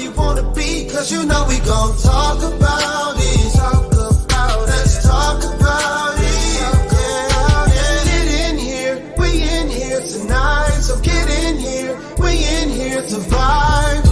you wanna be, cause you know we gon' talk about it. Let's talk about it. Get in here, we in here tonight. So get in here, we in here to vibe.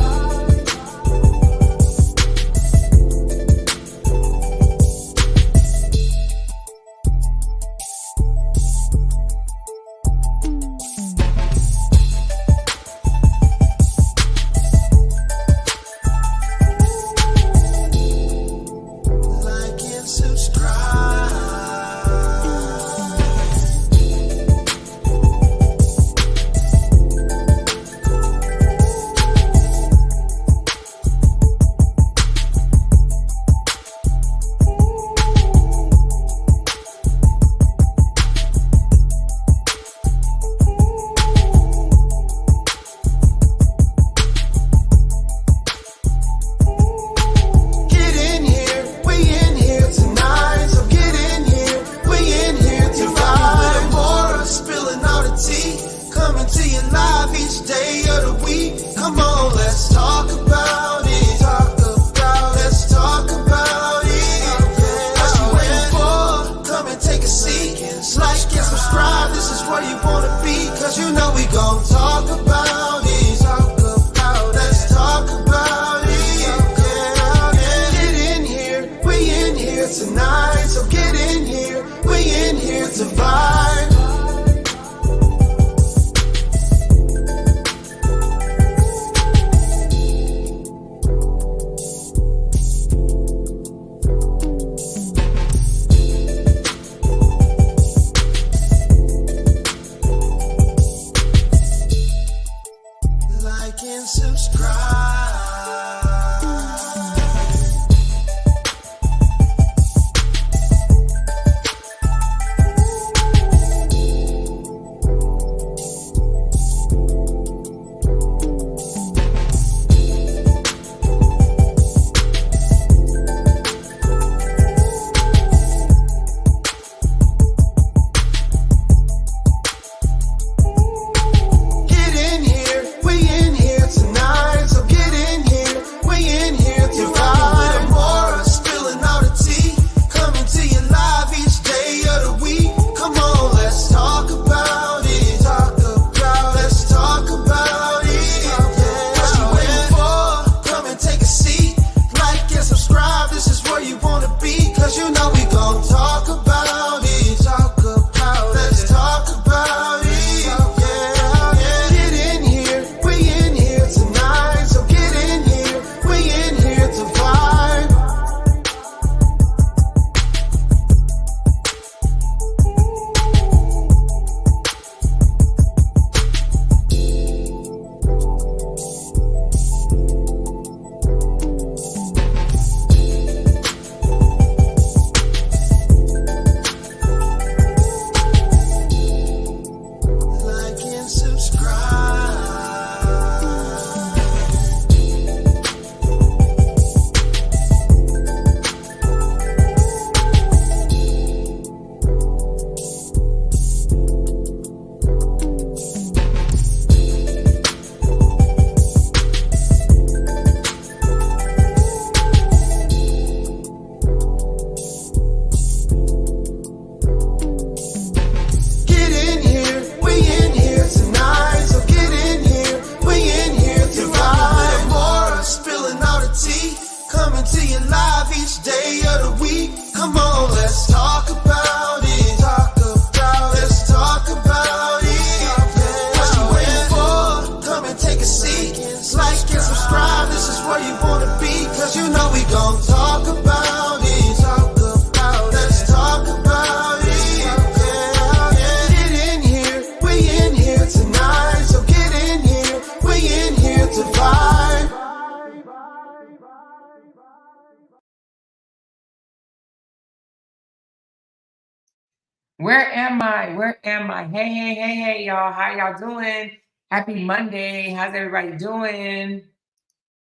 Where am I? Where am I? Hey, y'all. How y'all doing? Happy Monday. How's everybody doing?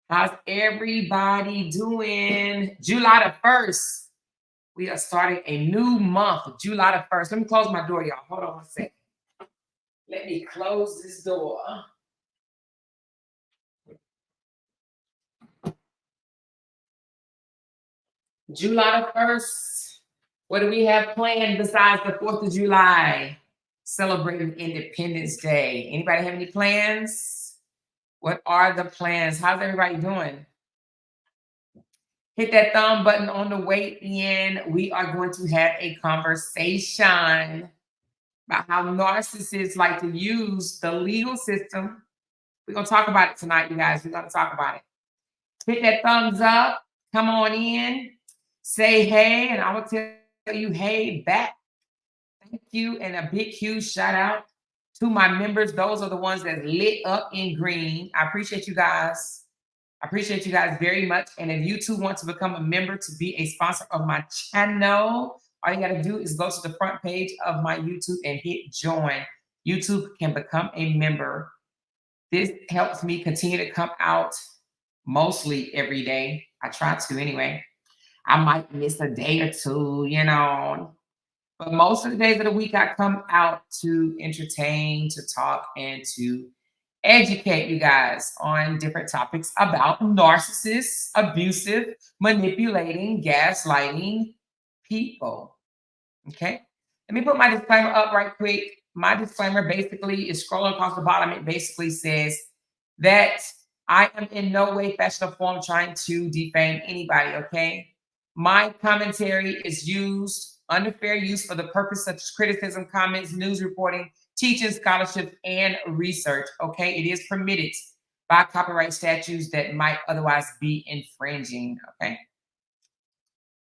How's everybody doing? July the 1st. We are starting a new month, July the 1st. Let me close my door, y'all. Hold on one second. Let me close this door. July the 1st. What do we have planned besides the 4th of July? Celebrating Independence Day. Anybody have any plans? What are the plans? How's everybody doing? Hit that thumb button on the way in. We are going to have a conversation about how narcissists like to use the legal system. We're going to talk about it tonight, you guys. We're going to talk about it. Hit that thumbs up. Come on in. Say hey, and I will tell you hey back. Thank you, and a big, huge shout out to my members. Those are the ones that lit up in green. I appreciate you guys. I appreciate you guys very much. And if you too want to become a member to be a sponsor of my channel, all you got to do is go to the front page of my YouTube and hit join. YouTube can become a member. This helps me continue to come out mostly every day. I try to anyway. I might miss a day or two, but most of the days of the week I come out to entertain, to talk, and to educate you guys on different topics about narcissists, abusive, manipulating, gaslighting people. Okay. Let me put my disclaimer up right quick. My disclaimer basically is scrolling across the bottom. It basically says that I am in no way, fashion, or form trying to defame anybody. Okay. My commentary is used under fair use for the purpose such as criticism, comments, news reporting, teaching, scholarship, and research. Okay. It is permitted by copyright statutes that might otherwise be infringing. Okay.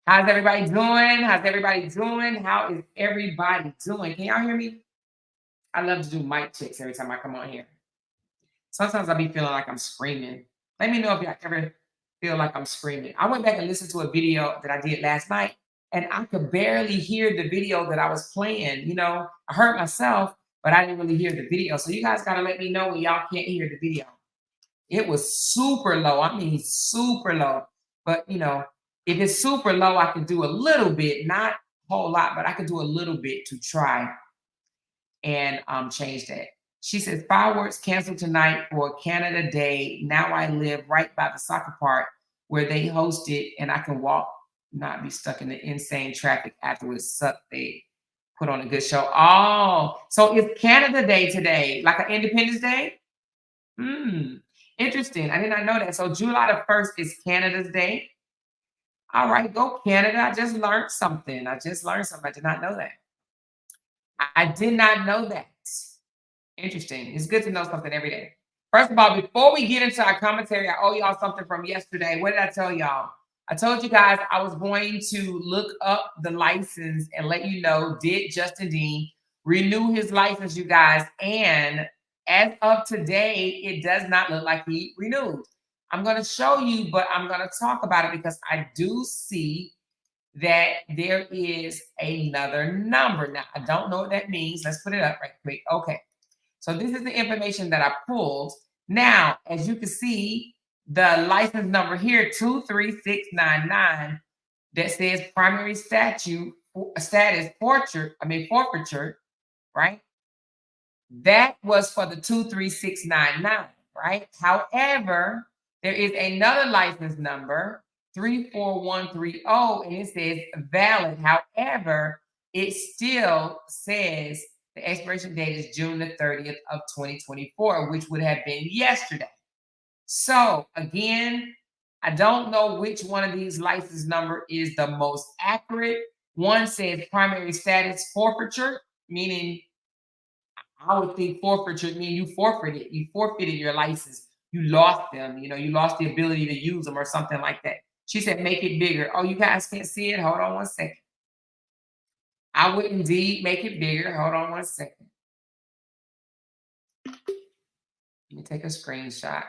How's everybody doing? How's everybody doing? How is everybody doing? Can y'all hear me? I love to do mic checks every time I come on here. Sometimes I be feeling like I'm screaming. Let me know if y'all ever feel like I'm screaming. I went back and listened to a video that I did last night, and I could barely hear the video that I was playing. I heard myself, but I didn't really hear the video. So you guys got to let me know when y'all can't hear the video. It was super low. I mean, super low. But, if it's super low, I can do a little bit, not a whole lot, but I can do a little bit to try and change that. She says, fireworks canceled tonight for Canada Day. Now I live right by the soccer park where they host it, and I can walk, not be stuck in the insane traffic afterwards. Suck, they put on a good show. Oh, so it's Canada Day today, like an Independence Day? Interesting. I did not know that. So July the 1st is Canada's Day. All right, go Canada. I just learned something. I did not know that. I did not know that. Interesting. It's good to know something every day. First of all, before we get into our commentary, I owe y'all something from yesterday. What did I tell y'all? I told you guys I was going to look up the license and let you know, did Justin Dean renew his license, you guys? And as of today, it does not look like he renewed. I'm going to show you, but I'm going to talk about it because I do see that there is another number. Now, I don't know what that means. Let's put it up right quick. Okay. So this is the information that I pulled. Now, as you can see, the license number here, 23699, that says primary status forfeiture, right? That was for the 23699, right? However, there is another license number, 34130, and it says valid. However, it still says the expiration date is June the 30th of 2024, which would have been yesterday. So again, I don't know which one of these license number is the most accurate. One says primary status forfeiture, meaning I would think forfeiture mean you forfeited your license. You lost them, you lost the ability to use them or something like that. She said, make it bigger. Oh, you guys can't see it? Hold on one second. I would indeed make it bigger. Hold on one second. Let me take a screenshot.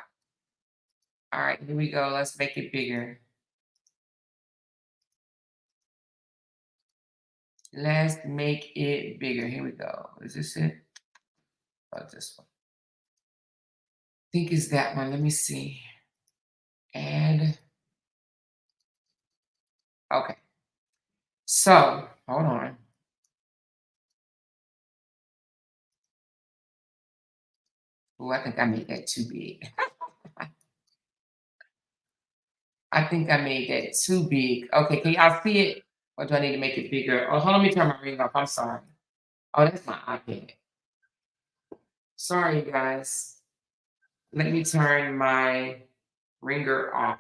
All right, here we go. Let's make it bigger. Let's make it bigger. Here we go. Is this it? Oh, this one. I think it's that one. Let me see. And okay. So hold on. Oh, I think I made that too big. I think I made that too big. Okay, can y'all see it? Or do I need to make it bigger? Oh, hold on, let me turn my ring off. I'm sorry. Oh, that's my iPad. Sorry, you guys. Let me turn my ringer off.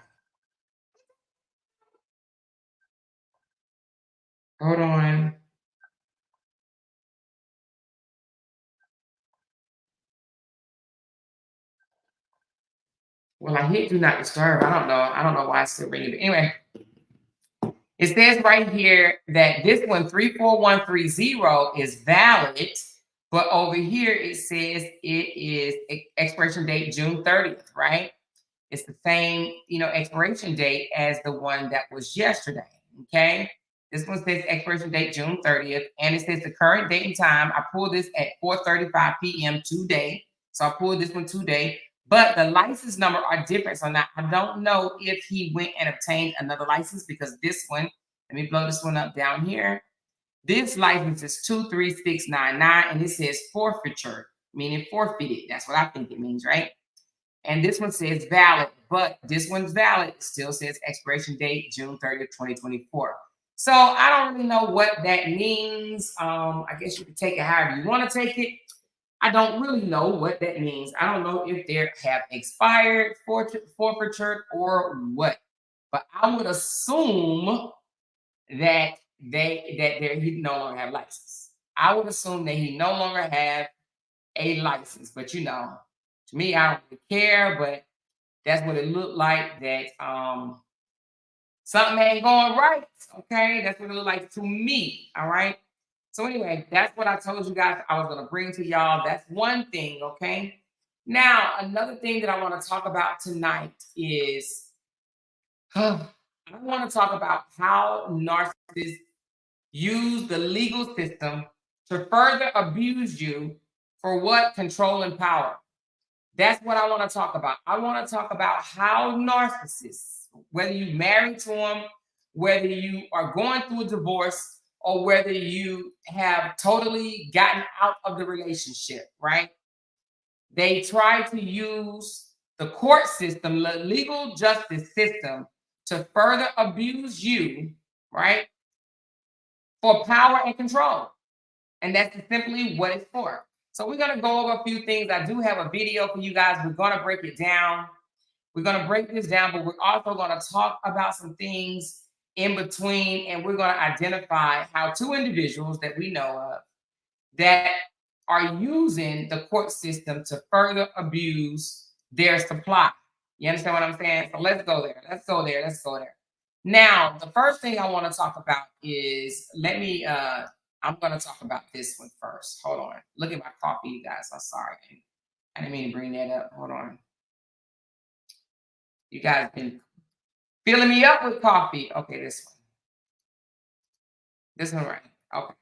Hold on. Well, I hit do not disturb. I don't know. I don't know why it's still ringing. But anyway, it says right here that this one, 34130, is valid. But over here, it says it is expiration date June 30th, right? It's the same, expiration date as the one that was yesterday. Okay. This one says expiration date June 30th, and it says the current date and time. I pulled this at 4:35 p.m. today. So I pulled this one today, but the license number are different. So now I don't know if he went and obtained another license, because this one, let me blow this one up down here. This license is 23699, and it says forfeiture, meaning forfeited. That's what I think it means, right? And this one says valid, but this one's valid. It still says expiration date June 30th, 2024. So I don't really know what that means. I guess you could take it however you want to take it. I don't really know what that means. I don't know if they have expired forfeiture or what. But I would assume that he no longer have license. I would assume that he no longer have a license. But to me, I don't really care, but that's what it looked like, that something ain't going right. Okay, that's what it looked like to me. All right. So anyway, that's what I told you guys I was going to bring to y'all. That's one thing. Okay. Now, another thing that I want to talk about tonight is I want to talk about how narcissists use the legal system to further abuse you for what? Control and power. That's what I want to talk about. I want to talk about how narcissists, whether you married to them, whether you are going through a divorce, or whether you have totally gotten out of the relationship, right? They try to use the court system, the legal justice system, to further abuse you, right? For power and control. And that's simply what it's for. So we're going to go over a few things. I do have a video for you guys. We're going to break it down. We're going to break this down, but we're also going to talk about some things in between, and we're going to identify how two individuals that we know of that are using the court system to further abuse their supply. You understand what I'm saying? So let's go there. Let's go there. Let's go there. Now, the first thing I want to talk about is, I'm going to talk about this one first. Hold on. Look at my coffee, you guys. I'm sorry. I didn't mean to bring that up. Hold on. You guys been filling me up with coffee. Okay, this one. This one, right. Okay.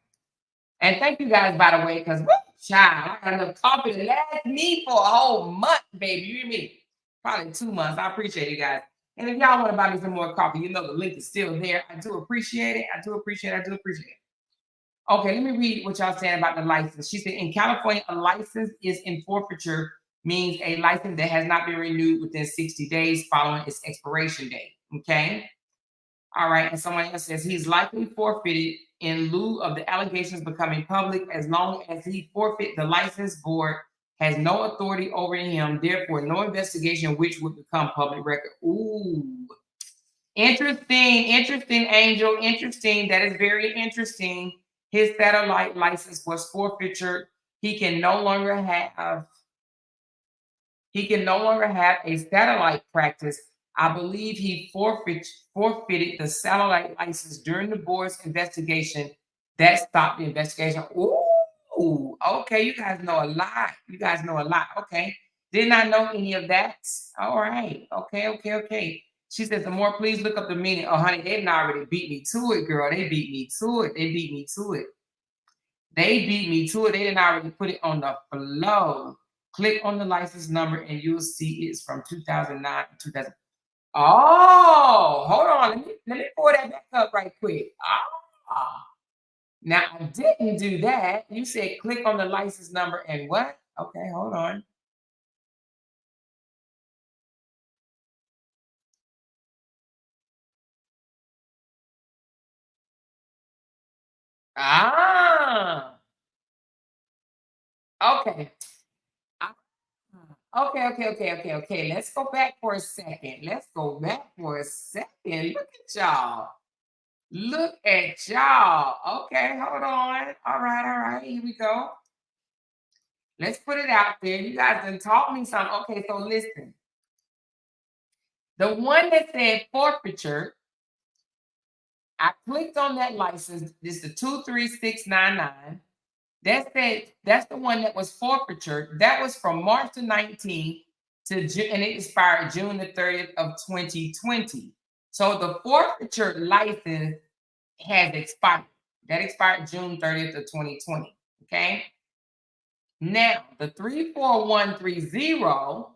And thank you guys, by the way, because, child, I got enough coffee to last me for a whole month, baby. You hear me? Probably 2 months. I appreciate you guys. And if y'all want to buy me some more coffee, the link is still there. I do appreciate it. I do appreciate it. Okay, let me read what y'all saying about the license. She said, in California, a license is in forfeiture, means a license that has not been renewed within 60 days following its expiration date. Okay. All right. And someone else says he's likely forfeited in lieu of the allegations becoming public, as long as he forfeit, the license board has no authority over him, therefore no investigation which would become public record. Ooh. Interesting, Angel. Interesting. That is very interesting. His satellite license was forfeited. He can no longer have a satellite practice. I believe he forfeited the satellite license during the board's investigation. That stopped the investigation. Ooh, okay. You guys know a lot. Okay. Did not know any of that. All right. Okay. She says, the more, please look up the meaning. Oh, honey, they didn't already beat me to it, girl. They beat me to it. They didn't already put it on the flow. Click on the license number and you'll see it's from 2009 to 2000. Oh, hold on. Let me pull that back up right quick. Now, I didn't do that. You said click on the license number and what? Okay, hold on. Ah, okay. Okay. Let's go back for a second. Look at y'all. Look at y'all. Okay, hold on. All right. Here we go. Let's put it out there. You guys done taught me something. Okay, so listen. The one that said forfeiture, I clicked on that license. This is the 23699. That's the one that was forfeiture. That was from March the 19th to June, and it expired June the 30th of 2020. So the forfeiture license has expired. That expired June 30th of 2020. Okay. Now the 34130,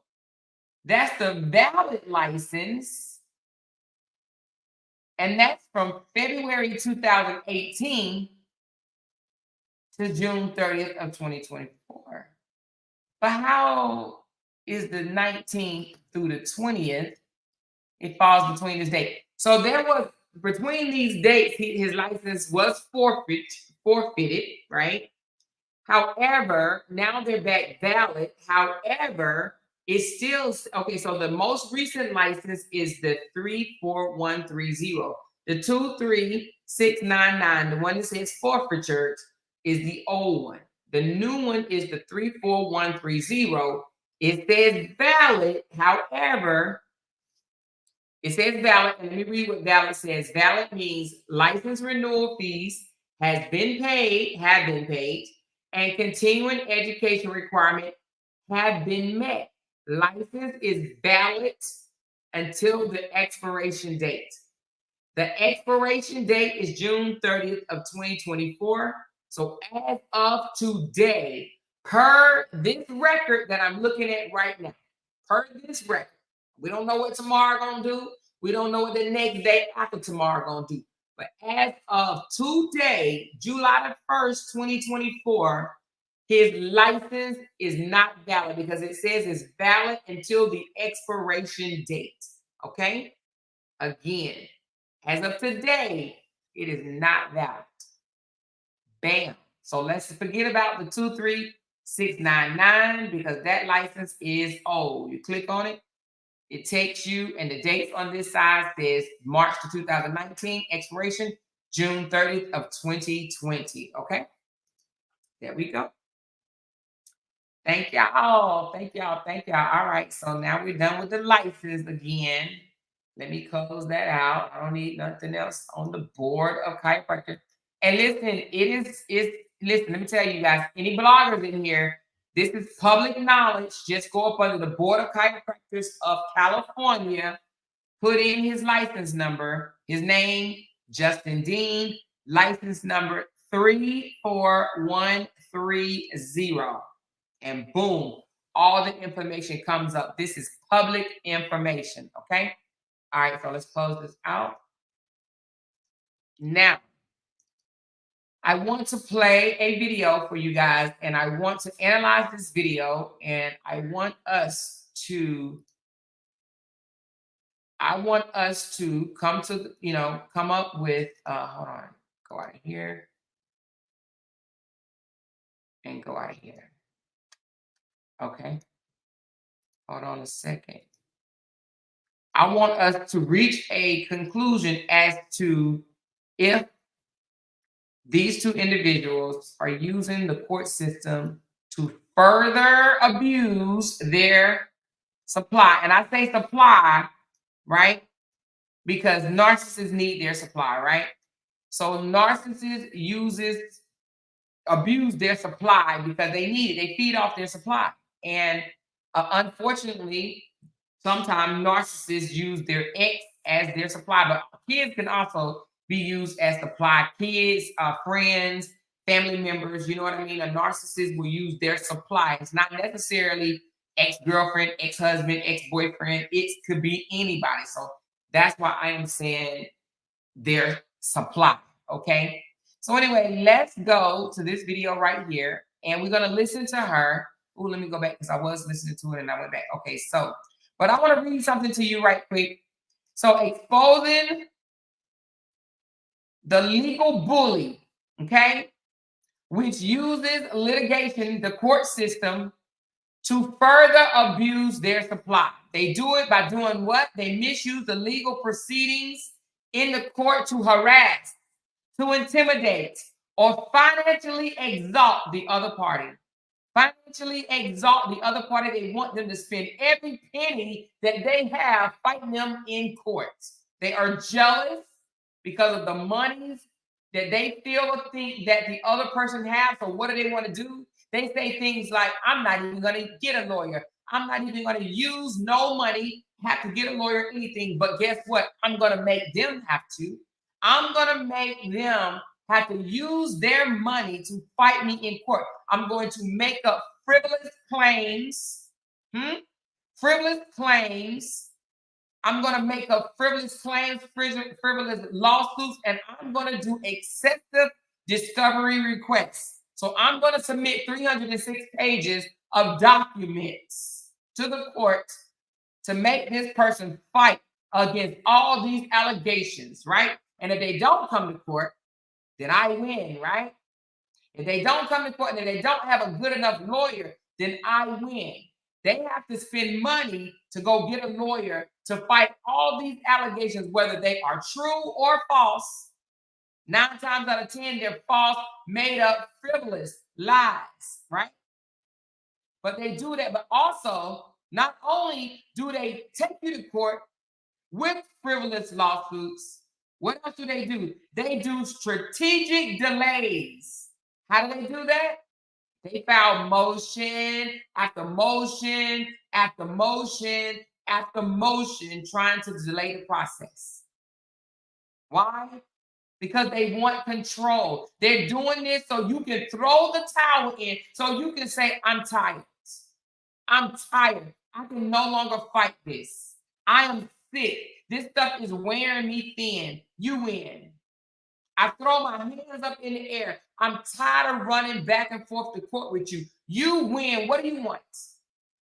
that's the valid license, and that's from February 2018 to June 30th of 2024. But how is the 19th through the 20th? It falls between this date. So there was, between these dates, his license was forfeited, right? However, now they're back valid. However, it's still okay. So the most recent license is the 34130. The 23699, the one that says forfeiture, is the old one. The new one is the 34130. It says valid. However, it says valid, and let me read what valid says. Valid means license renewal fees have been paid, and continuing education requirement have been met. License is valid until the expiration date. The expiration date is June 30th of 2024. So as of today, per this record that I'm looking at right now, per this record, we don't know what tomorrow gonna do. We don't know what the next day after tomorrow gonna do. But as of today, July the 1st, 2024, his license is not valid because it says it's valid until the expiration date. Okay? Again, as of today, it is not valid. Bam. So let's forget about the 23699 because that license is old. You click on it, it takes you, and the dates on this side says March to 2019, expiration June 30th of 2020. Okay, there we go. Thank y'all. All right, so now we're done with the license again. Let me close that out. I don't need nothing else on the board of chiropractor. And listen, listen, let me tell you guys, any bloggers in here, this is public knowledge. Just go up under the Board of Chiropractors of California, put in his license number, his name, Justin Dean, license number 34130. And boom, all the information comes up. This is public information, okay? All right, so let's close this out. Now, I want to play a video for you guys, and I want to analyze this video, and I want us to come to, come up with, hold on, go out of here and go out of here. Okay. Hold on a second. I want us to reach a conclusion as to if these two individuals are using the court system to further abuse their supply. And I say supply, right? Because narcissists need their supply, right? So narcissists abuse their supply because they need it. They feed off their supply. And unfortunately, sometimes narcissists use their ex as their supply, but kids can also be used as supply. Kids, friends, family members, you know what I mean? A narcissist will use their supply. It's not necessarily ex-girlfriend, ex-husband, ex-boyfriend. It could be anybody. So that's why I am saying their supply, okay? So anyway, let's go to this video right here, and we're going to listen to her. Oh, let me go back because I was listening to it and I went back. Okay, so, but I want to read something to you right quick. So exposing the legal bully okay, which uses litigation, the court system, to further abuse their supply. They do it by doing what? They misuse the legal proceedings in the court to harass, to intimidate, or financially exalt the other party. Financially exalt the other party. They want them to spend every penny that they have fighting them in courts. They are jealous because of the monies that they feel or think that the other person has. So what do they want to do? They say things like, I'm not even going to get a lawyer. I'm not even going to use no money, have to get a lawyer, anything. But guess what? I'm going to make them have to. I'm going to make them have to use their money to fight me in court. I'm going to make up frivolous claims. Frivolous claims. I'm going to make up frivolous claims, frivolous lawsuits, and I'm going to do excessive discovery requests. So I'm going to submit 306 pages of documents to the court to make this person fight against all these allegations, right? And if they don't come to court, then I win, right? If they don't come to court and if they don't have a good enough lawyer, then I win. They have to spend money to go get a lawyer to fight all these allegations, whether they are true or false. 9 times out of 10, they're false, made up, frivolous lies, right? But they do that. But also, not only do they take you to court with frivolous lawsuits, what else do? They do strategic delays. How do they do that? They file motion after motion after motion after motion trying to delay the process. Why? Because they want control. They're doing this so you can throw the towel in, so you can say, I'm tired. I'm tired. I can no longer fight this. I am sick. This stuff is wearing me thin. You win. I throw my hands up in the air. I'm tired of running back and forth to court with you. You win. What do you want?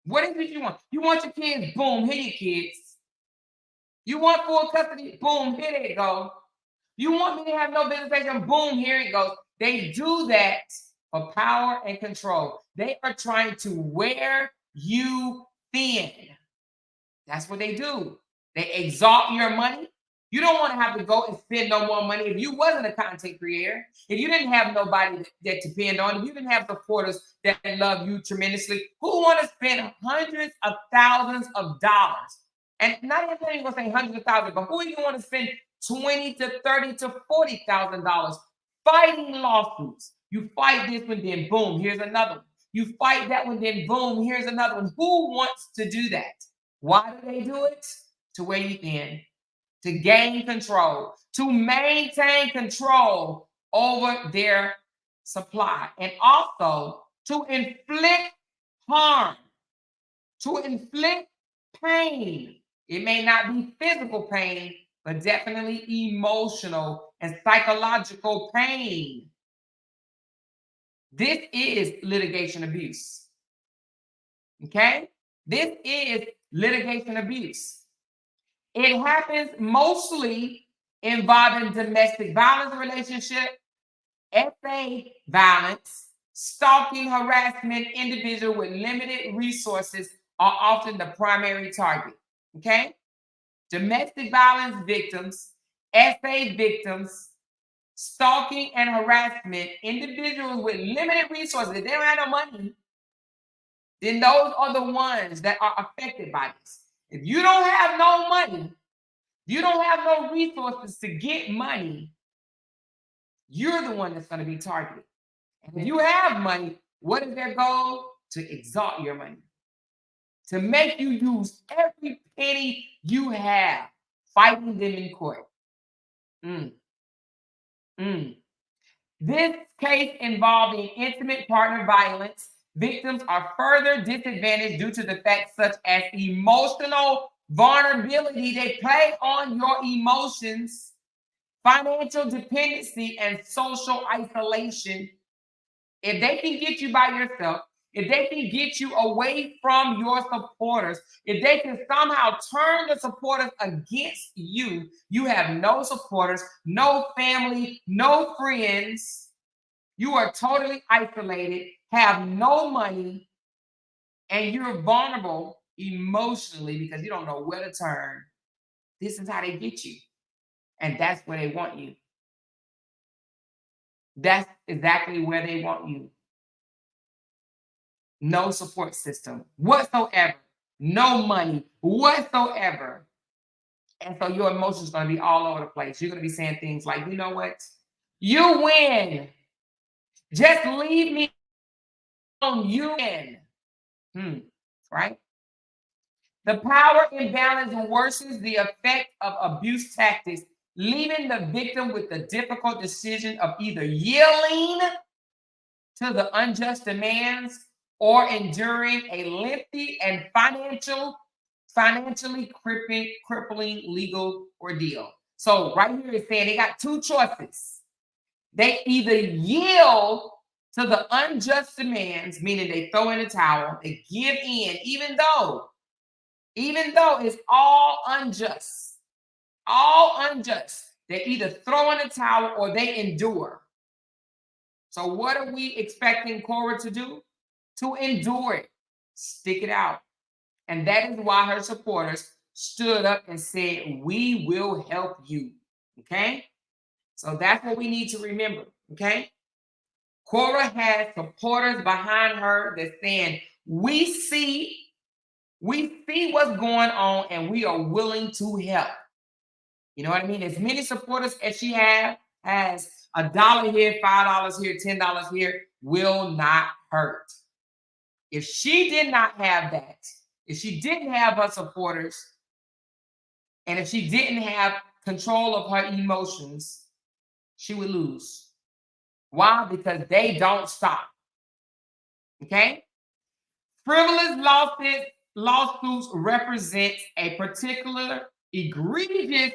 What is it you want? You want your kids? Boom, here you kids. You want full custody? Boom, here they go. You want me to have no visitation? Boom, here it goes. They do that for power and control. They are trying to wear you thin. That's what they do. They exalt your money. You don't want to have to go and spend no more money. If you wasn't a content creator, if you didn't have nobody that depend on, if you didn't have supporters that love you tremendously, who want to spend hundreds of thousands of dollars? And not even going to say hundreds of thousands, but who even want to spend $20,000 to $30,000 to $40,000 fighting lawsuits? You fight this one, then boom, here's another one. You fight that one, then boom, here's another one. Who wants to do that? Why do they do it? To wear you thin, to gain control, to maintain control over their supply, and also to inflict harm, to inflict pain. It may not be physical pain, but definitely emotional and psychological pain. This is litigation abuse. Okay? This is litigation abuse. It happens mostly involving domestic violence relationship, FA violence, stalking, harassment. Individuals with limited resources are often the primary target. Okay? Domestic violence victims, FA victims, stalking and harassment, individuals with limited resources. If they don't have no money, then those are the ones that are affected by this. If you don't have no money, you don't have no resources to get money, you're the one that's going to be targeted. And if you have money, what is their goal? To exalt your money, to make you use every penny you have fighting them in court. This case involving intimate partner violence, victims are further disadvantaged due to the facts such as emotional vulnerability. They play on your emotions, financial dependency, and social isolation. If they can get you by yourself, if they can get you away from your supporters, if they can somehow turn the supporters against you, you have no supporters, no family, no friends. You are totally isolated, have no money, and you're vulnerable emotionally because you don't know where to turn. This is how they get you. And that's where they want you. That's exactly where they want you. No support system whatsoever. No money whatsoever. And so your emotions are going to be all over the place. You're going to be saying things like, you know what? You win. Just leave me alone. You win. Right? The power imbalance worsens the effect of abuse tactics, leaving the victim with the difficult decision of either yielding to the unjust demands or enduring a lengthy and financially crippling legal ordeal. So right here it's saying they got two choices. They either yield to the unjust demands, meaning they throw in the towel, they give in, even though it's all unjust, they either throw in the towel or they endure. So what are we expecting Cora to do? To endure it, stick it out. And that is why her supporters stood up and said, we will help you, okay? So that's what we need to remember, okay? Cora has supporters behind her that's saying, we see what's going on and we are willing to help. You know what I mean? As many supporters as she has $1 here, $5 here, $10 here, will not hurt. If she did not have that, if she didn't have her supporters, and if she didn't have control of her emotions, she would lose. Why? Because they don't stop. Okay? Frivolous lawsuits represent a particular egregious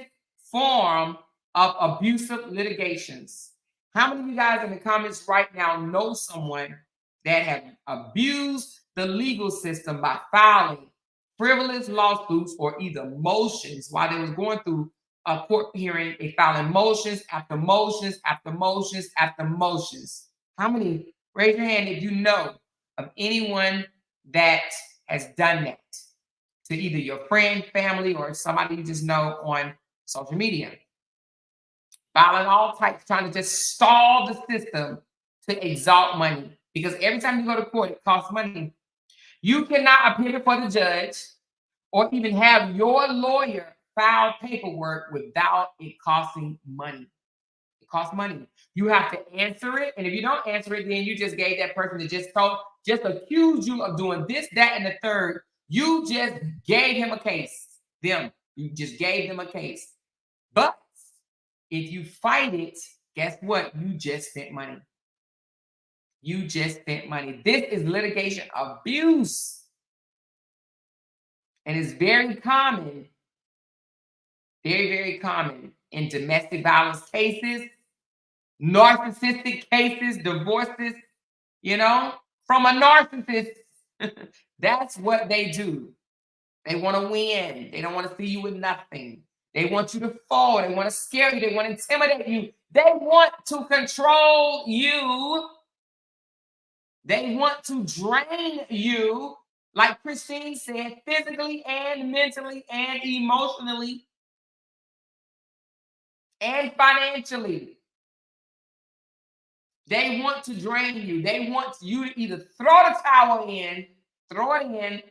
form of abusive litigations. How many of you guys in the comments right now know someone that have abused the legal system by filing frivolous lawsuits or either motions while they was going through a court hearing? They filing motions after motions after motions after motions. How many? Raise your hand if you know of anyone that has done that to either your friend, family, or somebody you just know on social media. Filing all types, trying to just stall the system to exalt money. Because every time you go to court, it costs money. You cannot appear before the judge or even have your lawyer file paperwork without it costing money. It costs money. You have to answer it. And if you don't answer it, then you just gave that person that just accused you of doing this, that, and the third. You just gave him a case. You just gave them a case. But if you fight it, guess what? You just spent money. You just spent money. This is litigation abuse. And it's very common, very, very common in domestic violence cases, narcissistic cases, divorces, from a narcissist. That's what they do. They want to win. They don't want to see you with nothing. They want you to fall. They want to scare you. They want to intimidate you. They want to control you. They want to drain you, like Christine said, physically and mentally and emotionally and financially. They want to drain you. They want you to either throw it in,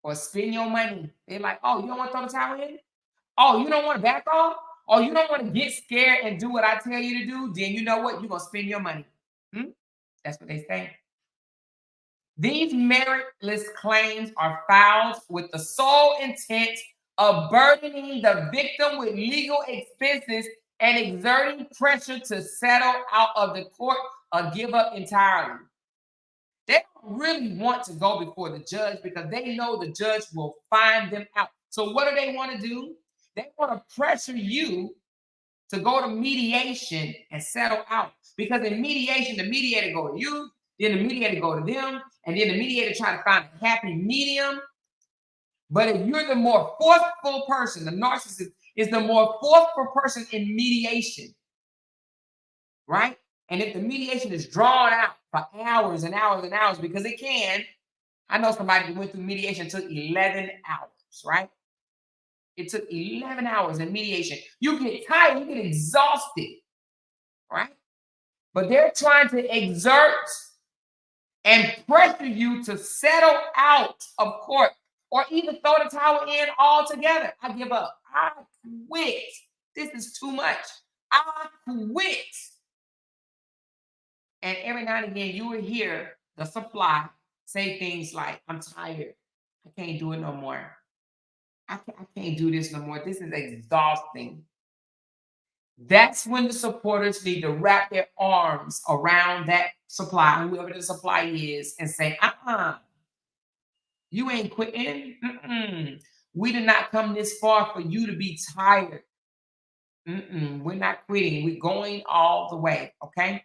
or spend your money. They're like, oh, you don't want to throw the towel in? Oh, you don't want to back off? Oh, you don't want to get scared and do what I tell you to do? Then you know what? You're going to spend your money. That's what they say. These meritless claims are filed with the sole intent of burdening the victim with legal expenses and exerting pressure to settle out of the court or give up entirely. They don't really want to go before the judge because they know the judge will find them out. So what do they want to do? They want to pressure you to go to mediation and settle out. Because in mediation, the mediator go to you, then the mediator go to them, and then the mediator try to find a happy medium. But if you're the more forceful person, the narcissist is the more forceful person in mediation, right? And if the mediation is drawn out for hours and hours and hours, because it can, I know somebody who went through mediation, took 11 hours, right? It took 11 hours in mediation. You get tired, you get exhausted, right? But they're trying to exert and pressure you to settle out of court or even throw the towel in altogether. I give up. I quit. This is too much. I quit. And every now and again, you will hear the supply say things like, I'm tired. I can't do it no more. I can't do this no more. This is exhausting. That's when the supporters need to wrap their arms around that supply, whoever the supply is, and say, you ain't quitting. We did not come this far for you to be tired. We're not quitting. We're going all the way, okay?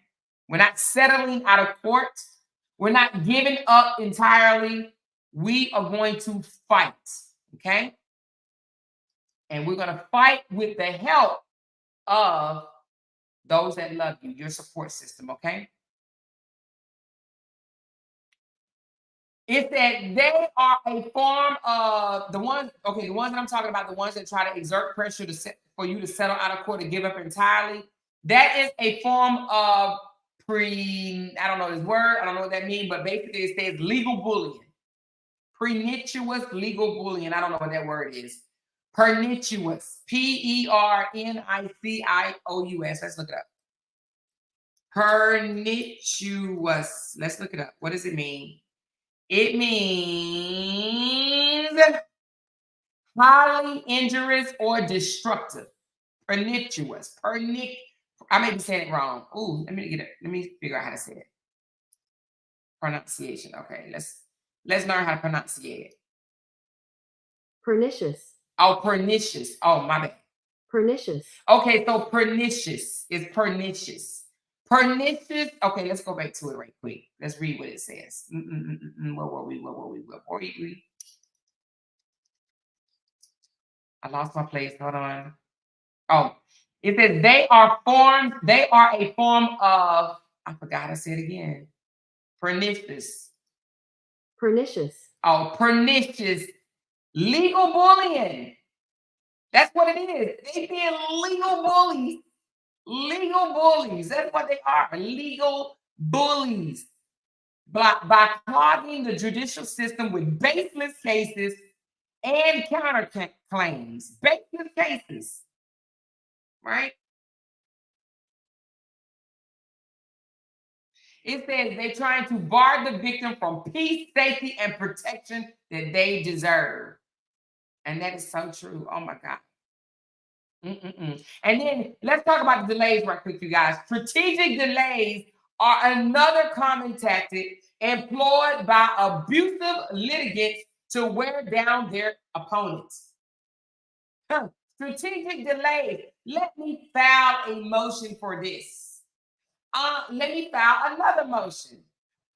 We're not settling out of court. We're not giving up entirely. We are going to fight, okay? And we're going to fight with the help of those that love you, your support system, okay? It's that they are a form of the ones that I'm talking about, the ones that try to exert pressure for you to settle out of court and give up entirely. That is a form of I don't know this word, I don't know what that means, but basically it says legal bullying. Pernicious legal bullying. I don't know what that word is. Pernicious. Pernicious. Let's look it up. Pernicious. Let's look it up. What does it mean? It means highly injurious or destructive. Pernicious. I may be saying it wrong. Ooh, let me figure out how to say it. Pronunciation. Okay, let's learn how to pronunciate it. Pernicious. Oh, pernicious. Oh, my bad. Pernicious. Okay, so pernicious is pernicious. Pernicious. Okay, let's go back to it right quick. Let's read what it says. Where were we? I lost my place. Hold on. Oh, it says they are a form of, I forgot to say it again. Pernicious. Pernicious. Oh, pernicious legal bullying. That's what it is. They being legal bullies. Legal bullies. That's what they are. Legal bullies. By clogging the judicial system with baseless cases and counterclaims. Baseless cases. Right? It says they're trying to bar the victim from peace, safety, and protection that they deserve. And that is so true. Oh, my God. And then let's talk about the delays right quick, you guys. Strategic delays are another common tactic employed by abusive litigants to wear down their opponents. Strategic delays. Let me file a motion for this. Let me file another motion.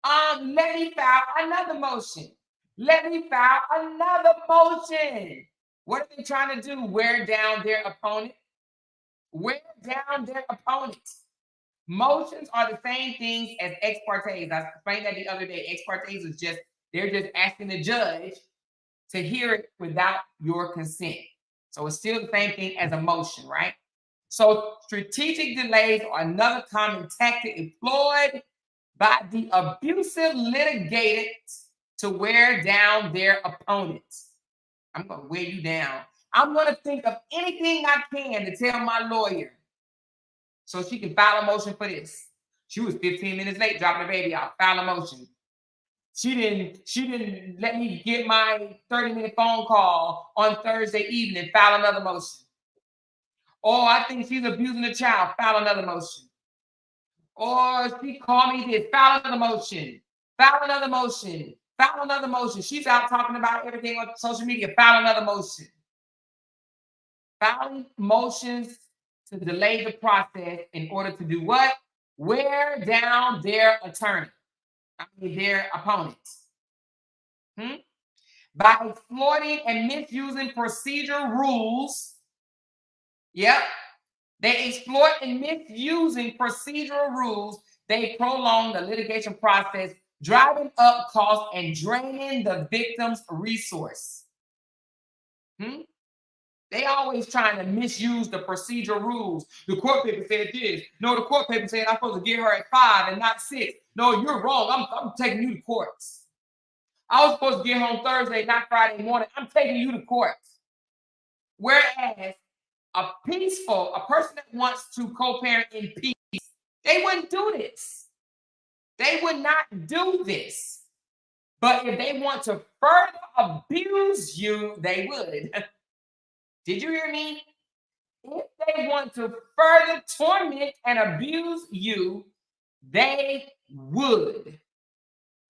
Let me file another motion. Let me file another motion. What are they trying to do? Wear down their opponent? Wear down their opponent. Motions are the same things as ex partes. I explained that the other day. Ex partes is they're just asking the judge to hear it without your consent. So it's still the same thing as a motion, right? So strategic delays are another common tactic employed by the abusive litigants to wear down their opponents. I'm going to wear you down. I'm going to think of anything I can to tell my lawyer so she can file a motion for this. She was 15 minutes late dropping the baby off. File a motion. She didn't let me get my 30-minute phone call on Thursday evening. File another motion. Oh, I think she's abusing a child. File another motion. Or she called me this. File another motion. File another motion. File another motion. She's out talking about everything on social media. File another motion. Filing motions to delay the process in order to do what? Wear down their their opponents. By exploiting and misusing procedural rules. Yep. They exploit and misusing procedural rules. They prolong the litigation process, driving up costs and draining the victim's resource. They always trying to misuse the procedural rules. The court paper said this. No, the court paper said I'm supposed to get her at 5 and not 6. No, you're wrong. I'm taking you to courts. I was supposed to get home Thursday, not Friday morning. I'm taking you to court. Whereas a person that wants to co-parent in peace, they wouldn't do this. They would not do this. But if they want to further abuse you, they would. Did you hear me? If they want to further torment and abuse you, they would.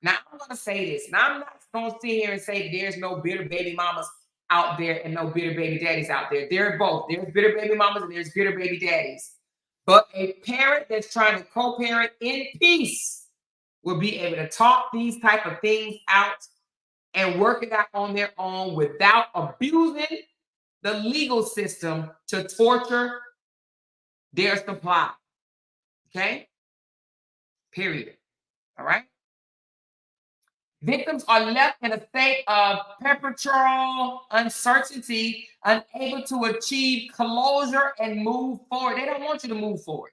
Now, I'm going to say this. Now, I'm not going to sit here and say there's no bitter baby mamas out there and no bitter baby daddies out there. There are both. There's bitter baby mamas and there's bitter baby daddies. But a parent that's trying to co-parent in peace will be able to talk these type of things out and work it out on their own without abusing the legal system to torture their supply. Okay? Period. All right? Victims are left in a state of perpetual uncertainty, unable to achieve closure and move forward. They don't want you to move forward.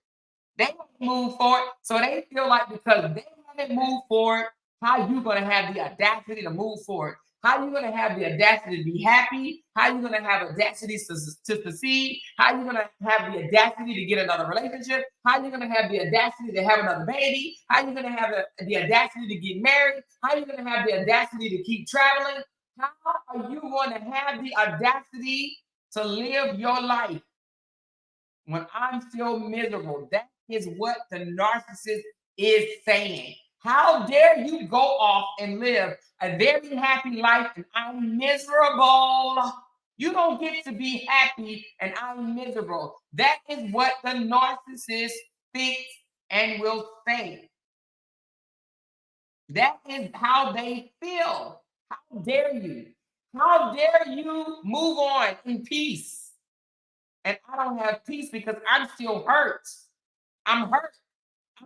They want to move forward, so they feel like because they haven't moved forward, how you going to have the audacity to move forward? How you going to have the audacity to be happy? How you going to have audacity to succeed? How you going to have the audacity to get another relationship? How you going to have the audacity to have another baby? How you going to have the audacity to get married? How you going to have the audacity to keep traveling? How are you going to have the audacity to live your life when I'm still miserable? That is what the narcissist is saying. How dare you go off and live a very happy life and I'm miserable? You don't get to be happy and I'm miserable. That is what the narcissist thinks and will say. That is how they feel. How dare you? How dare you move on in peace? And I don't have peace because I'm still hurt. I'm hurt.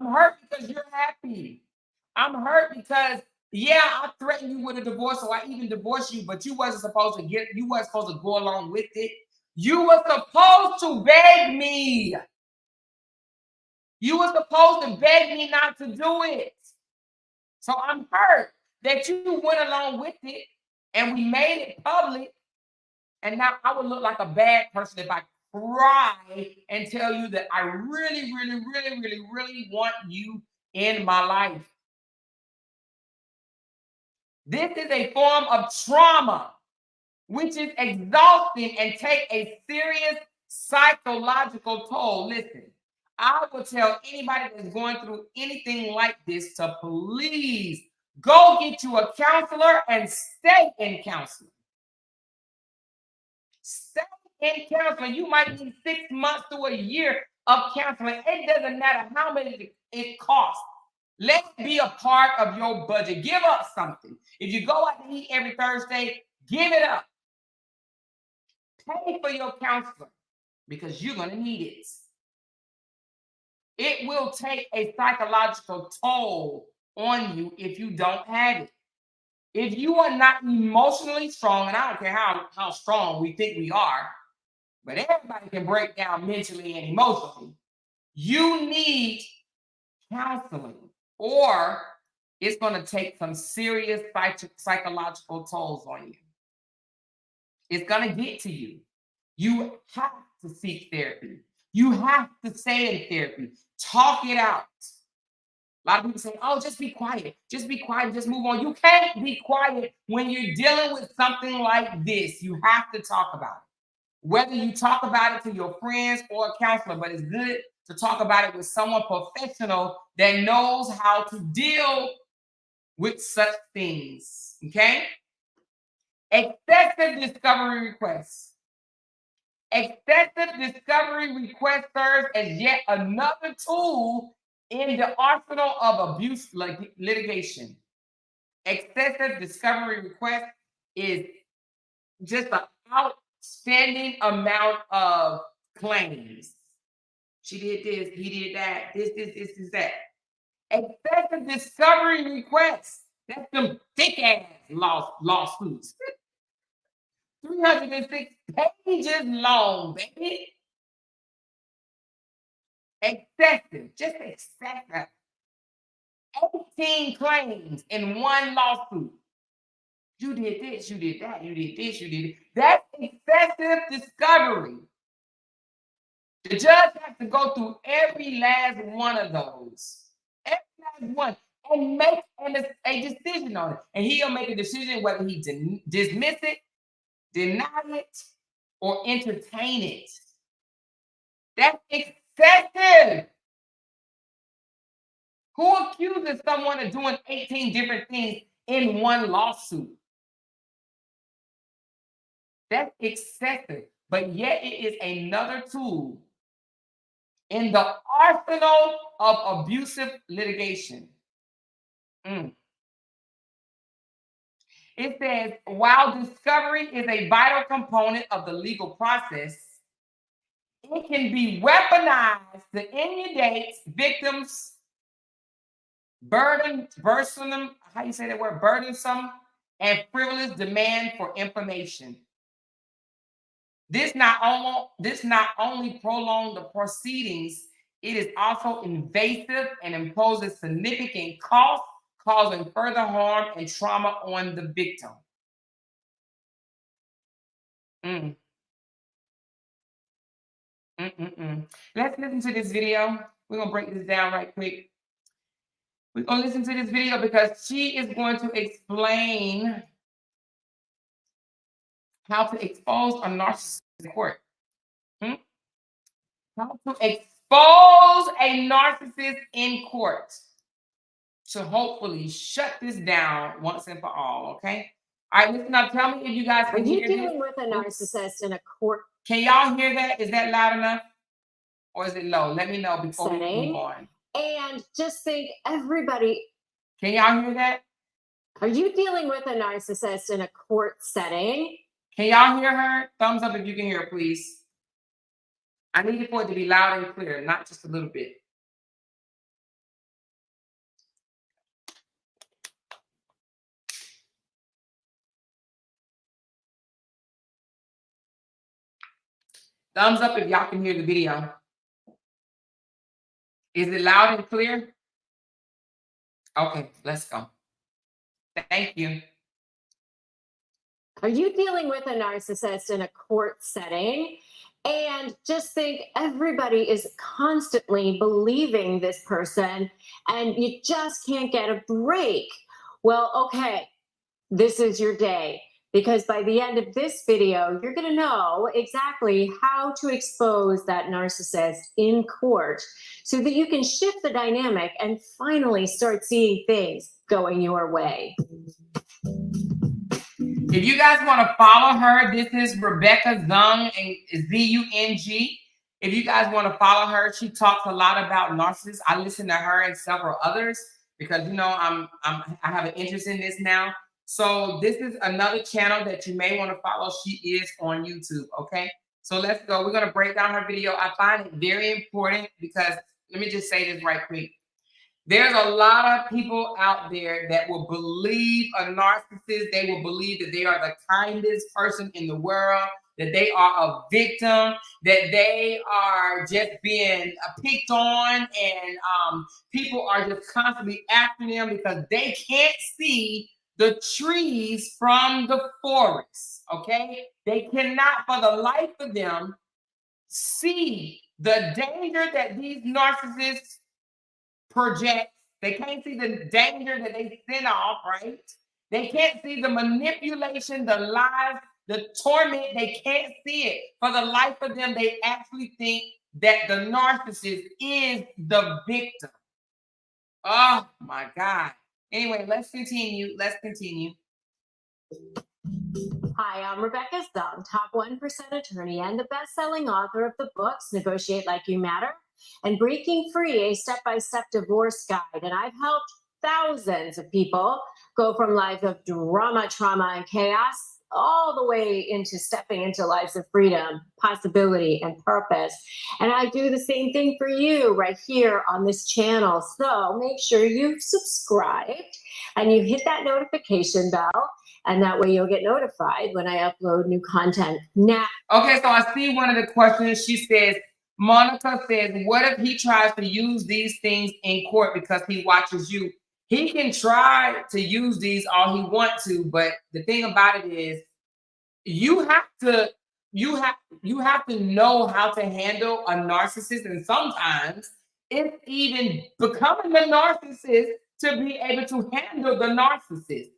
I'm hurt because you're happy. I'm hurt because, yeah, I threatened you with a divorce, so I even divorced you, but you wasn't supposed to go along with it. You were supposed to beg me. You were supposed to beg me not to do it. So I'm hurt that you went along with it and we made it public. And now I would look like a bad person if I cry and tell you that I really, really, really, really, really want you in my life. This is a form of trauma, which is exhausting and take a serious psychological toll. Listen, I will tell anybody that's going through anything like this to please go get you a counselor and stay in counseling. Stay in counseling. You might need 6 months to a year of counseling. It doesn't matter how much it costs. Let it be a part of your budget. Give up something. If you go out to eat every Thursday, give it up. Pay for your counselor because you're going to need it. It will take a psychological toll on you if you don't have it. If you are not emotionally strong, and I don't care how strong we think we are, but everybody can break down mentally and emotionally, you need counseling. Or it's going to take some serious psychological tolls on you. It's going to get to you. You have to seek therapy. You have to stay in therapy. Talk it out. A lot of people say, oh, just be quiet. Just be quiet. Just move on. You can't be quiet when you're dealing with something like this. You have to talk about it. Whether you talk about it to your friends or a counselor, but it's good to talk about it with someone professional that knows how to deal with such things, okay? Excessive discovery requests. Excessive discovery request serves as yet another tool in the arsenal of abuse litigation. Excessive discovery request is just an outstanding amount of claims. She did this, he did that, this, that. Excessive discovery requests. That's them thick ass lawsuits. 306 pages long, baby. Excessive, just excessive. 18 claims in one lawsuit. You did this, you did that, you did this, you did it. That's excessive discovery. The judge has to go through every last one of those. Every last one. And make a decision on it. And he'll make a decision whether he dismiss it, deny it, or entertain it. That's excessive. Who accuses someone of doing 18 different things in one lawsuit? That's excessive. But yet it is another tool in the arsenal of abusive litigation. It says, while discovery is a vital component of the legal process, it can be weaponized to intimidate victims, burdensome, how you say that word, burdensome, and frivolous demand for information. This not only prolongs the proceedings, it is also invasive and imposes significant costs, causing further harm and trauma on the victim. Let's listen to this video. We're going to break this down right quick. We're going to listen to this video because she is going to explain how to expose a narcissist in court. How to expose a narcissist in court to hopefully shut this down once and for all, okay? All right, listen up. Tell me if you guys can hear this. Are you dealing with a narcissist in a court? Can y'all hear that? Is that loud enough? Or is it low? Let me know before we move on. And just think, everybody. Can y'all hear that? Are you dealing with a narcissist in a court setting? Can y'all hear her? Thumbs up if you can hear her, please. I need it for it to be loud and clear, not just a little bit. Thumbs up if y'all can hear the video. Is it loud and clear? Okay, let's go. Thank you. Are you dealing with a narcissist in a court setting? And just think, everybody is constantly believing this person and you just can't get a break. Well, okay, this is your day. Because by the end of this video, you're going to know exactly how to expose that narcissist in court so that you can shift the dynamic and finally start seeing things going your way. If you guys want to follow her, this is Rebecca Zung, and Z-U-N-G. If you guys want to follow her, she talks a lot about narcissists. I listen to her and several others because, you know, I have an interest in this now. So this is another channel that you may want to follow. She is on YouTube, okay? So let's go. We're going to break down her video. I find it very important because, let me just say this right quick. There's a lot of people out there that will believe a narcissist. They will believe that they are the kindest person in the world, that they are a victim, that they are just being picked on, and people are just constantly after them because they can't see the trees from the forest, okay? They cannot, for the life of them, see the danger that these narcissists project. They can't see the danger that they send off, right? They can't see the manipulation, the lies, the torment. They can't see it. For the life of them, they actually think that the narcissist is the victim. Oh my God. Anyway, let's continue. Hi, I'm Rebecca Zung, top 1% attorney and the best-selling author of the books Negotiate Like You Matter and Breaking Free, a step-by-step divorce guide. And I've helped thousands of people go from lives of drama, trauma, and chaos all the way into stepping into lives of freedom, possibility, and purpose. And I do the same thing for you right here on this channel. So make sure you've subscribed and you hit that notification bell, and that way you'll get notified when I upload new content. Now, okay, so I see one of the questions. She says, Monica says, what if he tries to use these things in court because he watches you? He can try to use these all he wants to, but the thing about it is you have to know how to handle a narcissist, and sometimes it's even becoming a narcissist to be able to handle the narcissist.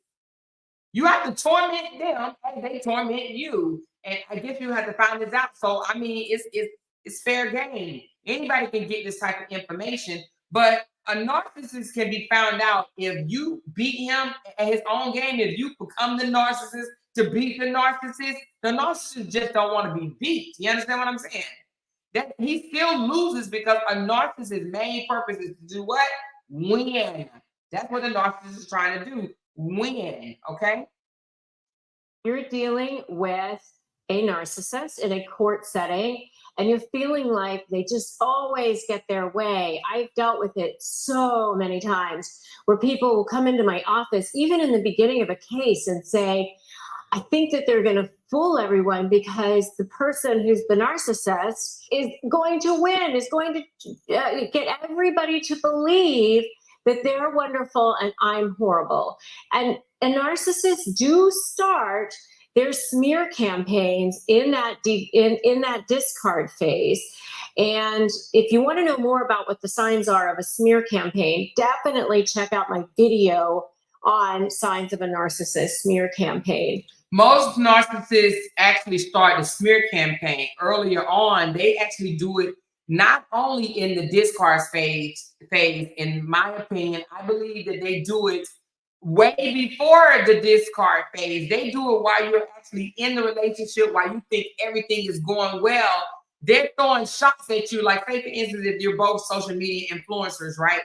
You have to torment them as they torment you. And I guess you have to find this out. So I mean, it's fair game. Anybody can get this type of information, but a narcissist can be found out if you beat him at his own game. If you become the narcissist to beat the narcissist just don't want to be beat. You understand what I'm saying? That he still loses because a narcissist's main purpose is to do what? Win. That's what the narcissist is trying to do. Win. Okay. you're dealing with a narcissist in a court setting and you're feeling like they just always get their way. I've dealt with it so many times where people will come into my office, even in the beginning of a case, and say, I think that they're going to fool everyone because the person who's the narcissist is going to win, is going to get everybody to believe that they're wonderful and I'm horrible. And narcissists do start their smear campaigns in that in that discard phase. And if you want to know more about what the signs are of a smear campaign, definitely check out my video on signs of a narcissist smear campaign. Most narcissists actually start the smear campaign earlier on. They actually do it not only in the discard phase. In my opinion, I believe that they do it way before the discard phase. They do it while you're actually in the relationship, while you think everything is going well. They're throwing shots at you. Like, say, for instance, if you're both social media influencers, right?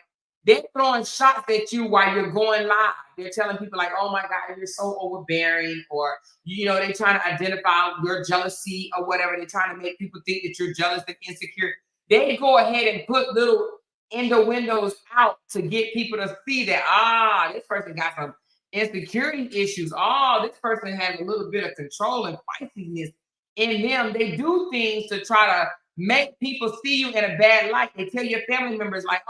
They're throwing shots at you while you're going live. They're telling people like, oh my God, you're so overbearing, or, you know, they're trying to identify your jealousy or whatever. They're trying to make people think that you're jealous and insecure. They go ahead and put little innuendos out to get people to see that, this person got some insecurity issues. This person has a little bit of control and feistiness in them. They do things to try to make people see you in a bad light. They tell your family members like,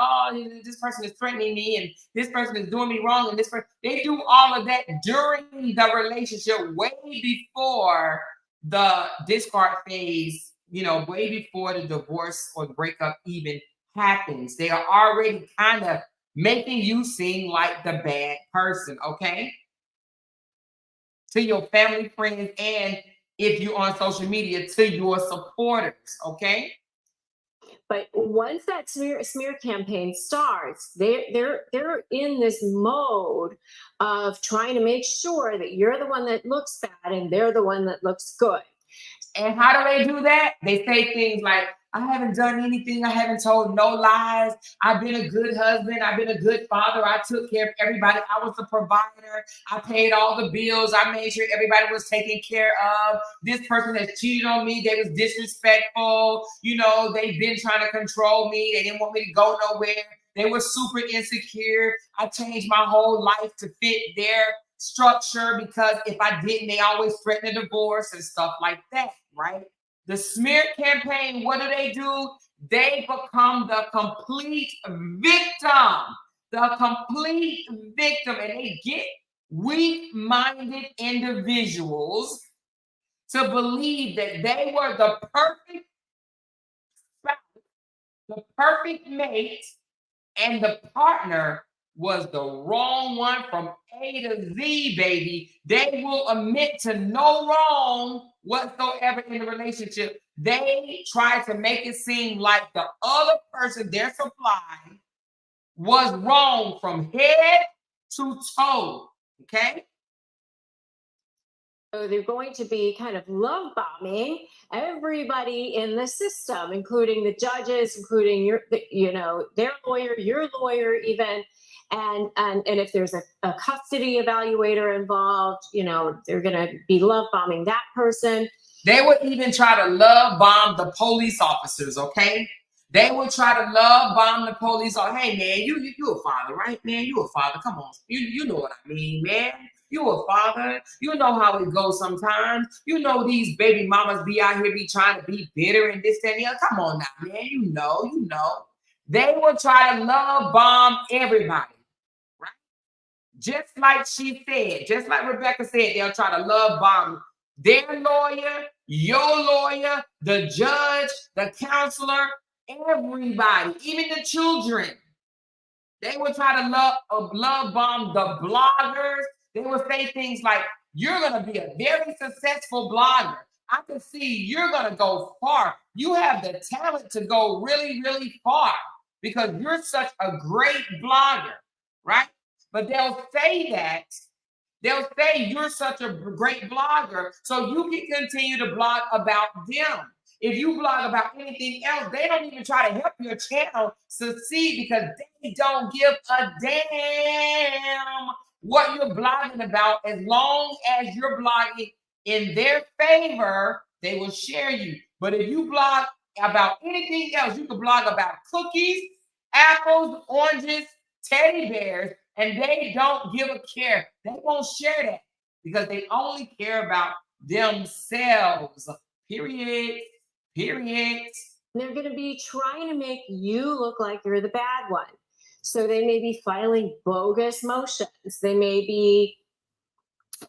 this person is threatening me and this person is doing me wrong. And this person, they do all of that during the relationship, way before the discard phase, way before the divorce or breakup even happens. They are already kind of making you seem like the bad person, okay? To your family, friends, and if you're on social media, to your supporters, okay? But once that smear campaign starts, they're in this mode of trying to make sure that you're the one that looks bad and they're the one that looks good. And how do they do that? They say things like, I haven't done anything. I haven't told no lies. I've been a good husband. I've been a good father. I took care of everybody. I was the provider. I paid all the bills. I made sure everybody was taken care of. This person has cheated on me. They was disrespectful. They've been trying to control me. They didn't want me to go nowhere. They were super insecure. I changed my whole life to fit their structure because if I didn't, they always threatened a divorce and stuff like that, right? The smear campaign, what do? They become the complete victim. The complete victim. And they get weak-minded individuals to believe that they were the perfect spouse, the perfect mate, and the partner was the wrong one from A to Z, baby. They will admit to no wrong whatsoever in the relationship. They try to make it seem like the other person, their supply, was wrong from head to toe, okay? So they're going to be kind of love bombing everybody in the system, including the judges, including their lawyer, your lawyer even. And if there's a custody evaluator involved, they're going to be love bombing that person. They would even try to love bomb the police officers, okay? They would try to love bomb the police. Or, hey, man, you a father, right? Man, you a father. Come on. You know what I mean, man. You a father. You know how it goes sometimes. You know these baby mamas be out here be trying to be bitter and this, that, and the other. Come on now, man. You know. They will try to love bomb everybody, right? Just like she said, just like Rebecca said, they'll try to love bomb their lawyer, your lawyer, the judge, the counselor, everybody, even the children. They will try to love bomb the bloggers. They will say things like, you're going to be a very successful blogger. I can see you're going to go far. You have the talent to go really, really far because you're such a great blogger, right? But they'll say that. They'll say you're such a great blogger, so you can continue to blog about them. If you blog about anything else, they don't even try to help your channel succeed because they don't give a damn what you're blogging about. As long as you're blogging in their favor, they will share you. But if you blog about anything else, you can blog about cookies, apples, oranges, teddy bears, and they don't give a care. They won't share that because they only care about themselves. Period. They're going to be trying to make you look like you're the bad one. So they may be filing bogus motions. They may be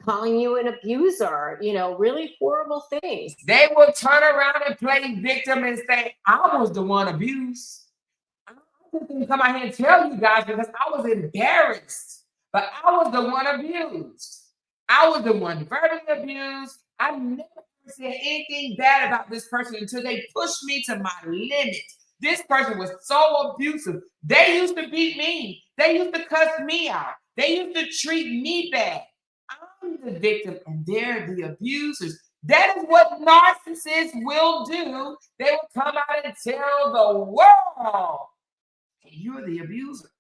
calling you an abuser, really horrible things. They will turn around and play victim and say, I was the one abused. I couldn't come out here and tell you guys because I was embarrassed, but I was the one abused. I was the one verbally abused. I never said anything bad about this person until they pushed me to my limit. This person was so abusive. They used to beat me. They used to cuss me out. They used to treat me bad. I'm the victim and they're the abusers. That is what narcissists will do. They will come out and tell the world, you're the abuser.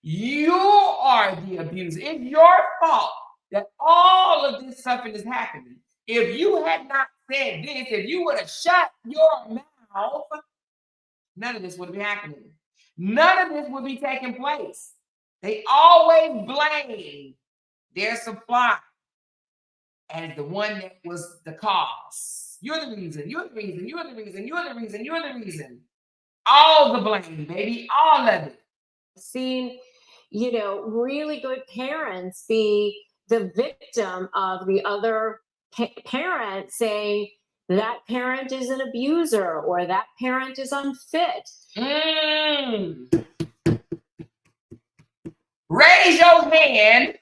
You are the abuser. It's your fault that all of this suffering is happening. If you had not said this, if you would have shut your mouth, none of this would be happening. None of this would be taking place. They always blame their supply as the one that was the cause. You're the reason. You're the reason. You're the reason. You're the reason. You're the reason. All the blame, baby. All of it. Seen, really good parents be the victim of the other parent saying that parent is an abuser or that parent is unfit. Raise your hand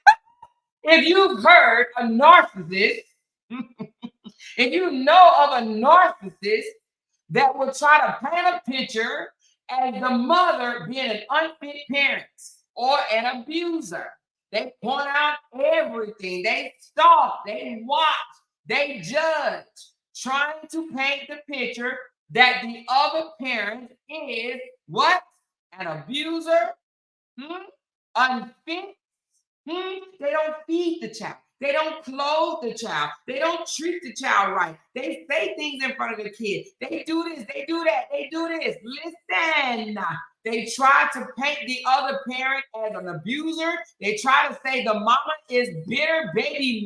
if you've heard a narcissist, if you know of a narcissist that will try to paint a picture as the mother being an unfit parent or an abuser. They point out everything. They stalk, they watch, they judge, trying to paint the picture that the other parent is what? An abuser? Unfit? They don't feed the child. They don't clothe the child. They don't treat the child right. They say things in front of the kid. They do this, they do that, they do this. Listen. They try to paint the other parent as an abuser. They try to say the mama is bitter baby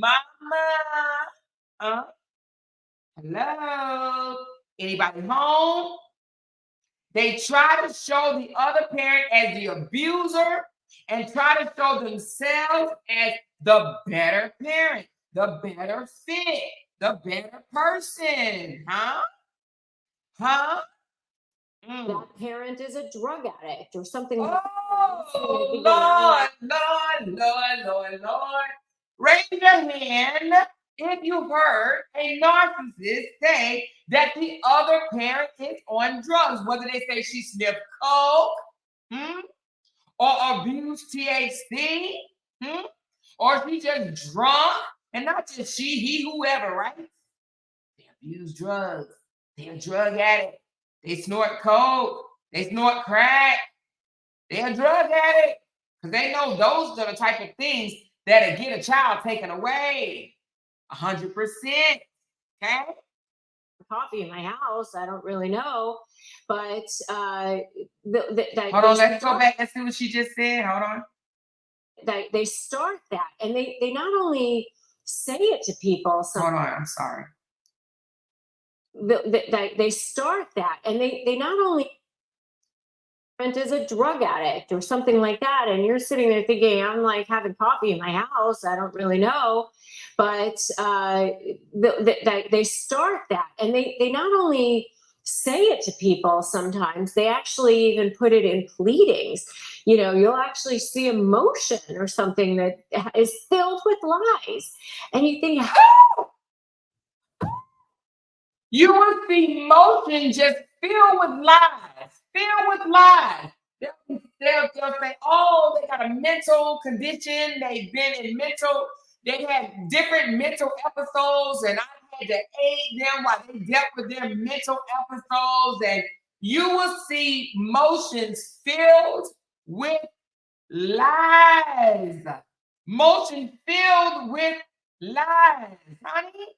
mama. Hello? Anybody home? They try to show the other parent as the abuser and try to show themselves as the better parent, the better fit, the better person. That parent is a drug addict or something. Oh, Lord. Raise your hand if you heard a narcissist say that the other parent is on drugs, whether they say she sniffed coke, or abused THC, or she just drunk, and not just she, he, whoever, right? They abuse drugs. They're a drug addict. They snort coke. They snort crack. They're a drug addict Because they know those are the type of things that get a child taken away. 100%. Okay? Coffee in my house, I don't really know. But hold on, let's go back and see what she just said. Hold on. They start that, and they not only say it to people. Hold on, I'm sorry. They start that, and they not only as a drug addict or something like that, and you're sitting there thinking, I'm like having coffee in my house, I don't really know. But they start that, and they not only say it to people, sometimes they actually even put it in pleadings. You'll actually see a motion or something that is filled with lies, and you think, you will see motion just filled with lies. They'll say, oh, they got a mental condition. They've been they had different mental episodes, and I had to aid them while they dealt with their mental episodes. And you will see motions filled with lies. Motion filled with lies, honey.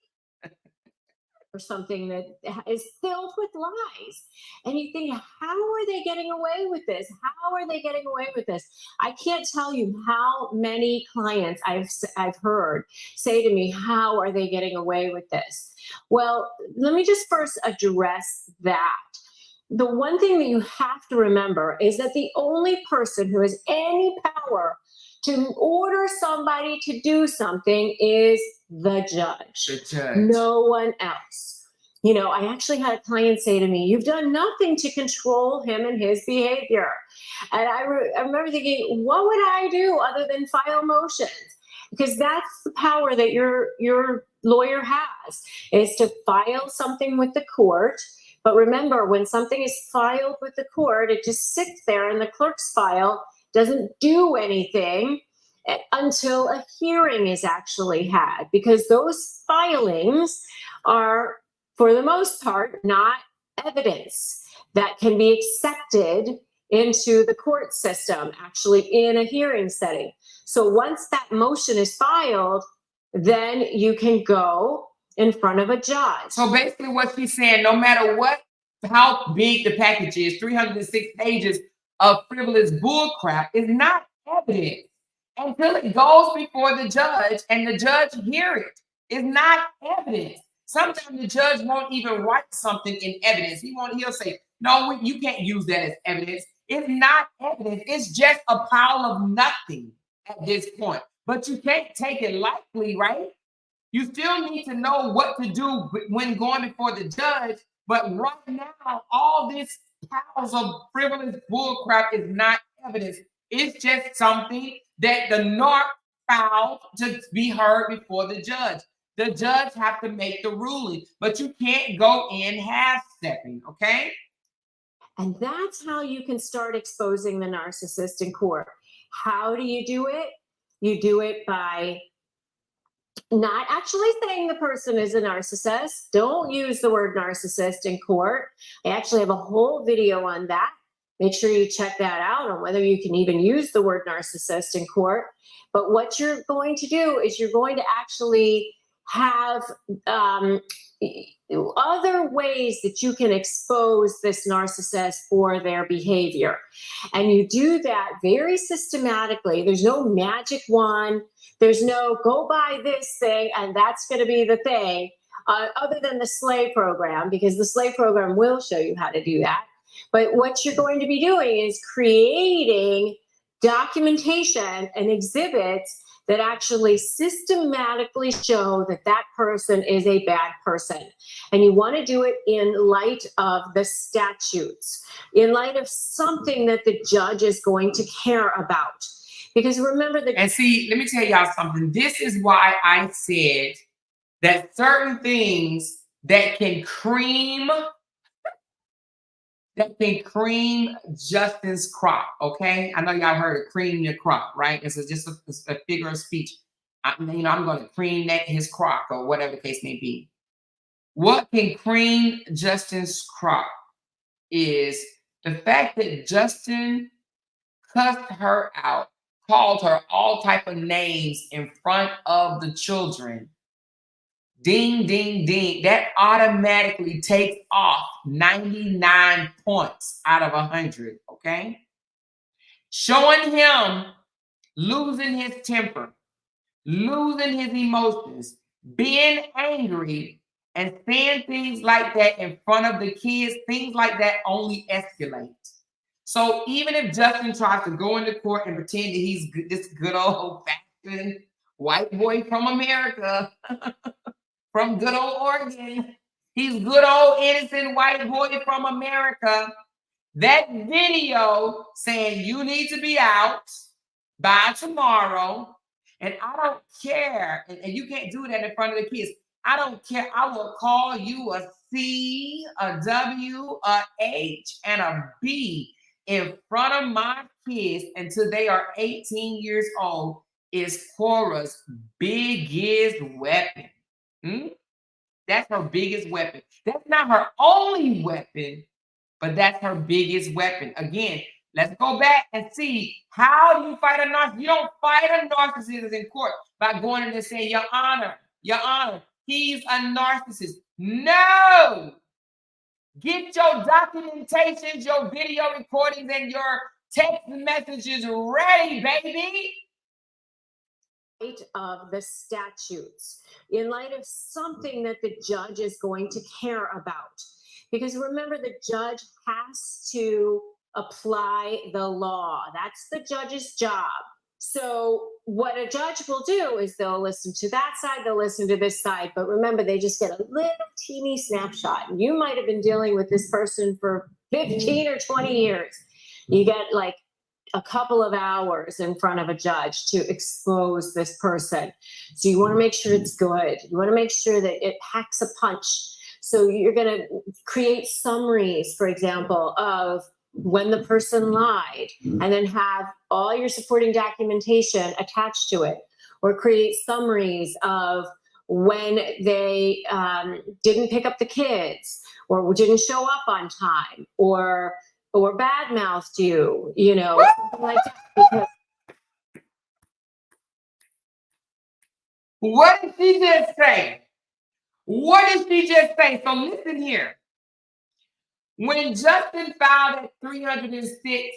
Or something that is filled with lies, and you think, how are they getting away with this? I can't tell you how many clients I've heard say to me, how are they getting away with this? Well, let me just first address that. The one thing that you have to remember is that the only person who has any power to order somebody to do something is the judge. No one else. I actually had a client say to me, you've done nothing to control him and his behavior. And I remember thinking, what would I do other than file motions? Because that's the power that your lawyer has, is to file something with the court. But remember, when something is filed with the court, it just sits there in the clerk's file, doesn't do anything until a hearing is actually had, because those filings are, for the most part, not evidence that can be accepted into the court system, actually in a hearing setting. So once that motion is filed, then you can go in front of a judge. So basically what she's saying, no matter how big the package is, 306 pages of frivolous bullcrap is not evidence until it goes before the judge and the judge hears it. It's not evidence. Sometimes the judge won't even write something in evidence. He'll say, no, you can't use that as evidence. It's not evidence. It's just a pile of nothing at this point. But you can't take it lightly, right? You still need to know what to do when going before the judge. But right now, all this piles of frivolous bullcrap is not evidence. It's just something that the narc filed to be heard before the judge. The judge have to make the ruling, but you can't go in half-stepping, okay? And that's how you can start exposing the narcissist in court. How do you do it? You do it by not actually saying the person is a narcissist. Don't use the word narcissist in court. I actually have a whole video on that. Make sure you check that out on whether you can even use the word narcissist in court. But what you're going to do is you're going to actually have other ways that you can expose this narcissist for their behavior. And you do that very systematically. There's no magic wand. There's no go buy this thing and that's going to be the thing, other than the SLAY program, because the SLAY program will show you how to do that. But what you're going to be doing is creating documentation and exhibits that actually systematically show that that person is a bad person. And you want to do it in light of the statutes, in light of something that the judge is going to care about. Because remember that. And see, let me tell y'all something. This is why I said that certain things that can cream Justin's crop, okay? I know y'all heard of cream your crop, right? It's just a figure of speech. I'm going to cream his crop or whatever the case may be. What can cream Justin's crop is the fact that Justin cussed her out, called her all type of names in front of the children, ding, ding, ding, that automatically takes off 99 points out of 100, okay? Showing him losing his temper, losing his emotions, being angry, and saying things like that in front of the kids, things like that only escalate. So even if Justin tries to go into court and pretend that he's this good old-fashioned white boy from America, from good old Oregon, he's good old innocent white boy from America, that video saying you need to be out by tomorrow, and I don't care, and you can't do that in front of the kids. I don't care. I will call you a C, a W, a H, and a B in front of my kids until they are 18 years old is Cora's biggest weapon. That's her biggest weapon. That's not her only weapon, but that's her biggest weapon. Again, let's go back and see, how do you fight a narcissist? You don't fight a narcissist in court by going in and saying, Your Honor, he's a narcissist. No! Get your documentations, your video recordings, and your text messages ready, baby. Light of the statutes, in light of something that the judge is going to care about. Because remember, the judge has to apply the law. That's the judge's job. So what a judge will do is they'll listen to that side, they'll listen to this side. But remember, they just get a little teeny snapshot. And you might have been dealing with this person for 15 or 20 years. You get like a couple of hours in front of a judge to expose this person. So you want to make sure it's good. You want to make sure that it packs a punch. So you're going to create summaries, for example, of when the person lied, and then have all your supporting documentation attached to it, or create summaries of when they didn't pick up the kids, or didn't show up on time, or badmouthed you, something like that. Because what did she just say? What did she just say? So listen here. When Justin filed at 306,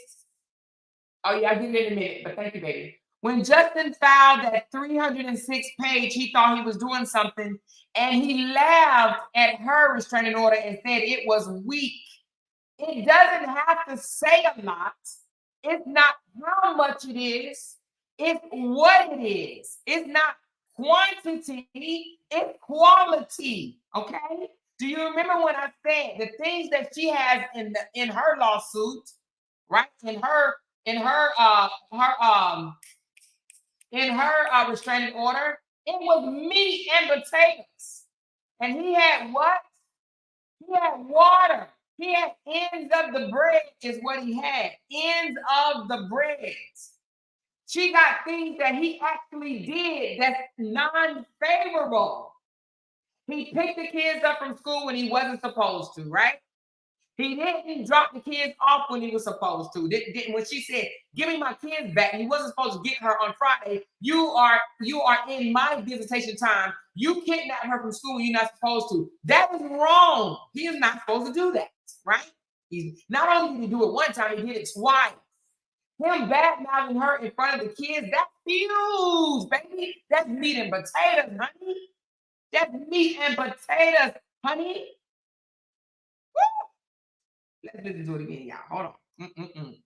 oh yeah, I'll get it in a minute, but thank you, baby. When Justin filed that 306 page, he thought he was doing something, and he laughed at her restraining order and said it was weak. It doesn't have to say a lot. It's not how much it is. It's what it is. It's not quantity. It's quality. Okay? Do you remember when I said the things that she has in her lawsuit, right? In her restraining order, it was meat and potatoes. And he had what? He had water. He had ends of the bread is what he had. Ends of the bread. She got things that he actually did that's non-favorable. He picked the kids up from school when he wasn't supposed to, right? He didn't drop the kids off when he was supposed to. When she said, give me my kids back, he wasn't supposed to get her on Friday. You are in my visitation time. You kidnapped her from school when you're not supposed to. That is wrong. He is not supposed to do that, right? He's not only did he do it one time, he did it twice. Him bad-mouthing her in front of the kids, that's huge, baby. That's meat and potatoes, honey. That's meat and potatoes, honey. Woo! Let's listen to it again, y'all. Hold on.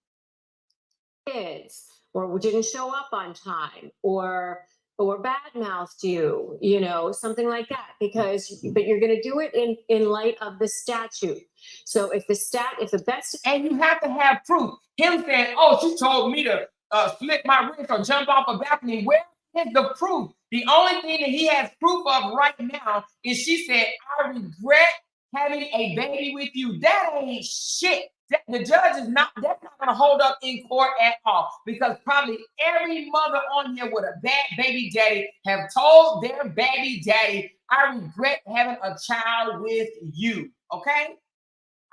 Kids, or didn't show up on time, or badmouthed you, something like that. But you're going to do it in light of the statute. So if the best, and you have to have proof. Him saying, "Oh, she told me to slip my wrist or jump off a balcony." Where is the proof? The only thing that he has proof of right now is she said, "I regret having a baby with you." That ain't shit. The judge is not, that's not going to hold up in court at all, because probably every mother on here with a bad baby daddy have told their baby daddy, "I regret having a child with you." Okay?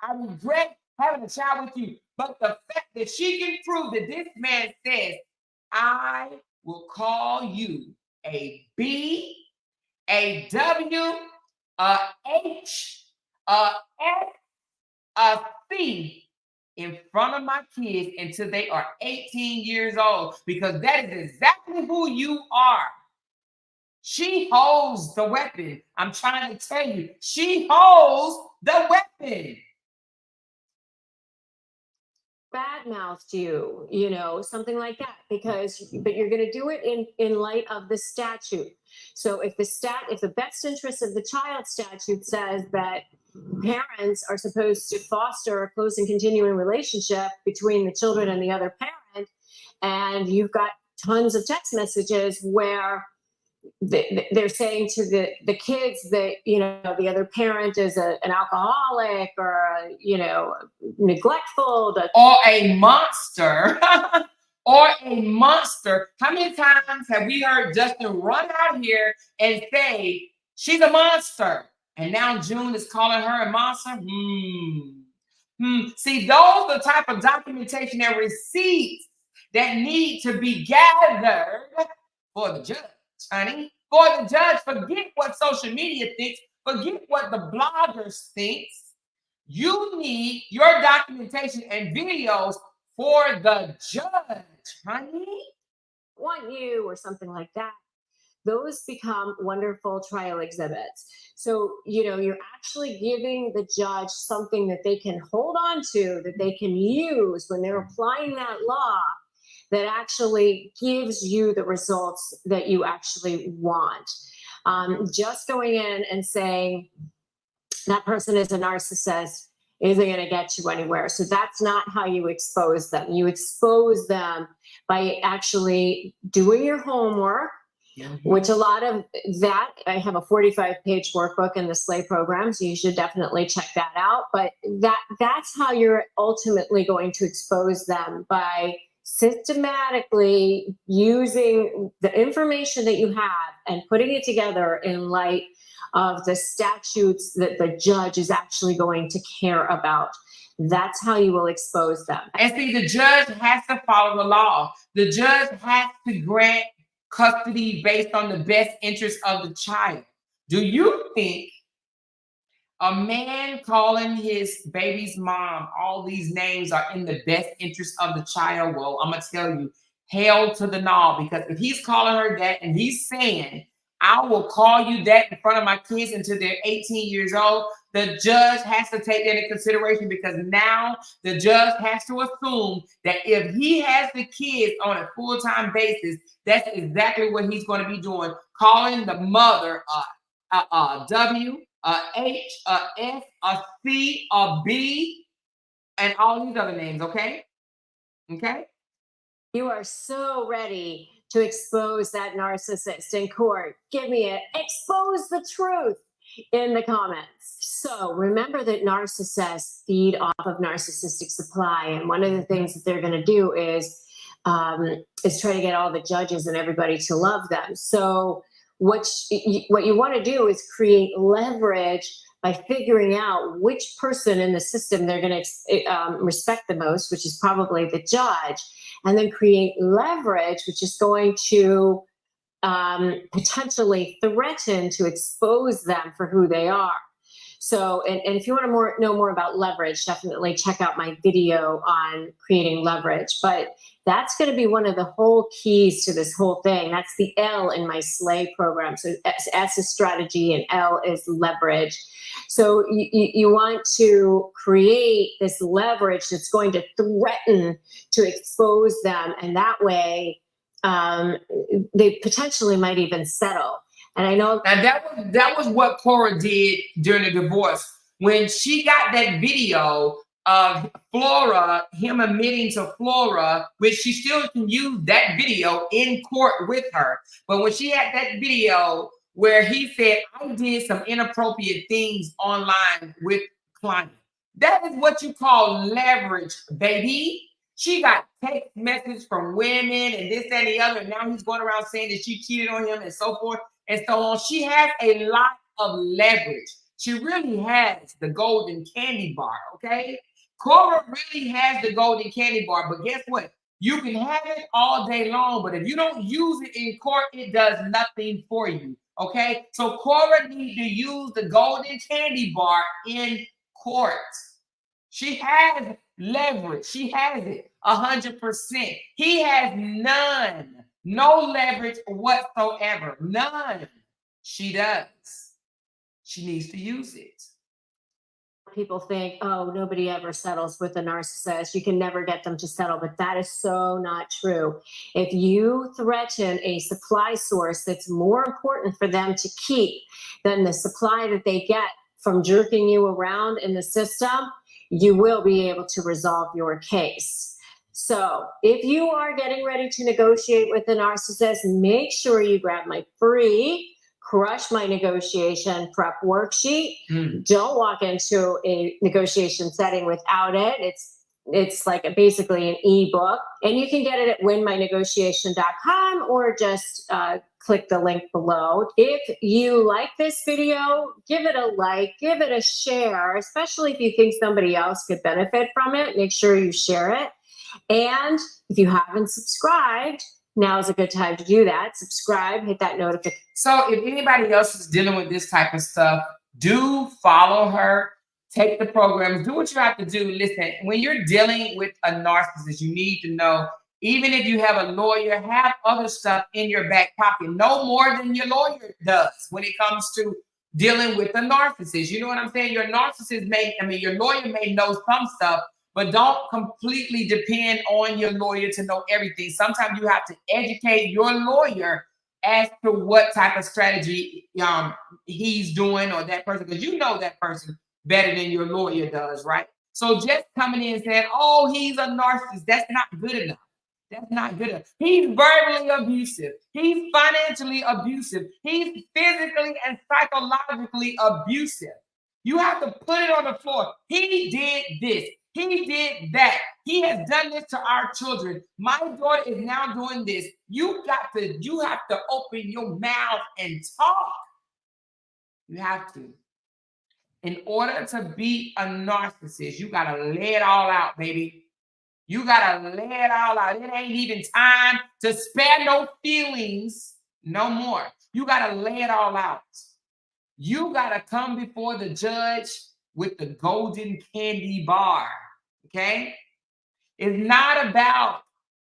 I regret having a child with you. But the fact that she can prove that this man says, I will call you a B, a W, a H, a S, a C in front of my kids until they are 18 years old, because that is exactly who you are. She holds the weapon. I'm trying to tell you, she holds the weapon. Badmouthed you, something like that, but you're going to do it in light of the statute. So if the best interest of the child statute says that parents are supposed to foster a close and continuing relationship between the children and the other parent, and you've got tons of text messages where they're saying to the kids that the other parent is an alcoholic or neglectful, or a monster. Or a monster. How many times have we heard Justin run out here and say she's a monster, and now June is calling her a monster? See, those are the type of documentation and receipts that need to be gathered for the judge, honey. For the judge. Forget what social media thinks. Forget what the bloggers think. You need your documentation and videos for the judge, honey. Want you or something like that. Those become wonderful trial exhibits. So, you're actually giving the judge something that they can hold on to, that they can use when they're applying that law, that actually gives you the results that you actually want. Just going in and saying that person is a narcissist isn't going to get you anywhere. So that's not how you expose them. You expose them by actually doing your homework, which a lot of that, I have a 45-page workbook in the SLAY program, so you should definitely check that out. But that's how you're ultimately going to expose them, by systematically using the information that you have and putting it together in light of the statutes that the judge is actually going to care about. That's how you will expose them. And see, the judge has to follow the law. The judge has to grant custody based on the best interest of the child. Do you think a man calling his baby's mom all these names are in the best interest of the child? Well, I'm going to tell you, hell to the no, because if he's calling her that and he's saying, I will call you that in front of my kids until they're 18 years old, the judge has to take that into consideration, because now the judge has to assume that if he has the kids on a full-time basis, that's exactly what he's going to be doing, calling the mother a W, a H, a S, a C, a B, and all these other names, okay? Okay? You are so ready to expose that narcissist in court. Give me it. Expose the truth in the comments. So remember that narcissists feed off of narcissistic supply. And one of the things that they're going to do is try to get all the judges and everybody to love them. So what you want to do is create leverage by figuring out which person in the system they're going to respect the most, which is probably the judge, and then create leverage, which is going to potentially threaten to expose them for who they are. So, and if you want to know more about leverage, definitely check out my video on creating leverage. But that's going to be one of the whole keys to this whole thing. That's the L in my SLAY program. So S is strategy and L is leverage. So you want to create this leverage that's going to threaten to expose them. And that way, they potentially might even settle. And I know that was what Cora did during the divorce. When she got that video of Flora, him admitting to Flora, which she still can use that video in court with her. But when she had that video where he said, I did some inappropriate things online with clients. That is what you call leverage, baby. She got text messages from women and this, that, and the other. And now he's going around saying that she cheated on him and so forth and so on. She has a lot of leverage. She really has the golden candy bar, okay? Cora really has the golden candy bar, but guess what? You can have it all day long, but if you don't use it in court, it does nothing for you. Okay? So Cora needs to use the golden candy bar in court. She has leverage. She has it 100%. He has none. No leverage whatsoever. None. She does. She needs to use it. People think, oh, nobody ever settles with a narcissist. You can never get them to settle, but that is so not true. If you threaten a supply source that's more important for them to keep than the supply that they get from jerking you around in the system, you will be able to resolve your case. So if you are getting ready to negotiate with a narcissist, make sure you grab my free Crush My Negotiation prep worksheet. Don't walk into a negotiation setting without it. It's like basically an ebook, and you can get it at winmynegotiation.com or just click the link below. If you like this video, give it a like, give it a share, especially if you think somebody else could benefit from it. Make sure you share it. And if you haven't subscribed, now is a good time to do that. Subscribe, hit that notification. So if anybody else is dealing with this type of stuff, do follow her, take the programs, do what you have to do. Listen, when you're dealing with a narcissist, you need to know, even if you have a lawyer, have other stuff in your back pocket, no more than your lawyer does when it comes to dealing with a narcissist. You know what I'm saying? Your lawyer may know some stuff, but don't completely depend on your lawyer to know everything. Sometimes you have to educate your lawyer as to what type of strategy he's doing, or that person, because you know that person better than your lawyer does, right? So just coming in and saying, oh, he's a narcissist, that's not good enough. That's not good enough. He's verbally abusive. He's financially abusive. He's physically and psychologically abusive. You have to put it on the floor. He did this. He did that. He has done this to our children. My daughter is now doing this. You have to open your mouth and talk. You have to. In order to be a narcissist, you got to lay it all out, baby. You got to lay it all out. It ain't even time to spare no feelings no more. You got to lay it all out. You got to come before the judge with the golden candy bar, okay? It's not about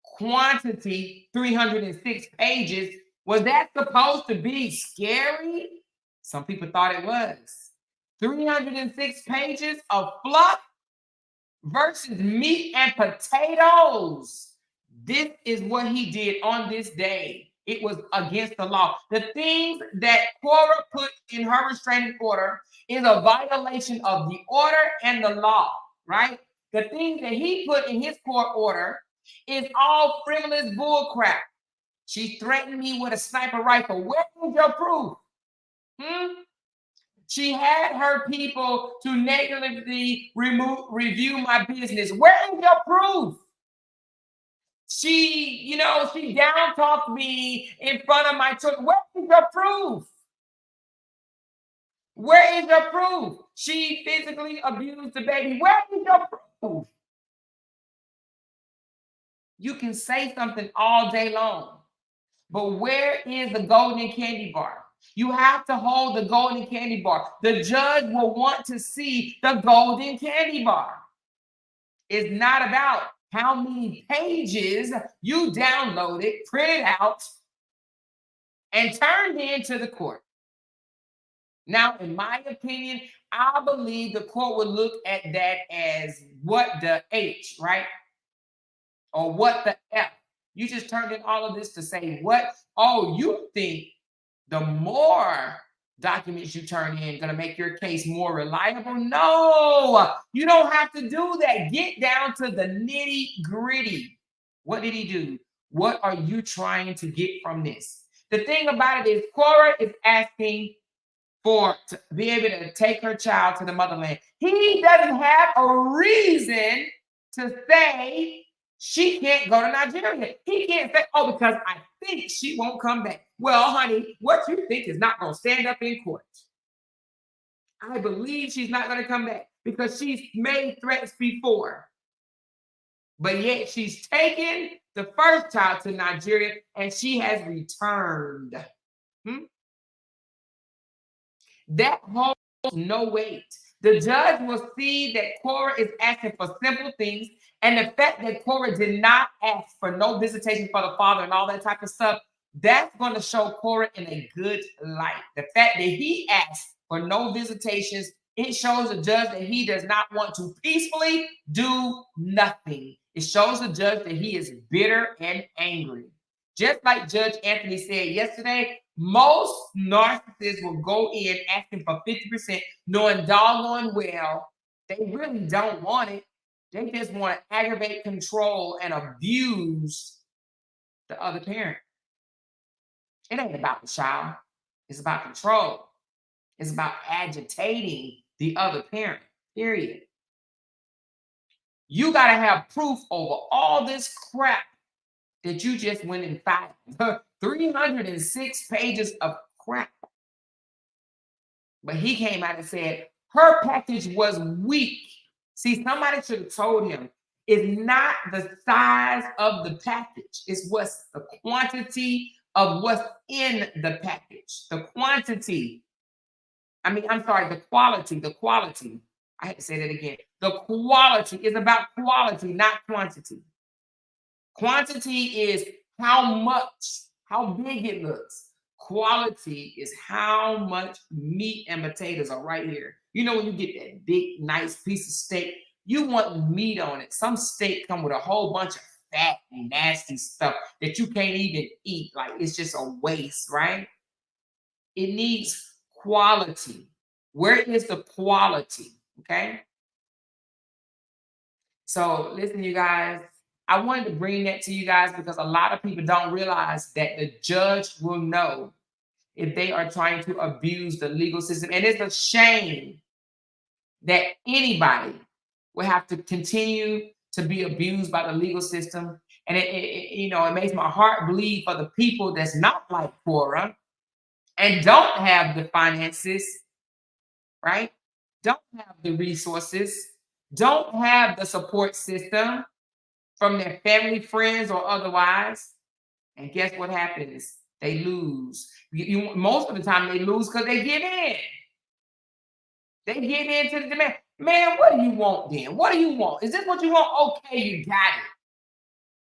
quantity, 306 pages. Was that supposed to be scary? Some people thought it was. 306 pages of fluff versus meat and potatoes. This is what he did on this day. It was against the law. The things that Cora put in her restraining order is a violation of the order and the law, right? The things that he put in his court order is all frivolous bull crap. She threatened me with a sniper rifle. Where is your proof? She had her people to negatively review my business. Where is your proof? She down talked me in front of my children. Where is your proof? Where is your proof? She physically abused the baby. Where is your proof? You can say something all day long, but where is the golden candy bar? You have to hold the golden candy bar. The judge will want to see the golden candy bar. It's not about how many pages you downloaded, printed out, and turned into the court. Now, in my opinion, I believe the court would look at that as what the H, right? Or what the F. You just turned in all of this to say what? Oh, you think the more documents you turn in going to make your case more reliable? No, you don't have to do that. Get down to the nitty gritty. What did he do? What are you trying to get from this? The thing about it is Cora is asking to be able to take her child to the motherland. He doesn't have a reason to say she can't go to Nigeria. He can't say, oh, because I think she won't come back. Well, honey, what you think is not going to stand up in court. I believe she's not going to come back because she's made threats before. But yet she's taken the first child to Nigeria, and she has returned. That holds no weight. The judge will see that Cora is asking for simple things, and the fact that Cora did not ask for no visitation for the father and all that type of stuff, that's going to show Cora in a good light. The fact that he asked for no visitations, it shows the judge that he does not want to peacefully do nothing. It shows the judge that he is bitter and angry. Just like Judge Anthony said yesterday, most narcissists will go in asking for 50%, knowing doggone well they really don't want it. They just want to aggravate, control, and abuse the other parent. It ain't about the child. It's about control. It's about agitating the other parent, period. You got to have proof over all this crap that you just went and filed. 306 pages of crap. But he came out and said her package was weak. See, somebody should have told him it's not the size of the package. It's what's the quantity of what's in the package. The quantity. I'm sorry, the quality. I had to say that again. The quality is about quality, not quantity. Quantity is how much, how big it looks. Quality is how much meat and potatoes are right here. You know, when you get that big, nice piece of steak, you want meat on it. Some steak come with a whole bunch of fat and nasty stuff that you can't even eat. Like, it's just a waste, right? It needs quality. Where is the quality? Okay. So listen, you guys, I wanted to bring that to you guys because a lot of people don't realize that the judge will know if they are trying to abuse the legal system. And it's a shame that anybody will have to continue to be abused by the legal system. And it makes my heart bleed for the people that's not like Cora and don't have the finances, right? Don't have the resources, don't have the support system from their family, friends, or otherwise. And guess what happens? They lose. Most of the time they lose because they give in. They give in to the demand. Man, what do you want then? What do you want? Is this what you want? Okay, you got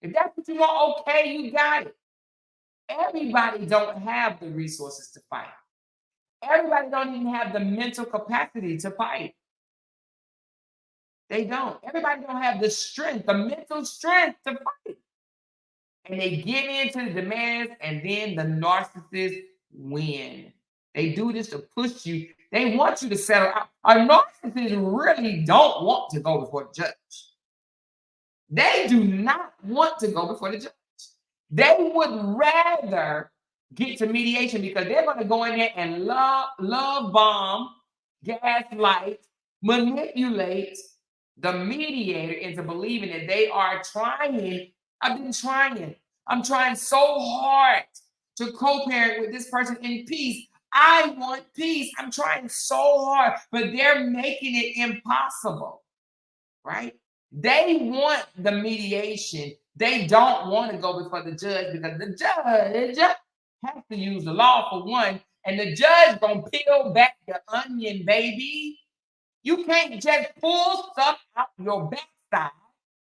it. If that's what you want, okay, you got it. Everybody don't have the resources to fight. Everybody don't even have the mental capacity to fight. They don't. Everybody don't have the strength, the mental strength to fight. And they give in to the demands, and then the narcissists win. They do this to push you. They want you to settle out. A narcissist really don't want to go before the judge. They do not want to go before the judge. They would rather get to mediation because they're going to go in there and love bomb, gaslight, manipulate the mediator into believing that they are trying. I'm trying so hard to co-parent with this person in peace. I want peace. I'm trying so hard, but they're making it impossible, right? They want the mediation. They don't want to go before the judge because the judge has to use the law for one, and the judge gonna peel back the onion, baby. You can't just pull stuff out your backside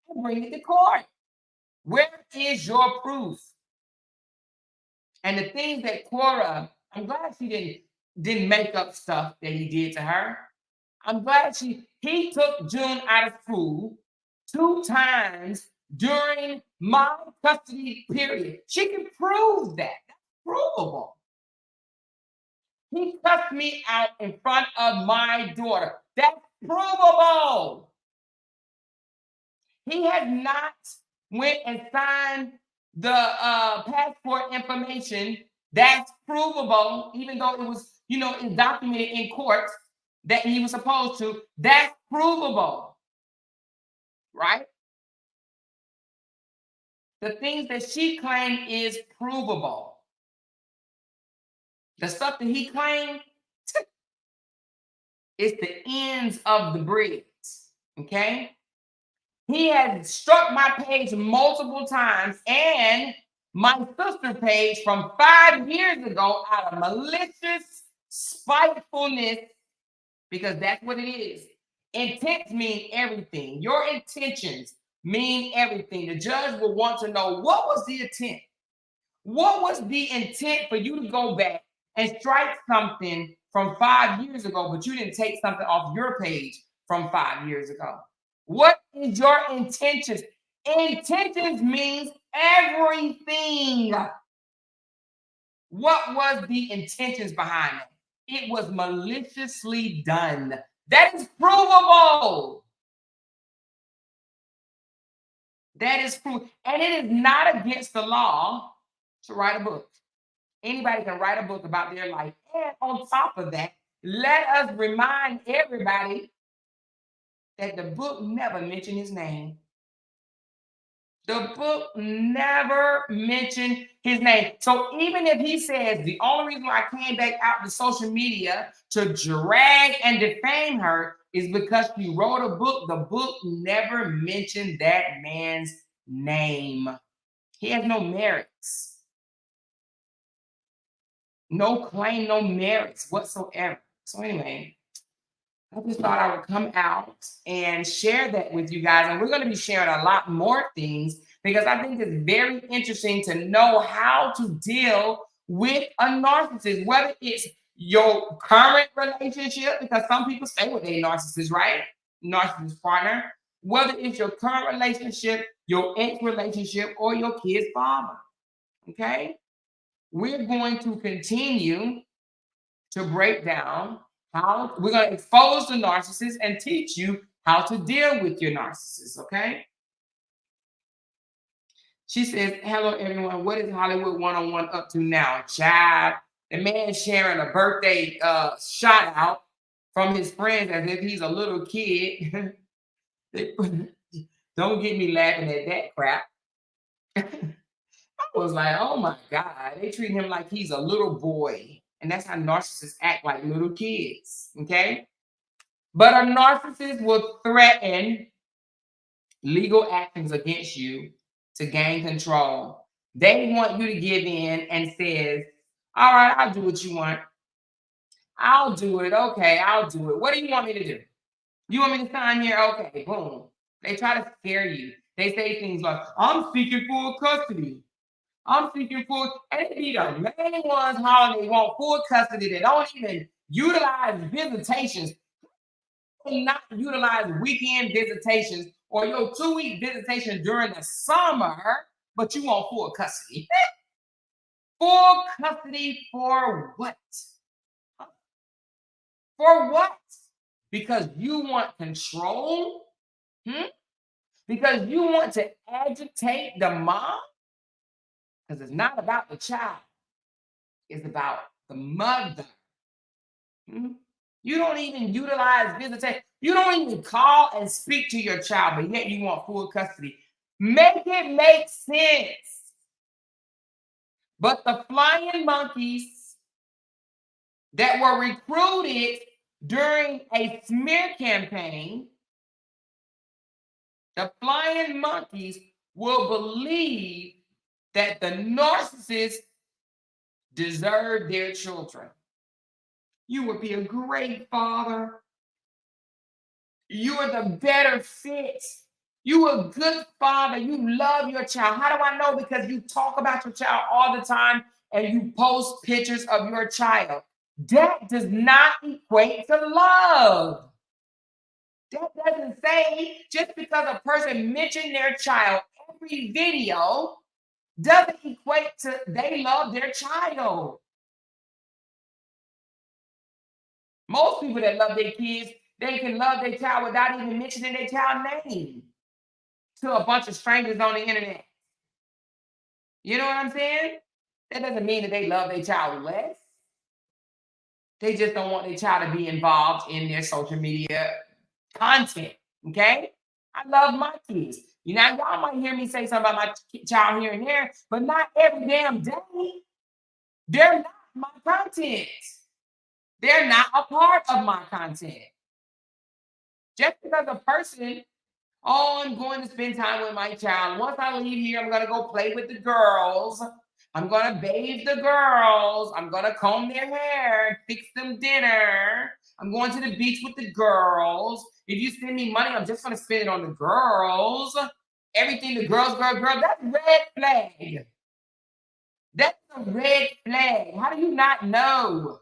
and bring it to court. Where is your proof? And the things that Cora, I'm glad she didn't make up stuff that he did to her. I'm glad he took June out of school 2 times during my custody period. She can prove that. That's provable. He cussed me out in front of my daughter. That's provable. He has not went and signed the passport information. That's provable, even though it was, it's documented in court that he was supposed to. That's provable, right? The things that she claimed is provable. The stuff that he claimed, it's the ends of the bridge, okay? He has struck my page multiple times and my sister page from 5 years ago out of malicious spitefulness, because that's what it is. Intents mean everything. Your intentions mean everything. The judge will want to know, what was the intent? What was the intent for you to go back and strike something from 5 years ago, but you didn't take something off your page from 5 years ago? What is your intentions? Intentions means everything. What was the intentions behind it? It was maliciously done. That is provable. That is proof. And it is not against the law to write a book. Anybody can write a book about their life. And on top of that, let us remind everybody that the book never mentioned his name. The book never mentioned his name. So even if he says the only reason why I came back out to social media to drag and defame her is because she wrote a book, the book never mentioned that man's name. He has no merits. No claim, no merits whatsoever. So anyway, I just thought I would come out and share that with you guys. And we're going to be sharing a lot more things because I think it's very interesting to know how to deal with a narcissist, whether it's your current relationship, because some people stay with a narcissist, right? Narcissist partner. Whether it's your current relationship, your ex relationship, or your kid's father. Okay? We're going to continue to break down how we're going to expose the narcissist and teach you how to deal with your narcissist, okay? She says, hello, everyone. What is Hollywood 101 up to now? Child, the man sharing a birthday shout out from his friends as if he's a little kid. Don't get me laughing at that crap. I was like, oh my God, they treat him like he's a little boy. And that's how narcissists act, like little kids, okay? But a narcissist will threaten legal actions against you to gain control. They want you to give in and says, all right, I'll do what you want. I'll do it. Okay, I'll do it. What do you want me to do? You want me to sign here? Okay, boom. They try to scare you. They say things like, I'm seeking full custody. I'm seeking full, and it be the main ones hollering they want full custody. They don't even utilize visitations. They not utilize weekend visitations or your 2-week visitation during the summer, but you want full custody. Full custody for what? For what? Because you want control? Because you want to agitate the mom? Because it's not about the child. It's about the mother. You don't even utilize visitation. You don't even call and speak to your child, but yet you want full custody. Make it make sense. But the flying monkeys that were recruited during a smear campaign, the flying monkeys will believe that the narcissists deserve their children. You would be a great father. You are the better fit. You are a good father. You love your child. How do I know? Because you talk about your child all the time and you post pictures of your child. That does not equate to love. That doesn't say just because a person mentioned their child every video doesn't equate to they love their child. Most people that love their kids, they can love their child without even mentioning their child's name to a bunch of strangers on the internet. You know what I'm saying? That doesn't mean that they love their child less. They just don't want their child to be involved in their social media content, okay? I love my kids. You know, y'all might hear me say something about my child here and there, but not every damn day. They're not my content. They're not a part of my content. Just because a person Oh, I'm going to spend time with my child. Once I leave here, I'm going to go play with the girls. I'm going to bathe the girls. I'm going to comb their hair, fix them dinner. I'm going to the beach with the girls. If you send me money, I'm just going to spend it on the girls. Everything the girls, girl, that's red flag. That's a red flag. How do you not know?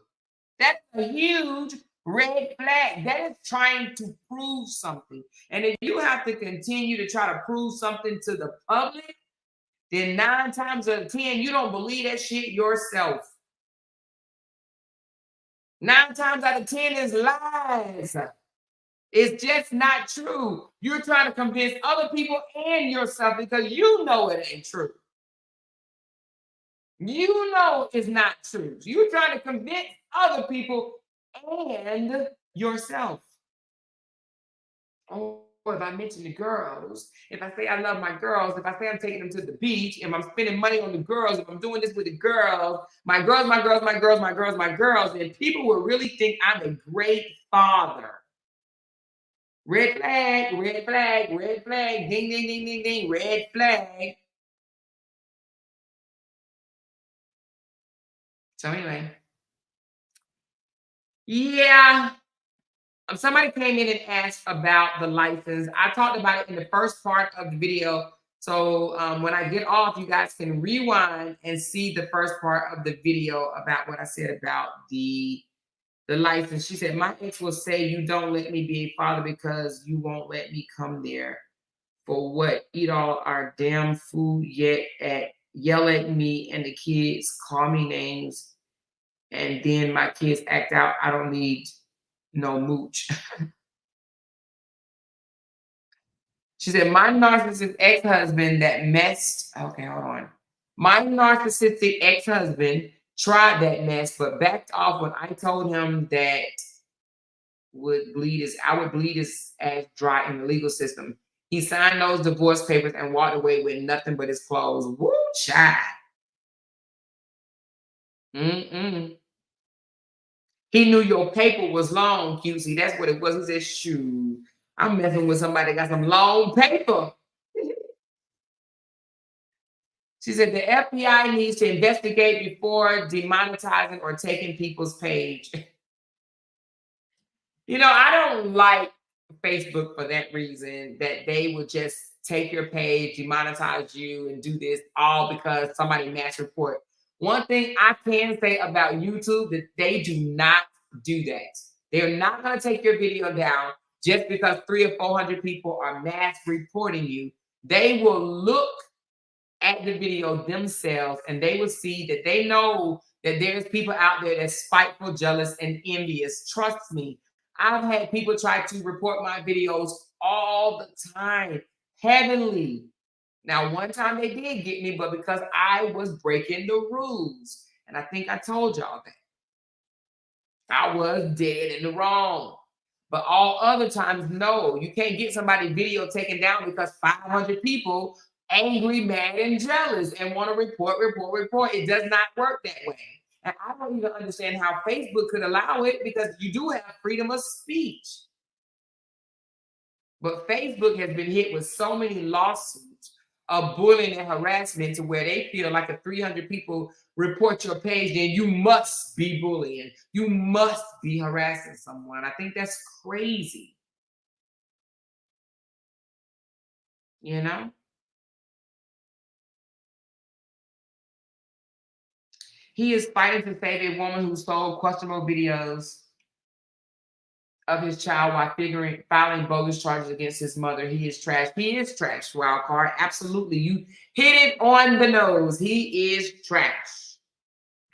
That's a huge red flag. That is trying to prove something. And if you have to continue to try to prove something to the public, then 9 times out of 10, you don't believe that shit yourself. 9 times out of 10 is lies. It's just not true. You're trying to convince other people and yourself because you know it ain't true. You know it's not true. You're trying to convince other people and yourself. Oh, if I mention the girls, if I say I love my girls, if I say I'm taking them to the beach, if I'm spending money on the girls, if I'm doing this with the girls, my girls, my girls, my girls, my girls, my girls, then people will really think I'm a great father. Red flag, red flag, red flag, ding, ding, ding, ding, ding, red flag. So anyway, yeah. Somebody came in and asked about the license. I talked about it in the first part of the video. So when I get off, you guys can rewind and see the first part of the video about what I said about the license. She said, my ex will say you don't let me be a father because you won't let me come there. For what? Eat all our damn food, yell at me and the kids, call me names, and then my kids act out. I don't need no mooch. She said, my narcissistic ex-husband that messed, okay, hold on. My narcissistic ex-husband tried that mess, but backed off when I told him that I would bleed his ass dry in the legal system. He signed those divorce papers and walked away with nothing but his clothes. Woo, child. He knew your paper was long, QC. That's what it was. He said, shoot, I'm messing with somebody that got some long paper. She said the FBI needs to investigate before demonetizing or taking people's page. You know, I don't like Facebook for that reason, that they would just take your page, demonetize you, and do this all because somebody mass report. One thing I can say about YouTube, that they do not do that. They're not going to take your video down just because 300 or 400 people are mass reporting you. They will look at the video themselves and they will see that they know that there's people out there that's spiteful, jealous, and envious. Trust me, I've had people try to report my videos all the time, heavily. Now, one time they did get me, but because I was breaking the rules. And I think I told y'all that. I was dead in the wrong. But all other times, no. You can't get somebody's video taken down because 500 people angry, mad, and jealous and want to report. It does not work that way. And I don't even understand how Facebook could allow it because you do have freedom of speech. But Facebook has been hit with so many lawsuits of bullying and harassment to where they feel like if 300 people report your page, then you must be bullying. You must be harassing someone. I think that's crazy. You know? He is fighting to save a woman who sold questionable videos of his child while filing bogus charges against his mother. He is trash. He is trash, wild card. Absolutely. You hit it on the nose. He is trash.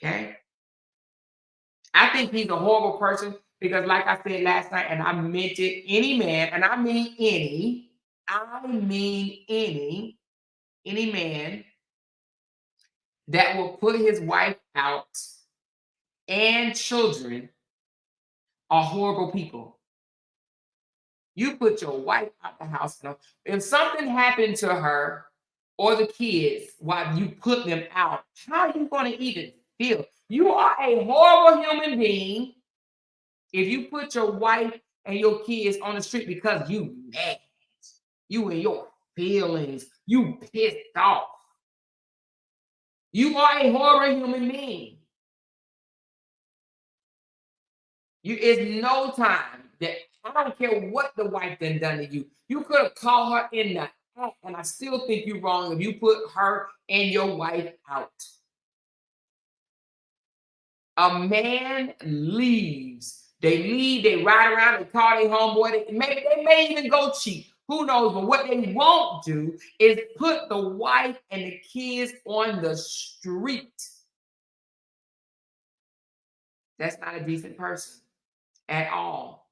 Okay? I think he's a horrible person because, like I said last night, and I meant it, any man, and I mean any man that will put his wife out and children are horrible people. You put your wife out the house. If something happened to her or the kids while you put them out, how are you going to even feel? You are a horrible human being if you put your wife and your kids on the street because you mad. You in your feelings. You pissed off. You are a horrible human being. It's no time that I don't care what the wife done to you. You could have called her in the act, and I still think you're wrong if you put her and your wife out. A man leaves. They leave, they ride around, they call their homeboy. They may even go cheat. Who knows? But what they won't do is put the wife and the kids on the street. That's not a decent person at all.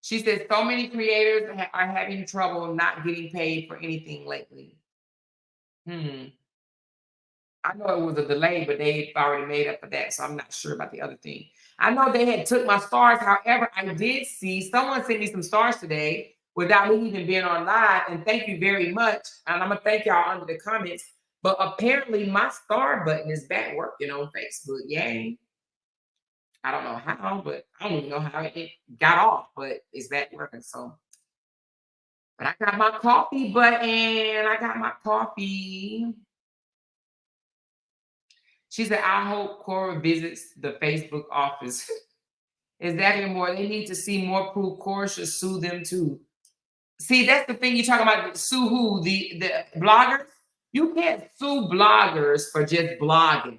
She says so many creators are having trouble not getting paid for anything lately. I know it was a delay, but they've already made up for that, so I'm not sure about the other thing. I know they had took my stars. However, I did see someone sent me some stars today without me even being on live, and thank you very much. And I'm gonna thank y'all under the comments. But apparently, my star button is back working on Facebook. Yay! I don't know how, but I don't even know how it got off, but it's back working. So, but I got my coffee button. I got my coffee. She said, I hope Cora visits the Facebook office. Exactly more. They need to see more proof. Cora should sue them too. See, that's the thing you're talking about. Sue who? The bloggers? You can't sue bloggers for just blogging.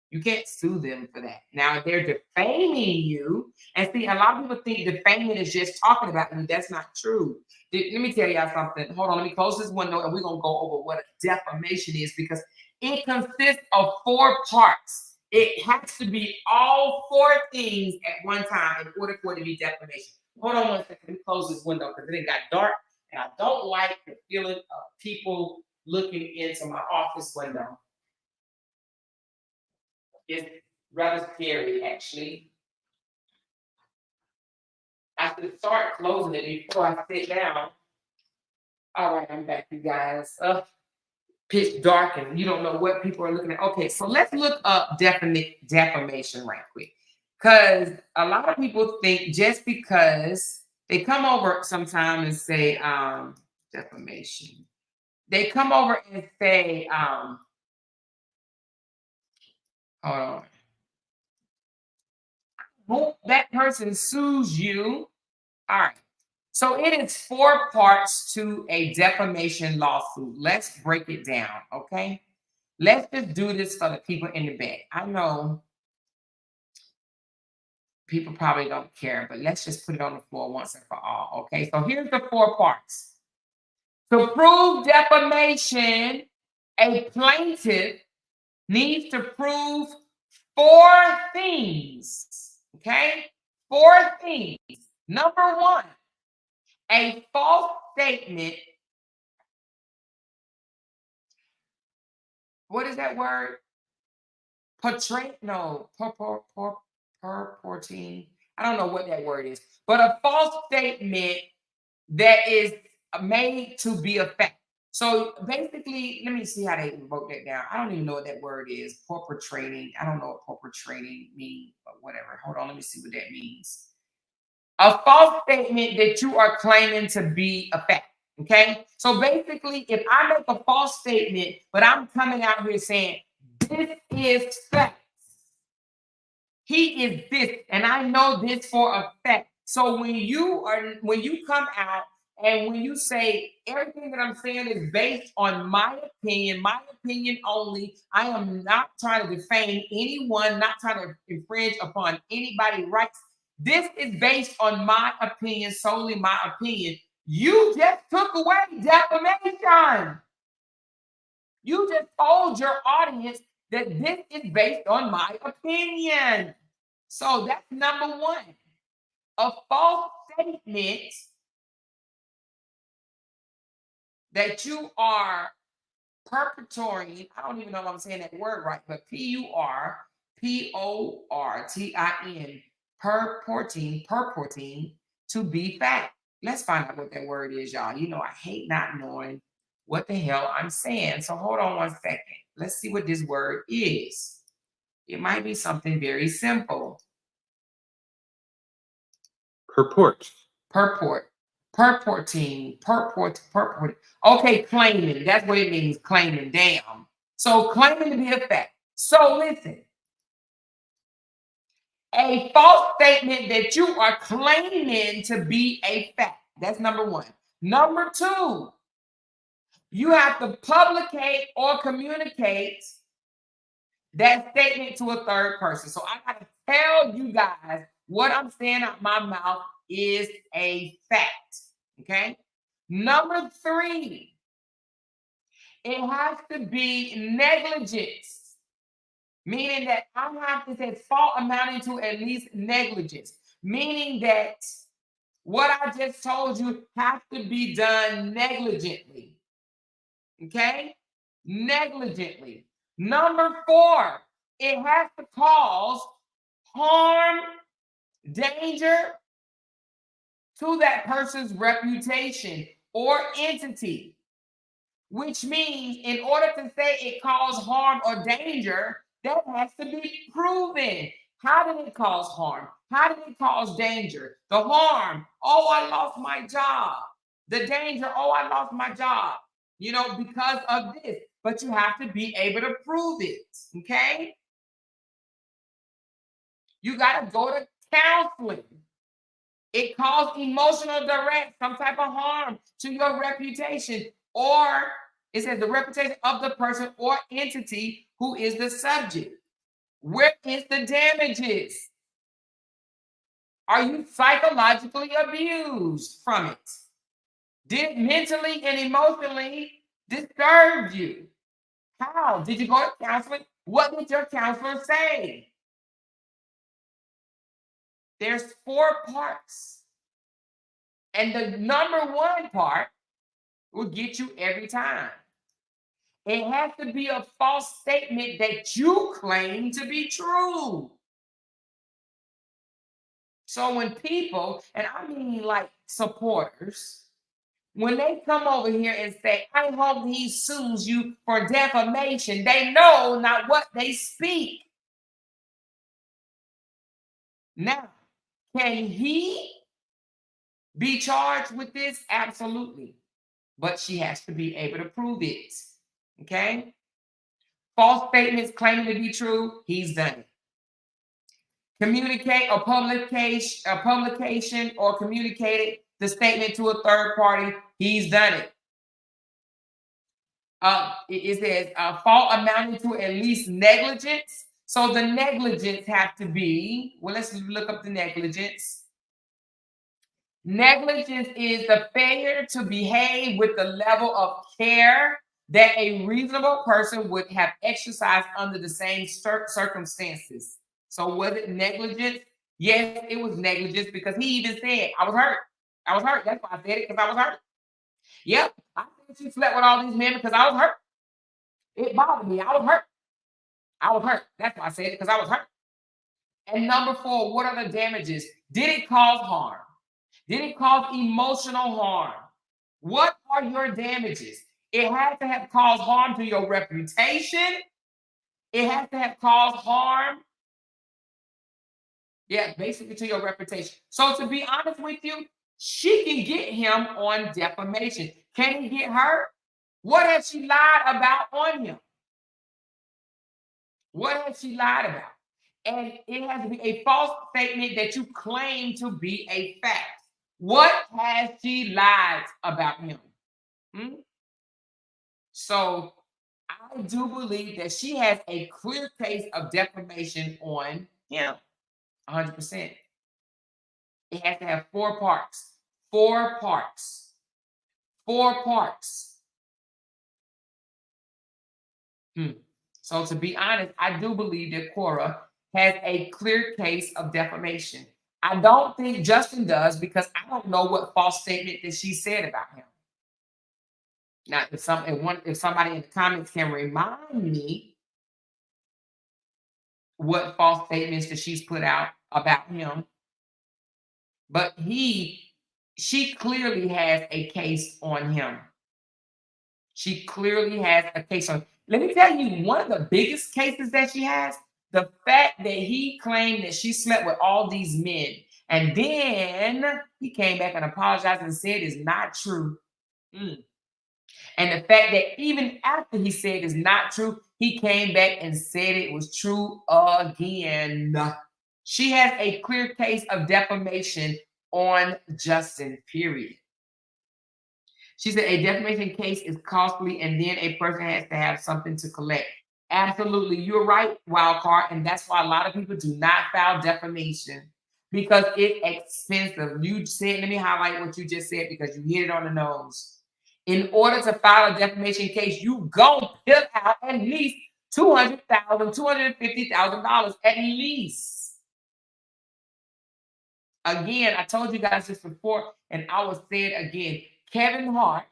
You can't sue them for that. Now, if they're defaming you, and see, a lot of people think defaming is just talking about you. That's not true. Let me tell y'all something. Hold on, let me close this window and we're going to go over what a defamation is, because it consists of 4 parts. It has to be all 4 things at one time in order for it to be defamation. Hold on one second. Let me close this window because it got dark, and I don't like the feeling of people looking into my office window. It's rather scary, actually. I should start closing it before I sit down. All right, I'm back, you guys. Pitch dark, and you don't know what people are looking at. Okay, so let's look up defamation right quick. Because a lot of people think just because they come over sometime and say defamation, they come over and say, hold on. Hope that person sues you. All right. So it is 4 parts to a defamation lawsuit. Let's break it down, okay? Let's just do this for the people in the back. I know people probably don't care, but let's just put it on the floor once and for all, okay? So here's the 4 parts. To prove defamation, a plaintiff needs to prove 4 things, okay? 4 things. Number 1, a false statement. What is that word? Purporting. I don't know what that word is, but a false statement that is made to be a fact. So basically, let me see how they wrote that down. I don't even know what that word is. Perpetrating. I don't know what perpetrating means, but whatever. Hold on, let me see what that means. A false statement that you are claiming to be a fact. Okay. So basically, if I make a false statement, but I'm coming out here saying, this is fact. He is this, and I know this for a fact. So when you come out and when you say everything that I'm saying is based on my opinion only, I am not trying to defame anyone, not trying to infringe upon anybody's rights. This is based on my opinion, solely my opinion. You just took away defamation. You just told your audience that this is based on my opinion. So that's number 1. A false statement that you are perpetrating. I don't even know if I'm saying that word right, but PURPORTIN, purporting to be fact. Let's find out what that word is, y'all. You know, I hate not knowing what the hell I'm saying. So hold on one second. Let's see what this word is. It might be something very simple. Purport. Purport. Purporting. Okay, claiming. That's what it means, claiming. Damn. So claiming to be a fact. So listen. A false statement that you are claiming to be a fact. That's number one. Number two, you have to publicate or communicate that statement to a third person. So I got to tell you guys what I'm saying out my mouth is a fact. Okay. Number three, it has to be negligence, meaning that I have to say fault amounting to at least negligence, meaning that what I just told you has to be done negligently. Okay? Negligently. Number four, it has to cause harm, danger to that person's reputation or entity, which means in order to say it caused harm or danger, that has to be proven. How did it cause harm? How did it cause danger? The harm, oh, I lost my job. The danger, oh, I lost my job, because of this. But you have to be able to prove it, okay? You got to go to counseling. It caused emotional duress, some type of harm to your reputation, or it says the reputation of the person or entity who is the subject. Where is the damages? Are you psychologically abused from it? Did it mentally and emotionally disturb you? How? Did you go to counseling? What did your counselor say? There's 4 parts. And the number one part will get you every time. It has to be a false statement that you claim to be true. So when people, and I mean like supporters, when they come over here and say, I hope he sues you for defamation, they know not what they speak. Now, can he be charged with this? Absolutely. But she has to be able to prove it. Okay? False statements claiming to be true, he's done it. Communicate or publication or communicated the statement to a third party, he's done it. It says fault amounting to at least negligence. So the negligence have to be, well, let's look up the negligence. Negligence is the failure to behave with the level of care that a reasonable person would have exercised under the same circumstances. So was it negligence? Yes, it was negligence because he even said, I was hurt. I was hurt. That's why I said it, because I was hurt. Yep, I think she slept with all these men because I was hurt. It bothered me. I was hurt. I was hurt. That's why I said it, because I was hurt. And number 4, what are the damages? Did it cause harm? Did it cause emotional harm? What are your damages? It has to have caused harm to your reputation. It has to have caused harm. Yeah, basically to your reputation. So to be honest with you, she can get him on defamation. Can he get her? What has she lied about on him? What has she lied about? And it has to be a false statement that you claim to be a fact. What has she lied about him? So I do believe that she has a clear case of defamation on him. 100%. It has to have 4 parts. 4 parts. 4 parts. So to be honest, I do believe that Cora has a clear case of defamation. I don't think Justin does, because I don't know what false statement that she said about him. Now, if somebody in the comments can remind me what false statements that she's put out about him, but she clearly has a case on him. She clearly has a case on. Let me tell you, one of the biggest cases that she has, the fact that he claimed that she slept with all these men, And then he came back and apologized and said it's not true. And the fact that even after he said it's not true, he came back and said it was true again. She has a clear case of defamation on Justin, period. She said a defamation case is costly and then a person has to have something to collect. Absolutely. You're right, Wildcard. And that's why a lot of people do not file defamation because it's expensive. You said, let me highlight what you just said because you hit it on the nose. In order to file a defamation case, you gonna put out at least $200,000, $250,000 at least. Again, I told you guys this before, and I will say it again. Kevin Hart,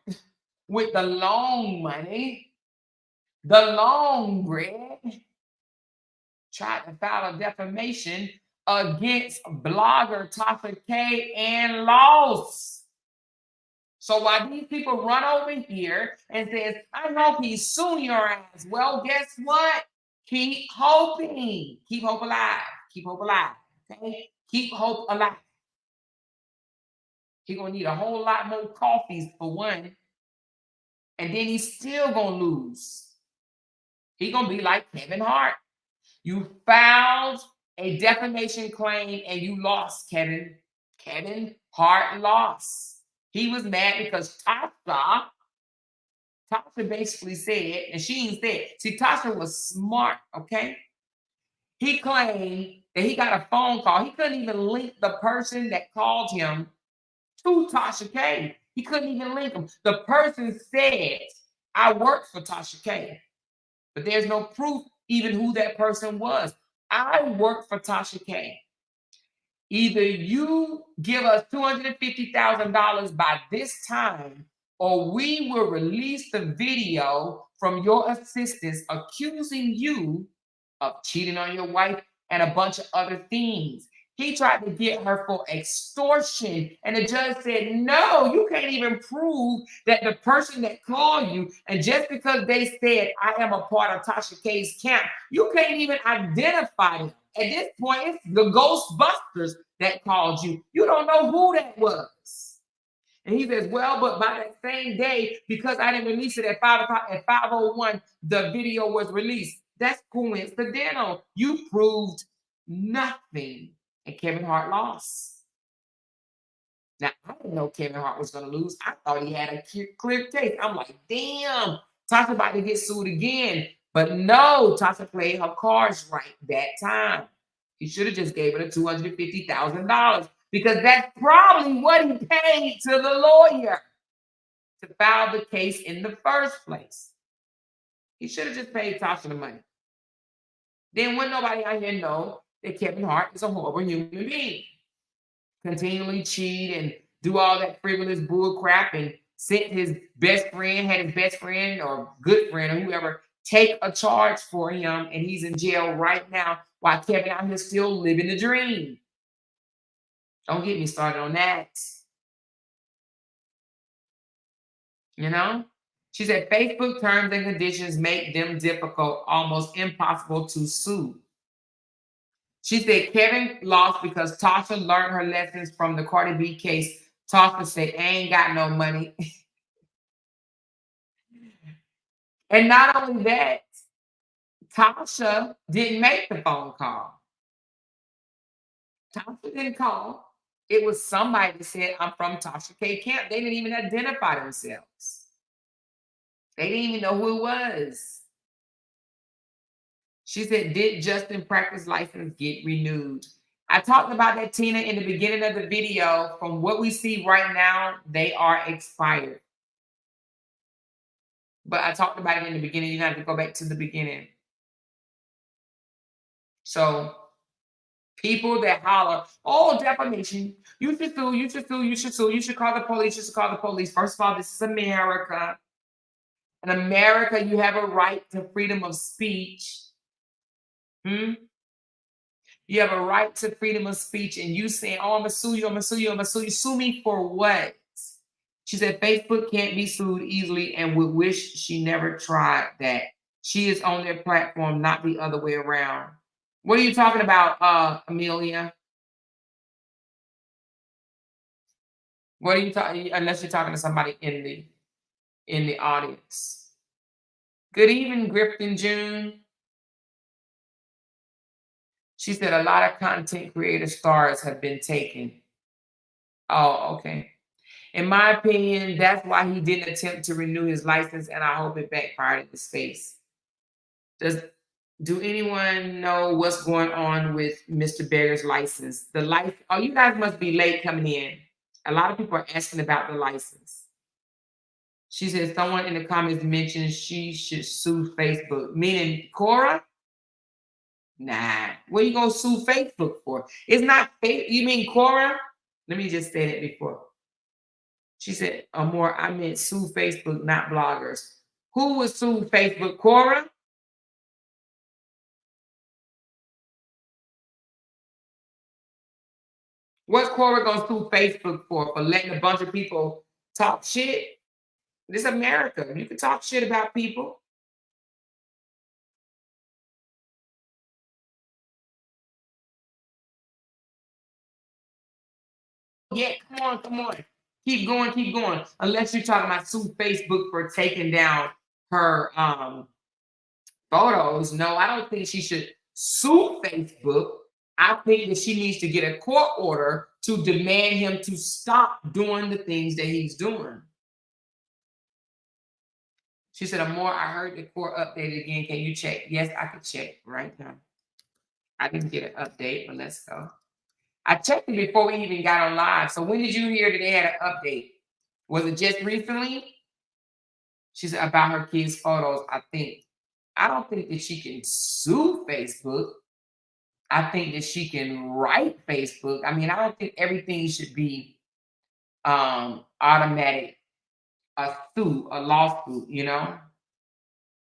with the long money, the long bread, tried to file a defamation against blogger Tasha K and lost. So while these people run over here and says, I hope he's suing your ass. Well, guess what? Keep hoping. Keep hope alive. Keep hope alive. Okay? Keep hope alive. He's going to need a whole lot more coffees for one. And then he's still going to lose. He's going to be like Kevin Hart. You filed a defamation claim and you lost, Kevin. Kevin Hart lost. He was mad because Tasha basically said, and she ain't said, see, Tasha was smart, okay? He claimed that he got a phone call. He couldn't even link the person that called him to Tasha K. He couldn't even link them. The person said, I worked for Tasha K. But there's no proof even who that person was. I worked for Tasha K. Either you give us $250,000 by this time, or we will release the video from your assistants accusing you of cheating on your wife and a bunch of other things. He tried to get her for extortion, and the judge said, no, you can't even prove that the person that called you, and just because they said, I am a part of Tasha K's camp, you can't even identify them. At this point, it's the Ghostbusters that called you. You don't know who that was. And he says, well, but by that same day, because I didn't release it at 5 o'clock, at 5:01, the video was released. That's coincidental. You proved nothing. And Kevin Hart lost. Now, I didn't know Kevin Hart was going to lose. I thought he had a clear case. I'm like, damn, Tasha about to get sued again. But no, Tasha played her cards right that time. He should have just gave her the $250,000 because that's probably what he paid to the lawyer to file the case in the first place. He should have just paid Tasha the money. Then wouldn't nobody out here know that Kevin Hart is a horrible human being. Continually cheat and do all that frivolous bull crap and sent his best friend, had his best friend or good friend or whoever take a charge for him, and he's in jail right now while Kevin out here still living the dream. Don't get me started on that. You know? She said Facebook terms and conditions make them difficult, almost impossible to sue. She said Kevin lost because Tasha learned her lessons from the Cardi B case. Tasha said, I ain't got no money. And not only that, Tasha didn't make the phone call. Tasha didn't call. It was somebody that said, I'm from Tasha K camp. They didn't even identify themselves. They didn't even know who it was. She said, did Justin practice license get renewed? I talked about that, Tina, in the beginning of the video. From what we see right now, they are expired. But I talked about it in the beginning. You have to go back to the beginning. So people that holler, oh, defamation, you should sue, you should sue, you should sue, you should call the police, you should call the police. First of all, this is America. In America, you have a right to freedom of speech. You have a right to freedom of speech, and you saying, oh, I'm going to sue you, I'm going to sue you, I'm going to sue you. Sue me for what? She said Facebook can't be sued easily and would wish she never tried that. She is on their platform, not the other way around. What are you talking about, Amelia? What are you talking? Unless you're talking to somebody in the audience. Good evening, Grifton June. She said a lot of content creator stars have been taken. Oh, okay. In my opinion, that's why he didn't attempt to renew his license, and I hope it backfired in his face. Do anyone know what's going on with Mr. Berry's license? Oh, you guys must be late coming in. A lot of people are asking about the license. She said someone in the comments mentioned she should sue Facebook, meaning Cora? Nah. What are you gonna sue Facebook for? It's not fake. You mean Cora? Let me just say that before. She said, Amor, I meant sue Facebook, not bloggers. Who would sue Facebook? Cora? What's Cora gonna sue Facebook for? For letting a bunch of people talk shit? This is America. You can talk shit about people. Yeah, come on. Keep going. Unless you're talking about sue Facebook for taking down her photos. No, I don't think she should sue Facebook. I think that she needs to get a court order to demand him to stop doing the things that he's doing. She said, Amor, I heard the court updated again. Can you check? Yes, I can check right now. I didn't get an update, but let's go. I checked it before we even got on live. So when did you hear that they had an update? Was it just recently? She said about her kids' photos, I think. I don't think that she can sue Facebook. I think that she can write Facebook. I mean, I don't think everything should be automatic, a lawsuit, you know?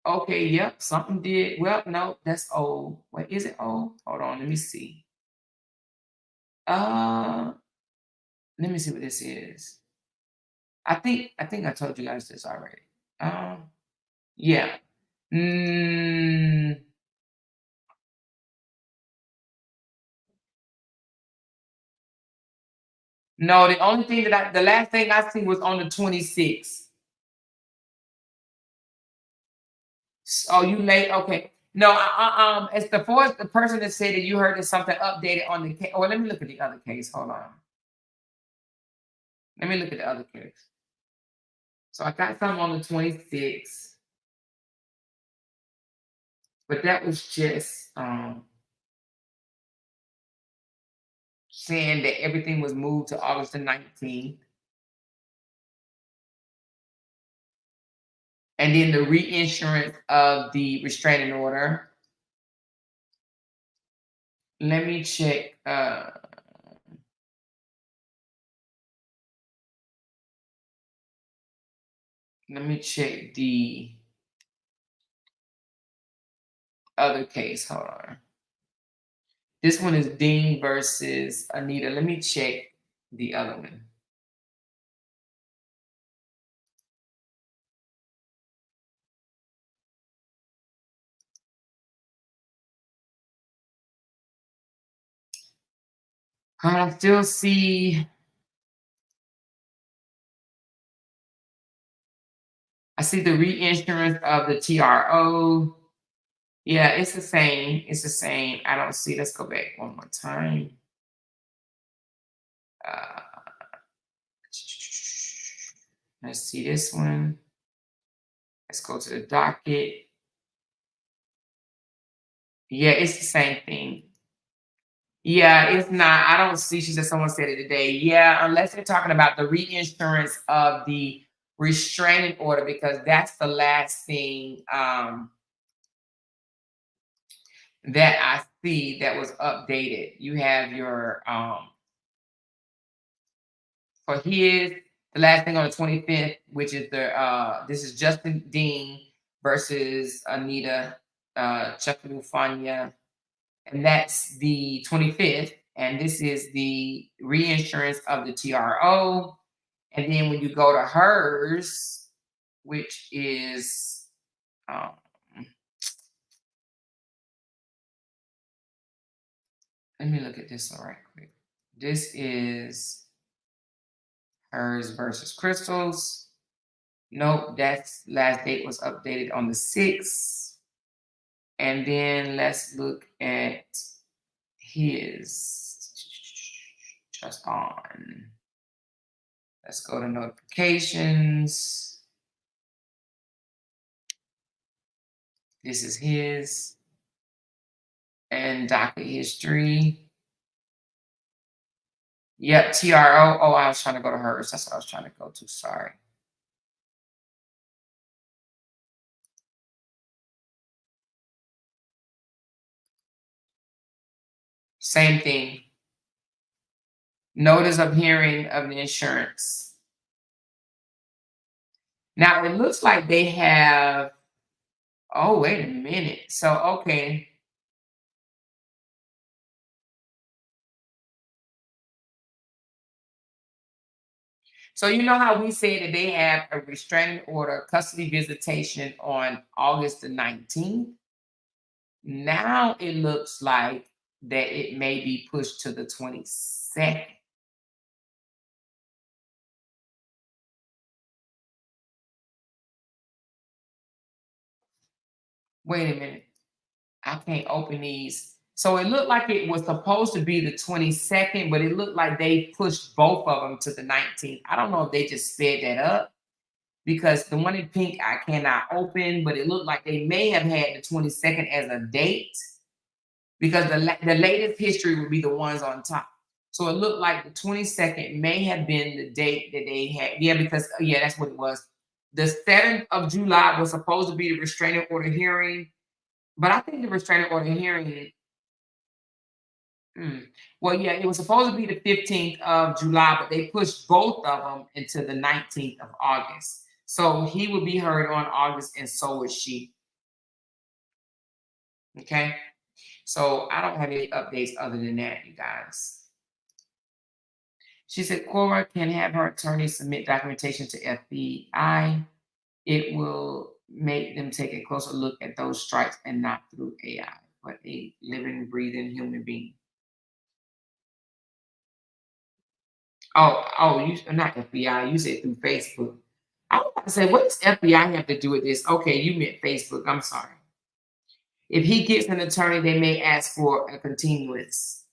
Okay, yep, something did. Well, no, that's old. Wait, is it old? Hold on, let me see. Let me see what this is. I think I told you guys this already. Yeah. No, the only thing the last thing I see was on the 26th. Oh, you late? Okay. No, it's the person that said that you heard that something updated on the case. Oh, let me look at the other case. Hold on. Let me look at the other case. So I got something on the 26th. But that was just saying that everything was moved to August the 19th. And then the reinsurance of the restraining order. Let me check. Let me check the other case. Hold on. This one is Dean versus Anita. Let me check the other one. I still see. I see the reinsurance of the TRO. Yeah, it's the same. It's the same. I don't see. Let's go back one more time. Let's see this one. Let's go to the docket. Yeah, it's the same thing. Yeah, it's not. I don't see. She said someone said it today. Yeah, unless they're talking about the reinsurance of the restraining order, because that's the last thing that I see that was updated. You have your for his the last thing on the 25th, which is the this is Justin Dean versus Anita Chukwufanya, and that's the 25th. And this is the reinsurance of the TRO. And then when you go to hers, which is let me look at this one right quick. This is Hers versus Crystal's. Nope, that's last date was updated on the 6th. And then let's look at his. Just on. Let's go to notifications. This is his. And docket history. Yep, TRO. Oh, I was trying to go to hers. That's what I was trying to go to. Sorry. Same thing. Notice of hearing of the insurance. Now, it looks like they have, oh, wait a minute. So, okay. So, you know how we said that they have a restraining order custody visitation on August the 19th? Now, it looks like that it may be pushed to the 22nd. Wait a minute. I can't open these. So it looked like it was supposed to be the 22nd, but it looked like they pushed both of them to the 19th. I don't know if they just sped that up because the one in pink I cannot open, but it looked like they may have had the 22nd as a date because the latest history would be the ones on top. So it looked like the 22nd may have been the date that they had. Yeah, because, yeah, that's what it was. The 7th of July was supposed to be the restraining order hearing. But I think the restraining order hearing, well, yeah, it was supposed to be the 15th of July, but they pushed both of them into the 19th of August. So he will be heard on August, and so is she. Okay? So I don't have any updates other than that, you guys. She said Cora can have her attorney submit documentation to FBI. It will make them take a closer look at those strikes and not through AI, but a living, breathing human being. Oh, you not FBI. You said through Facebook. I was about to say, what does FBI have to do with this? Okay, you meant Facebook. I'm sorry. If he gets an attorney, they may ask for a continuance.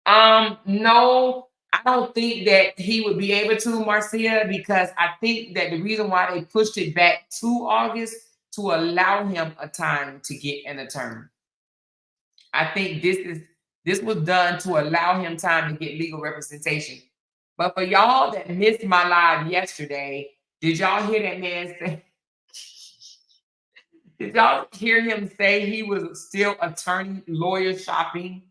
No, I don't think that he would be able to, Marcia, because I think that the reason why they pushed it back to August to allow him a time to get an attorney. I think this was done to allow him time to get legal representation. But for y'all that missed my live yesterday, did y'all hear that man say? Did y'all hear him say he was still attorney lawyer shopping?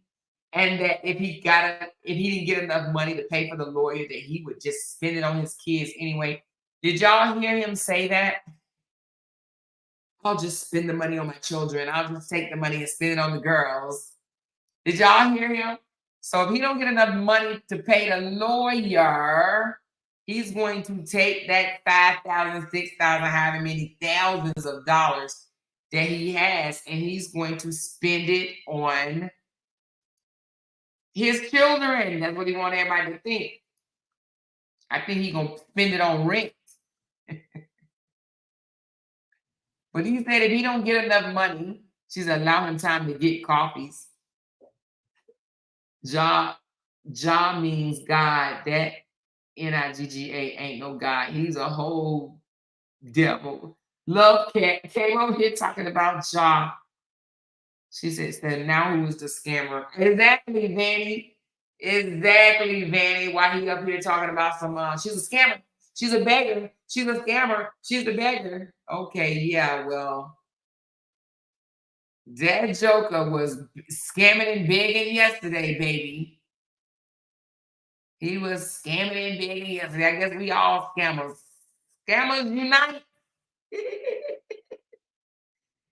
And that if he didn't get enough money to pay for the lawyer, that he would just spend it on his kids anyway. Did y'all hear him say that? I'll just spend the money on my children. I'll just take the money and spend it on the girls. Did y'all hear him? So if he don't get enough money to pay the lawyer, he's going to take that $5,000, $6,000, however many thousands of dollars that he has, and he's going to spend it on his children. That's what he wants everybody to think. I think he's going to spend it on rent. But he said if he don't get enough money, she's allowing him time to get coffees. Ja means God. That Nigga ain't no God. He's a whole devil. Love Cat came over here talking about Ja. She said, now who is the scammer? Exactly, Vanny. Exactly, Vanny. Why he up here talking about some, she's a scammer. She's a beggar. She's a scammer. She's a beggar. Okay, yeah, well. That joker was scamming and begging yesterday, baby. He was scamming and begging yesterday. I guess we all scammers. Scammers unite.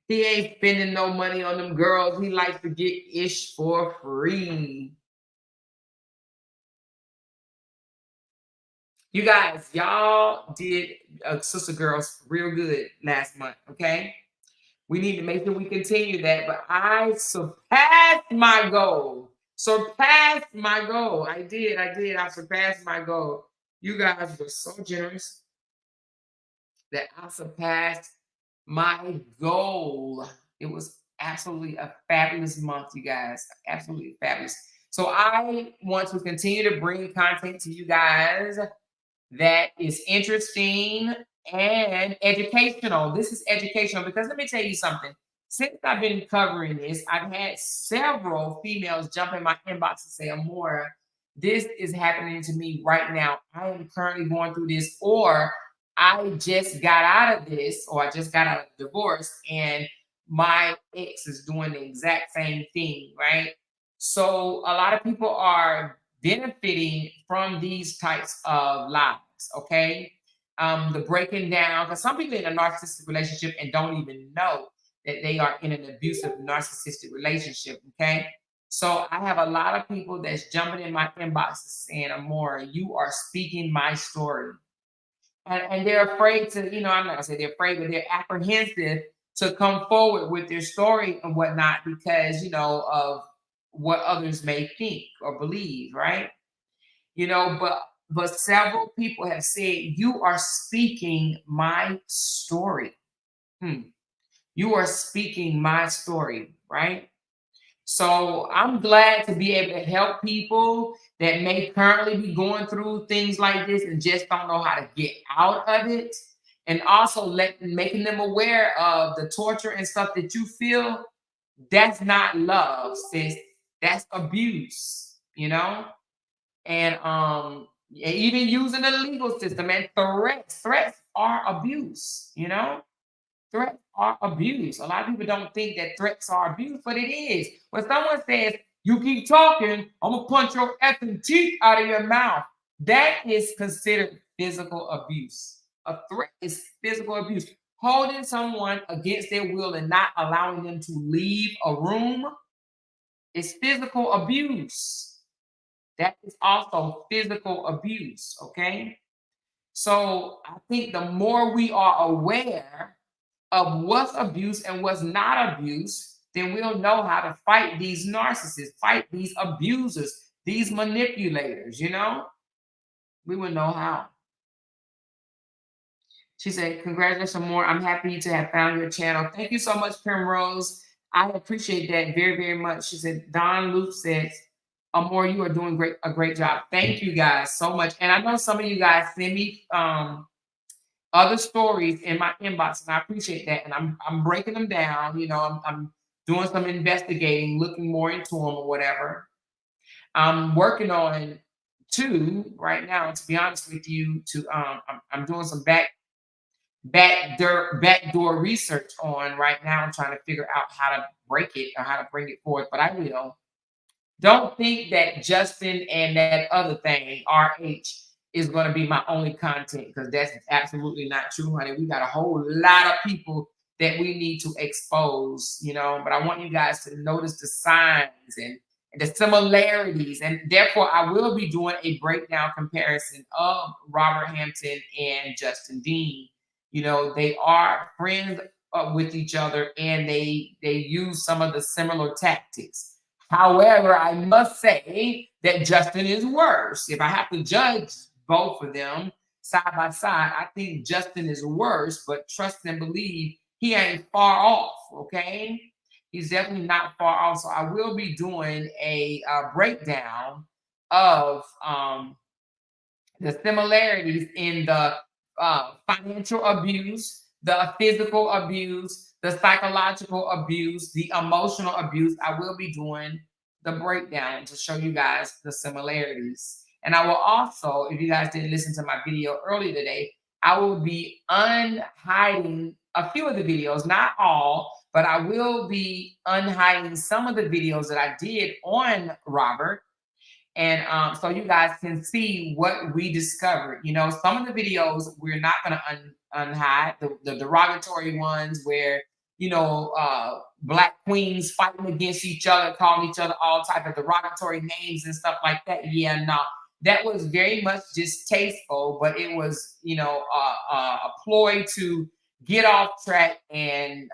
He ain't spending no money on them girls. He likes to get ish for free. You guys, y'all did Sister Girls real good last month, okay? We need to make sure we continue that, but I surpassed my goal. I did. I surpassed my goal. You guys were so generous that I surpassed my goal. It was absolutely a fabulous month, you guys. Absolutely fabulous. So I want to continue to bring content to you guys that is interesting and educational. This is educational because let me tell you something. Since I've been covering this, I've had several females jump in my inbox and say, Amora, this is happening to me right now. I am currently going through this, or I just got out of this, or I just got out of divorce, and my ex is doing the exact same thing, right? So a lot of people are benefiting from these types of lies, okay? The breaking down, because some people in a narcissistic relationship and don't even know that they are in an abusive narcissistic relationship, okay? So I have a lot of people that's jumping in my inbox saying, Amora, you are speaking my story. And they're afraid to, I'm not gonna say they're afraid, but they're apprehensive to come forward with their story and whatnot because, of what others may think or believe, right? But several people have said, you are speaking my story. You are speaking my story, right? So I'm glad to be able to help people that may currently be going through things like this and just don't know how to get out of it. And also making them aware of the torture and stuff that you feel. That's not love, sis. That's abuse, And even using the legal system and threats are abuse, Threats are abuse. A lot of people don't think that threats are abuse, but it is. When someone says, you keep talking, I'm going to punch your effing teeth out of your mouth, that is considered physical abuse. A threat is physical abuse. Holding someone against their will and not allowing them to leave a room is physical abuse. That is also physical abuse, okay? So I think the more we are aware of what's abuse and what's not abuse, then we'll know how to fight these narcissists, fight these abusers, these manipulators, We will know how. She said, congratulations, more. I'm happy to have found your channel. Thank you so much, Primrose. I appreciate that very, very much. She said, Don Luke says, Amor, you are doing a great job. Thank you guys so much. And I know some of you guys send me other stories in my inbox, and I appreciate that. And I'm breaking them down. I'm doing some investigating, looking more into them or whatever. I'm working on two right now, to be honest with you. I'm doing some backdoor research on right now. I'm trying to figure out how to break it or how to bring it forth, but I will. Don't think that Justin and that other thing, RH, is going to be my only content, because that's absolutely not true, honey. We got a whole lot of people that we need to expose, but I want you guys to notice the signs and the similarities. And therefore, I will be doing a breakdown comparison of Robert Hampton and Justin Dean. They are friends with each other, and they use some of the similar tactics. However, I must say that Justin is worse. If I have to judge both of them side by side, I think Justin is worse, but trust and believe he ain't far off, okay? He's definitely not far off. So I will be doing a breakdown of the similarities in the financial abuse, the physical abuse, the psychological abuse, the emotional abuse. I will be doing the breakdown to show you guys the similarities. And I will also, if you guys didn't listen to my video earlier today, I will be unhiding a few of the videos, not all, but I will be unhiding some of the videos that I did on Robert. And so you guys can see what we discovered. Some of the videos we're not going to unhide, the derogatory ones where, Black queens fighting against each other, calling each other all type of derogatory names and stuff like that. Yeah, no, that was very much just tasteful, but it was, a ploy to get off track and,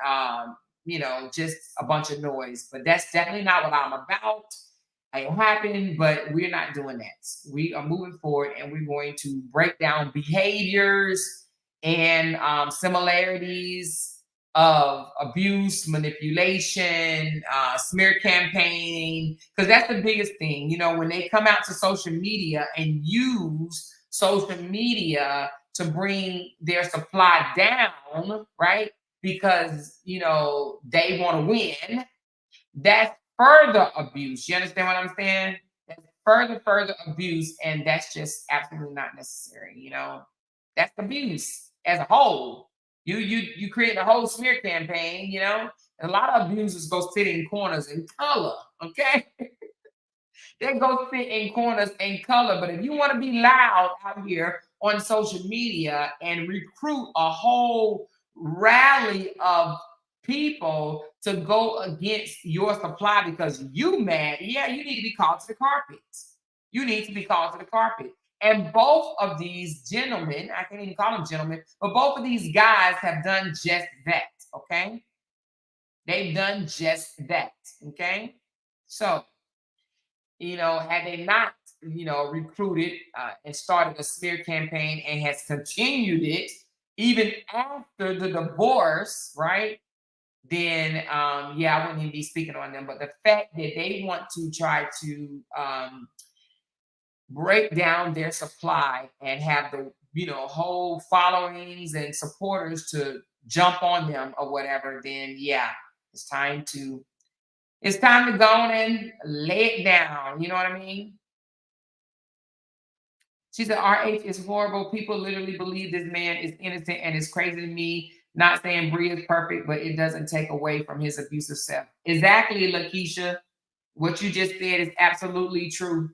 just a bunch of noise. But that's definitely not what I'm about. It happened, but we're not doing that. We are moving forward, and we're going to break down behaviors and similarities of abuse, manipulation, smear campaigning, because that's the biggest thing. You know, when they come out to social media and use social media to bring their supply down, right? Because, you know, they want to win. That's further abuse. You understand what I'm saying? That's further abuse, and that's just absolutely not necessary. You know, that's abuse as a whole. You create a whole smear campaign. You know, and a lot of abusers go sit in corners in color. Okay, they go sit in corners in color. But if you want to be loud out here on social media and recruit a whole rally of people to go against your supply because you mad, yeah, you need to be called to the carpet. You need to be called to the carpet. And both of these gentlemen, I can't even call them gentlemen, but both of these guys have done just that. Okay. They've done just that. Okay. So, you know, had they not, you know, recruited and started a smear campaign and has continued it even after the divorce, right? Then yeah, I wouldn't even be speaking on them. But the fact that they want to try to break down their supply and have the, you know, whole followings and supporters to jump on them or whatever, then yeah, it's time to go on and lay it down. You know what I mean? She said, RH is horrible. People literally believe this man is innocent, and it's crazy to me. Not saying Bree is perfect, but it doesn't take away from his abusive self. Exactly, Lakeisha. What you just said is absolutely true.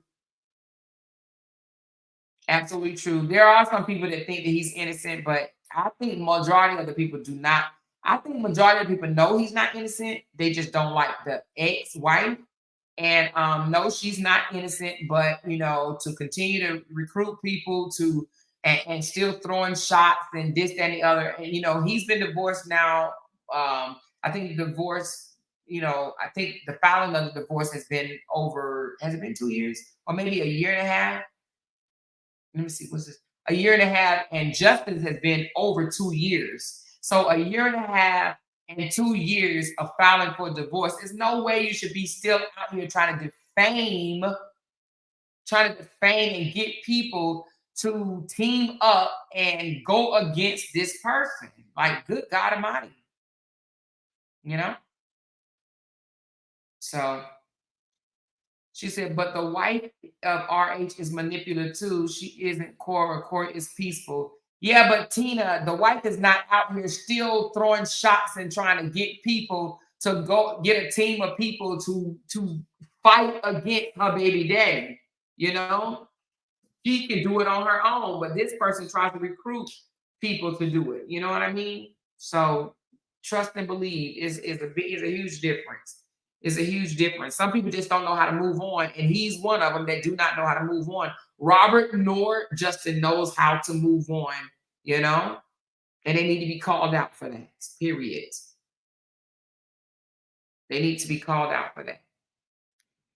Absolutely true. There are some people that think that he's innocent, but I think majority of the people do not. I think majority of the people know he's not innocent. They just don't like the ex-wife. And no, she's not innocent, but you know, to continue to recruit people to and still throwing shots and this, that, and the other. And you know, he's been divorced now. I think the divorce, you know, I think the filing of the divorce has been over, has it been 2 years? Or maybe a year and a half? Let me see, what's this? A year and a half, and justice has been over 2 years. So a year and a half and 2 years of filing for divorce. There's no way you should be still out here trying to defame and get people to team up and go against this person. Like, good God Almighty. You know? So she said, but the wife of RH is manipulative too. She isn't Cora. Cora is peaceful. Yeah, but Tina, the wife is not out here still throwing shots and trying to get people to go get a team of people to fight against her baby daddy. You know, she can do it on her own, but this person tries to recruit people to do it. You know what I mean? So trust and believe is a huge difference. Is a huge difference. Some people just don't know how to move on, and he's one of them that do not know how to move on. Robert nor Justin knows how to move on, you know, and they need to be called out for that. Period. They need to be called out for that.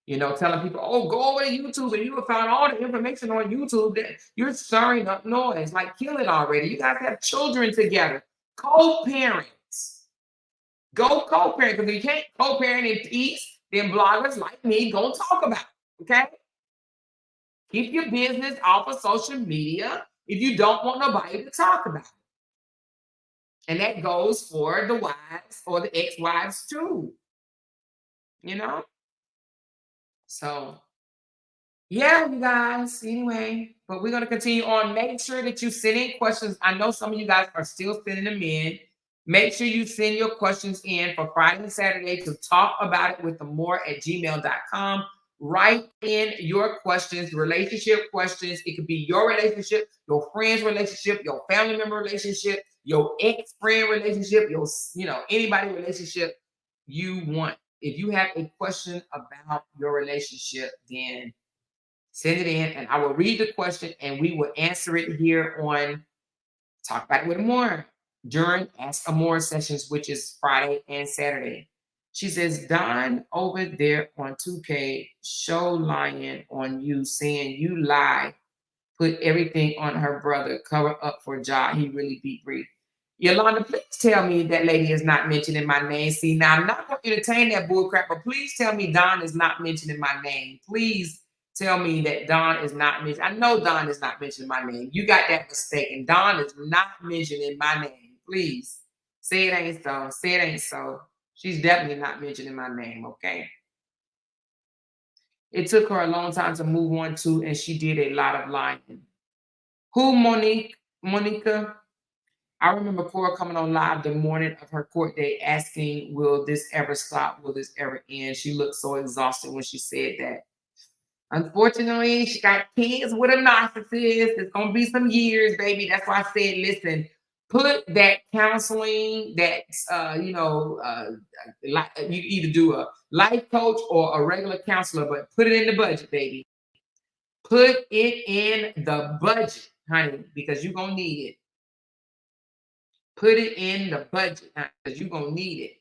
You know, telling people, "Oh, go over to YouTube and you will find all the information on YouTube." That you're stirring up noise. Like, kill it already. You guys have children together, co-parents. Go co-parent, because if you can't co-parent in peace, then bloggers like me go talk about it, okay? Keep your business off of social media if you don't want nobody to talk about it. And that goes for the wives or the ex-wives too, you know? So, yeah, you guys, anyway, but we're going to continue on. Make sure that you send in questions. I know some of you guys are still sending them in. Make sure you send your questions in for Friday and Saturday to talk about it with the more@gmail.com. Write in your questions, relationship questions. It could be your relationship, your friend's relationship, your family member relationship, your ex-friend relationship, your, you know, anybody relationship you want. If you have a question about your relationship, then send it in and I will read the question and we will answer it here on Talk About It with More during Ask Amore sessions, which is Friday and Saturday. She says, Don over there on 2K show lying on you, saying you lie, put everything on her brother, cover up for Ja. He really beat Bree. Yolanda, please tell me that lady is not mentioning my name. See, now I'm not going to entertain that bullcrap, but please tell me Don is not mentioning my name. Please tell me that Don is not mentioning. I know Don is not mentioning my name. You got that mistaken. Don is not mentioning my name. Please say it ain't so. Say it ain't so. She's definitely not mentioning my name, okay? It took her a long time to move on to, and she did a lot of lying. Who, Monica? I remember Cora coming on live the morning of her court date asking, will this ever stop? Will this ever end? She looked so exhausted when she said that. Unfortunately, she got kids with a narcissist. It's going to be some years, baby. That's why I said, listen, put that counseling, that, you either do a life coach or a regular counselor, but put it in the budget, baby. Put it in the budget, honey, because you're going to need it. Put it in the budget because you're going to need it.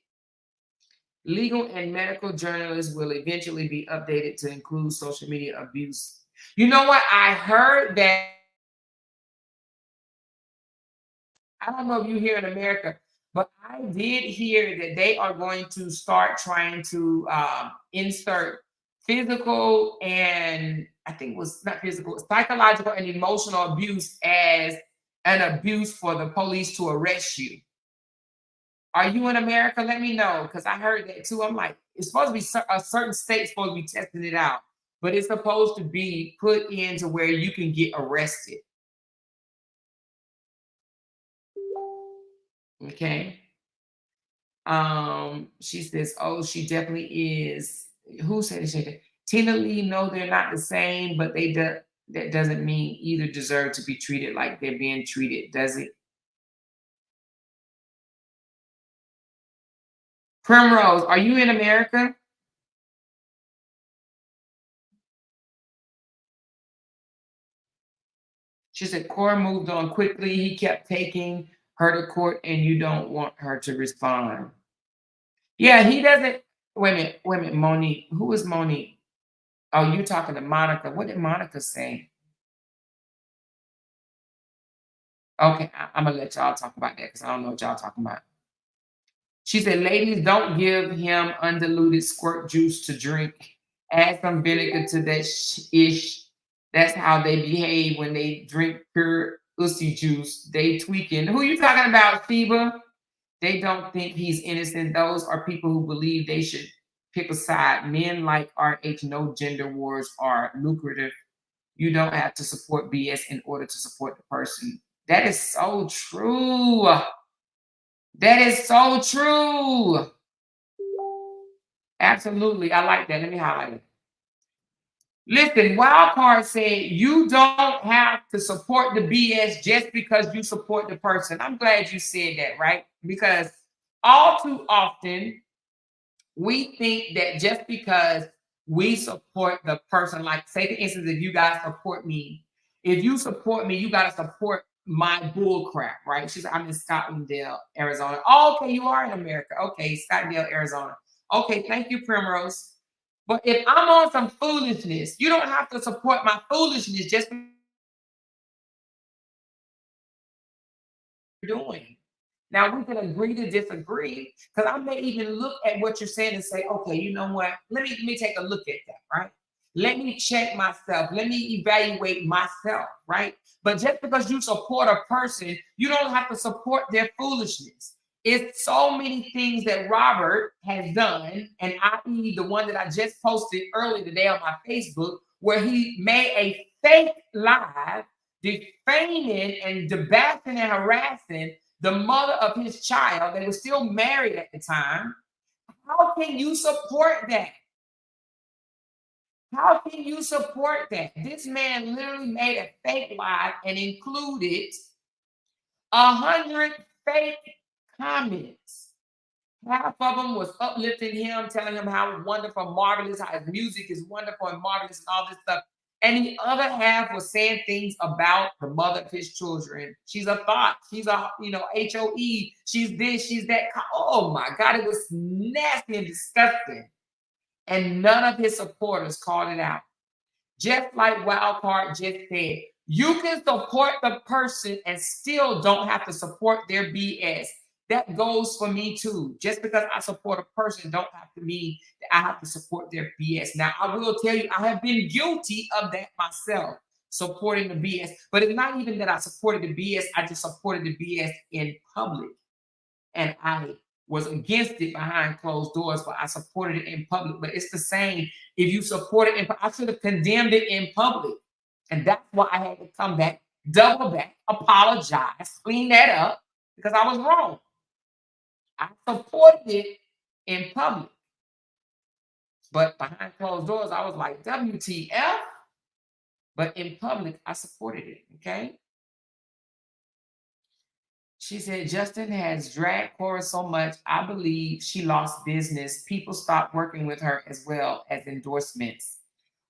Legal and medical journalists will eventually be updated to include social media abuse. You know what? I heard that. I don't know if you hear in America, but I did hear that they are going to start trying to insert physical and I think it was not physical, psychological and emotional abuse as an abuse for the police to arrest you. Are you in America? Let me know, because I heard that too. I'm like, it's supposed to be a certain state supposed to be testing it out, but it's supposed to be put into where you can get arrested. Okay. She says, oh, she definitely is. Who said it? Tina Lee, no, they're not the same, but that doesn't mean either deserve to be treated like they're being treated, does it? Primrose, are you in America? She said, Cora moved on quickly. He kept taking her to court, and you don't want her to respond. Yeah, he doesn't. Wait a minute, Monique. Who is Monique? Oh, you talking to Monica. What did Monica say? Okay, I'm going to let y'all talk about that because I don't know what y'all talking about. She said, ladies, don't give him undiluted squirt juice to drink. Add some vinegar to that ish. That's how they behave when they drink pure ussy juice. They tweaking. Who you talking about, Sheba? They don't think he's innocent. Those are people who believe they should pick a side. Men like RH know gender wars are lucrative. You don't have to support BS in order to support the person. That is so true. That is so true. Absolutely. I like that. Let me highlight it. Listen, Wildcard said you don't have to support the BS just because you support the person. I'm glad you said that, right? Because all too often, we think that just because we support the person, like say for instance, if you guys support me, if you support me, you got to support my bull crap, right? She's I'm in Scottsdale, Arizona. Oh, okay, you are in America. Okay, Scottsdale, Arizona. Okay, thank you, Primrose. But if I'm on some foolishness, you don't have to support my foolishness just because you're doing. Now we can agree to disagree because I may even look at what you're saying and say, okay, you know what? Let me take a look at that, right? Let me check myself. Let me evaluate myself, right? But just because you support a person, you don't have to support their foolishness. It's so many things that Robert has done, and i.e. the one that I just posted earlier today on my Facebook, where he made a fake live defaming and debasing and harassing the mother of his child. They were still married at the time. How can you support that? How can you support that? This man literally made a fake live and included 100 fake comments. Half of them was uplifting him, telling him how wonderful, marvelous, how his music is wonderful and marvelous and all this stuff. And the other half was saying things about the mother of his children. She's a thought. She's a, HOE. She's this, she's that. Oh my God, it was nasty and disgusting. And none of his supporters called it out. Just like Wildcard just said, you can support the person and still don't have to support their BS. That goes for me too. Just because I support a person don't have to mean that I have to support their BS. Now, I will tell you, I have been guilty of that myself, supporting the BS. But it's not even that I supported the BS. I just supported the BS in public. And I was against it behind closed doors, but I supported it in public. But it's the same. If you support it, I should have condemned it in public. And that's why I had to come back, double back, apologize, clean that up, because I was wrong. I supported it in public. But behind closed doors, I was like, WTF? But in public, I supported it, okay? She said, Justin has dragged Cora so much, I believe she lost business. People stopped working with her as well as endorsements.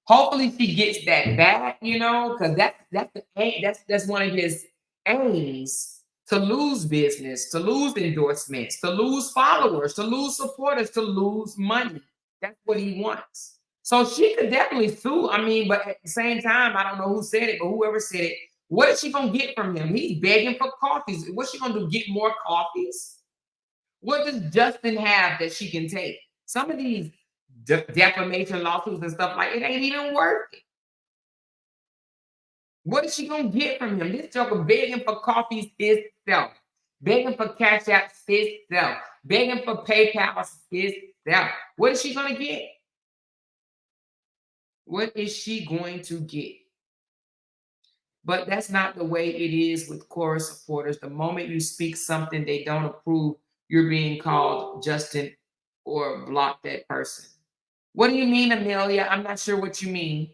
Hopefully she gets that back, because that's one of his aims, to lose business, to lose endorsements, to lose followers, to lose supporters, to lose money. That's what he wants. So she could definitely sue. But at the same time, I don't know who said it, but whoever said it, what is she going to get from him? He's begging for coffees. What's she going to do? Get more coffees? What does Justin have that she can take? Some of these defamation lawsuits and stuff, like, it ain't even worth it. What is she going to get from him? This joker begging for coffees himself, begging for cash apps himself, begging for PayPal himself. What is she going to get? What is she going to get? But that's not the way it is with Cora supporters. The moment you speak something they don't approve, you're being called Justin or block that person. What do you mean, Amelia? I'm not sure what you mean.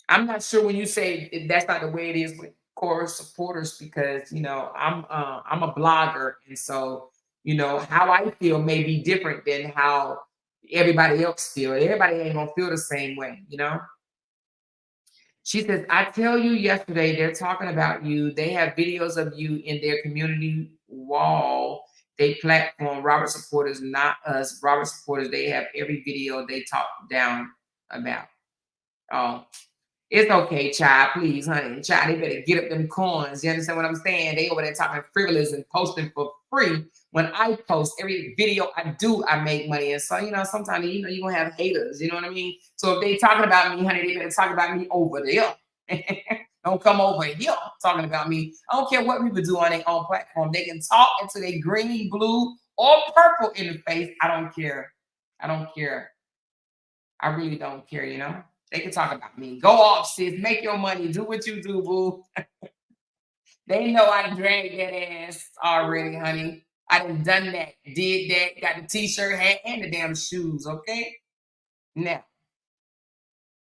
I'm not sure when you say that's not the way it is with Cora supporters, because I'm a blogger, and so how I feel may be different than how everybody else feels. Everybody ain't gonna feel the same way, She says, I tell you, yesterday they're talking about you. They have videos of you in their community wall. They platform Robert supporters, not us. Robert supporters, they have every video they talk down about. Oh, it's okay, child. Please, honey. Child, they better get up them coins. You understand what I'm saying? They over there talking frivolous and posting for free. When I post every video I do, I make money. And so, sometimes, you're going to have haters. You know what I mean? So if they talking about me, honey, they better talk about me over there. Don't come over here talking about me. I don't care what people do on their own platform. They can talk into their green, blue, or purple in the face. I don't care. I don't care. I really don't care, They can talk about me. Go off, sis. Make your money. Do what you do, boo. They know I dragged that ass already, honey. I done that, did that, got the t-shirt, hat, and the damn shoes, okay? Now,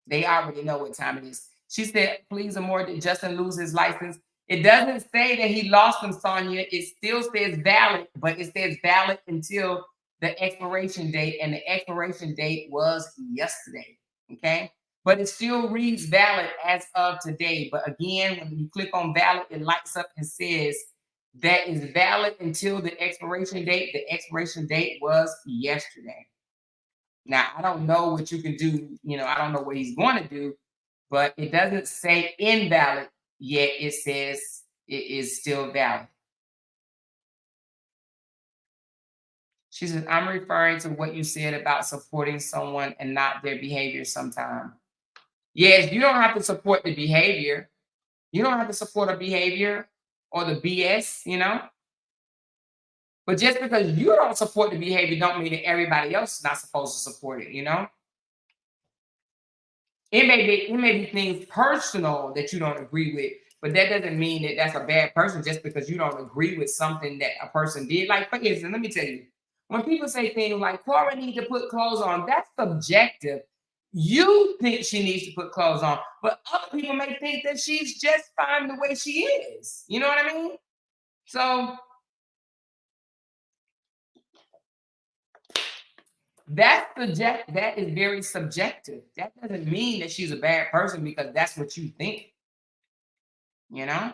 they already know what time it is. She said, please, Amor, did Justin lose his license? It doesn't say that he lost them, Sonia. It still says valid, but it says valid until the expiration date, and the expiration date was yesterday, okay? But it still reads valid as of today. But again, when you click on valid, it lights up and says that is valid until the expiration date. The expiration date was yesterday. Now, I don't know what you can do. I don't know what he's going to do, but it doesn't say invalid yet. It says it is still valid. She says, I'm referring to what you said about supporting someone and not their behavior sometimes. Yes, you don't have to support the behavior. You don't have to support a behavior or the BS, But just because you don't support the behavior don't mean that everybody else is not supposed to support it, It may be things personal that you don't agree with, but that doesn't mean that that's a bad person just because you don't agree with something that a person did. Like, for instance, let me tell you, when people say things like, Cora needs to put clothes on, that's subjective. You think she needs to put clothes on, but other people may think that she's just fine the way she is. You know what I mean? So That is very subjective. That doesn't mean that she's a bad person because that's what you think. You know?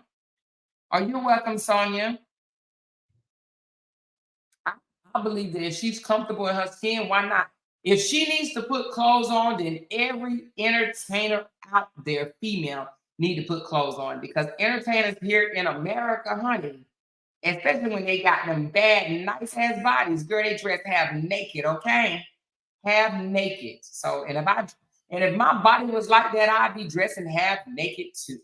Are you welcome, Sonia? I believe that if she's comfortable in her skin, why not? If she needs to put clothes on, then every entertainer out there, female, need to put clothes on because entertainers here in America, honey, especially when they got them bad, nice ass bodies, girl, they dress half naked, okay? Half naked. So, and if my body was like that, I'd be dressing half naked too.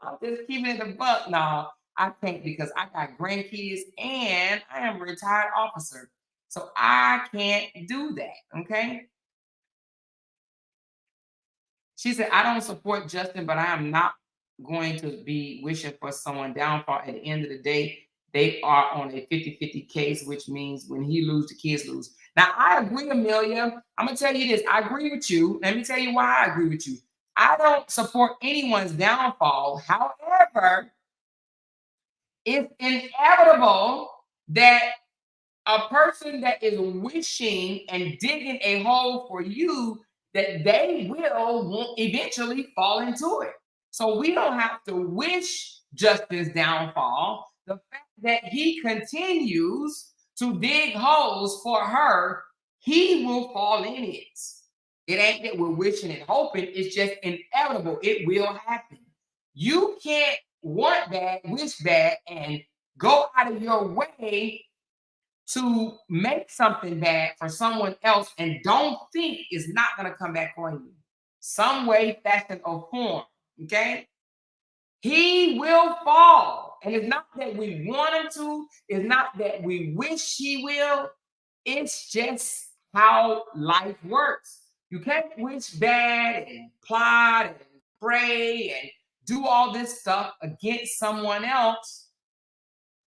I'm just keeping it a buck now. I can't because I got grandkids and I am a retired officer. So I can't do that. Okay. She said, I don't support Justin, but I am not going to be wishing for someone downfall. At the end of the day, they are on a 50-50 case, which means when he loses, the kids lose. Now, I agree, Amelia. I'm going to tell you this. I agree with you. Let me tell you why I agree with you. I don't support anyone's downfall. However, it's inevitable that a person that is wishing and digging a hole for you, that they will eventually fall into it. So we don't have to wish Justin's downfall. The fact that he continues to dig holes for her, he will fall in it. It ain't that we're wishing and hoping, it's just inevitable. It will happen. You can't want bad, wish bad, and go out of your way to make something bad for someone else and don't think it's not going to come back on you. Some way, fashion, or form. Okay? He will fall. And it's not that we want him to, it's not that we wish he will. It's just how life works. You can't wish bad and plot and pray and do all this stuff against someone else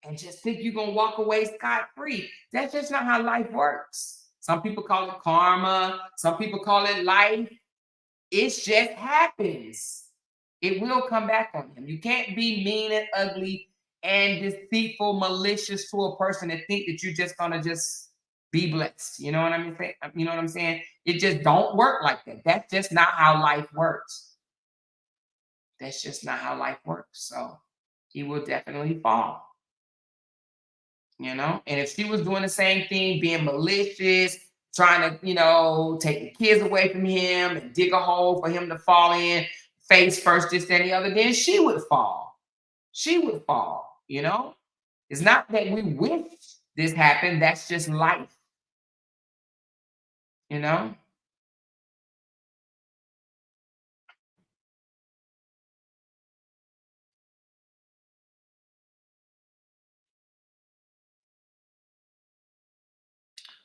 and just think you're going to walk away scot-free. That's just not how life works. Some people call it karma. Some people call it life. It just happens. It will come back on him. You can't be mean and ugly and deceitful, malicious to a person and think that you're just going to just be blessed. You know what I mean? You know what I'm saying? It just don't work like that. That's just not how life works. That's just not how life works. So he will definitely fall. You know, and if she was doing the same thing, being malicious, trying to, take the kids away from him and dig a hole for him to fall in, face first, this, and the other, then she would fall. She would fall, It's not that we wish this happened. That's just life,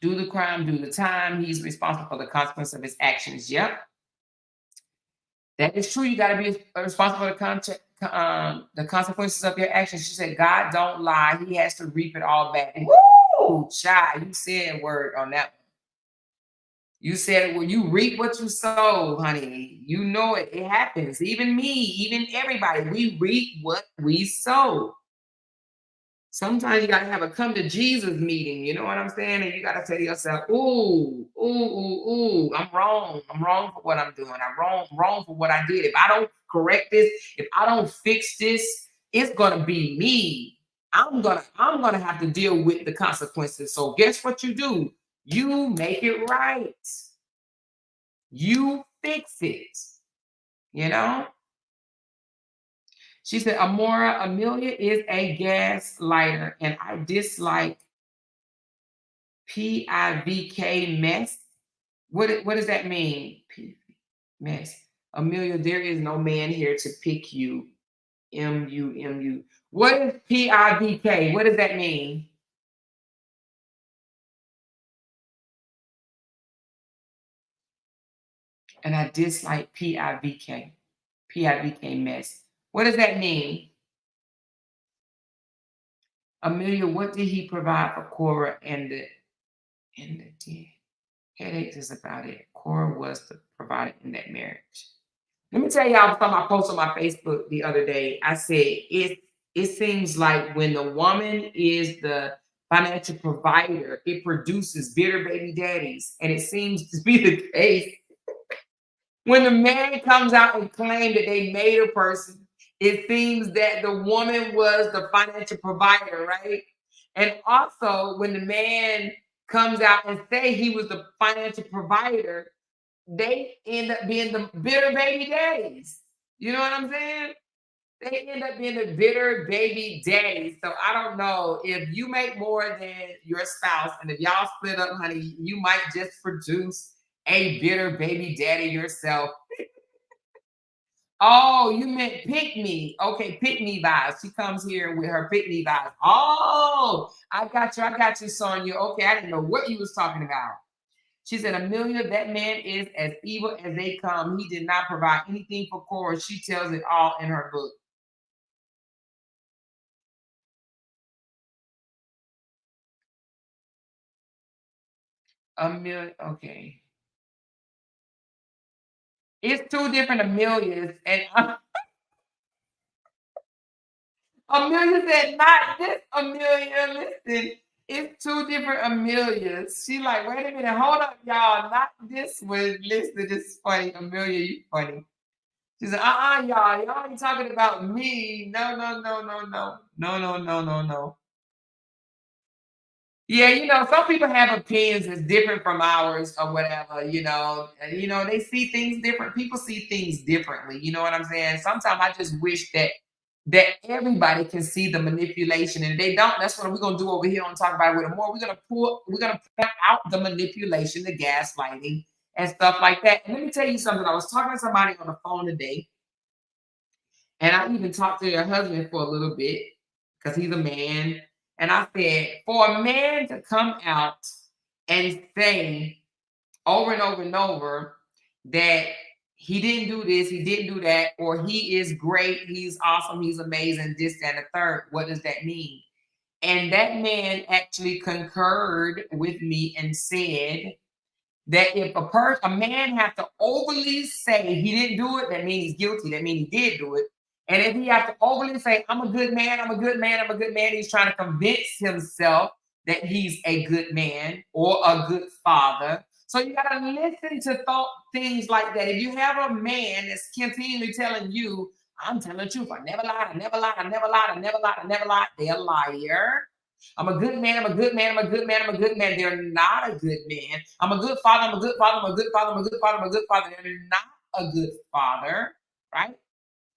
Do the crime, do the time. He's responsible for the consequence of his actions. Yep. That is true. You got to be responsible for the consequences of your actions. She said, God don't lie. He has to reap it all back. Woo! Child, you said a word on that one. You said, well, you reap what you sow, honey. You know it. It happens. Even me, even everybody, we reap what we sow. Sometimes you got to have a come to Jesus meeting, you know what I'm saying? And you got to tell yourself, I'm wrong. I'm wrong for what I'm doing. I'm wrong for what I did. If I don't correct this, if I don't fix this, it's going to be me. I'm going to have to deal with the consequences. So guess what you do? You make it right. You fix it, She said, Amelia is a gaslighter, and I dislike PIVK mess. What does that mean? Mess. Amelia, there is no man here to pick you. MU. What is PIVK? What does that mean? And I dislike PIVK. PIVK mess. What does that mean? Amelia, what did he provide for Cora and the headaches is about it. Cora was the provider in that marriage. Let me tell y'all from my post on my Facebook the other day. I said it seems like when the woman is the financial provider, it produces bitter baby daddies. And it seems to be the case when the man comes out and claims that they made a person, it seems that the woman was the financial provider, right? And also, when the man comes out and say he was the financial provider, they end up being the bitter baby daddies. You know what I'm saying? They end up being the bitter baby daddies. So I don't know if you make more than your spouse, and if y'all split up, honey, you might just produce a bitter baby daddy yourself. Oh, you meant pick me. Okay, pick me vibes. She comes here with her pick me vibes. Oh, I got you, Sonia. Okay, I didn't know what you was talking about. She said, Amelia, that man is as evil as they come. He did not provide anything for Cora. She tells it all in her book. Amelia, okay. It's two different Amelias, and Amelia said, not this Amelia. Listen, it's two different Amelias. She like, wait a minute, hold up, y'all. Not this one. Listen, this is funny. Amelia, you funny. She said, y'all ain't talking about me. No. Yeah, some people have opinions that's different from ours or whatever, and they see things different. People see things differently. You know what I'm saying? Sometimes I just wish that everybody can see the manipulation, and they don't. That's what we're gonna do over here on Talk About It with More. We're gonna point out the manipulation, the gaslighting, and stuff like that. And let me tell you something. I was talking to somebody on the phone today, and I even talked to their husband for a little bit because he's a man. And I said, for a man to come out and say over and over and over that he didn't do this, he didn't do that, or he is great, he's awesome, he's amazing, this, that, and the third, what does that mean? And that man actually concurred with me and said that if a man has to overly say he didn't do it, that means he's guilty, that means he did do it. And if he has to overly say, I'm a good man, I'm a good man, I'm a good man, he's trying to convince himself that he's a good man or a good father. So you got to listen to things like that. If you have a man that's continually telling you, I'm telling the truth, I never lied, I never lied, I never lied, I never lied, I never lied, they're a liar. I'm a good man, I'm a good man, I'm a good man, I'm a good man. They're not a good man. I'm a good father, I'm a good father, I'm a good father, I'm a good father, I'm a good father. They're not a good father, right?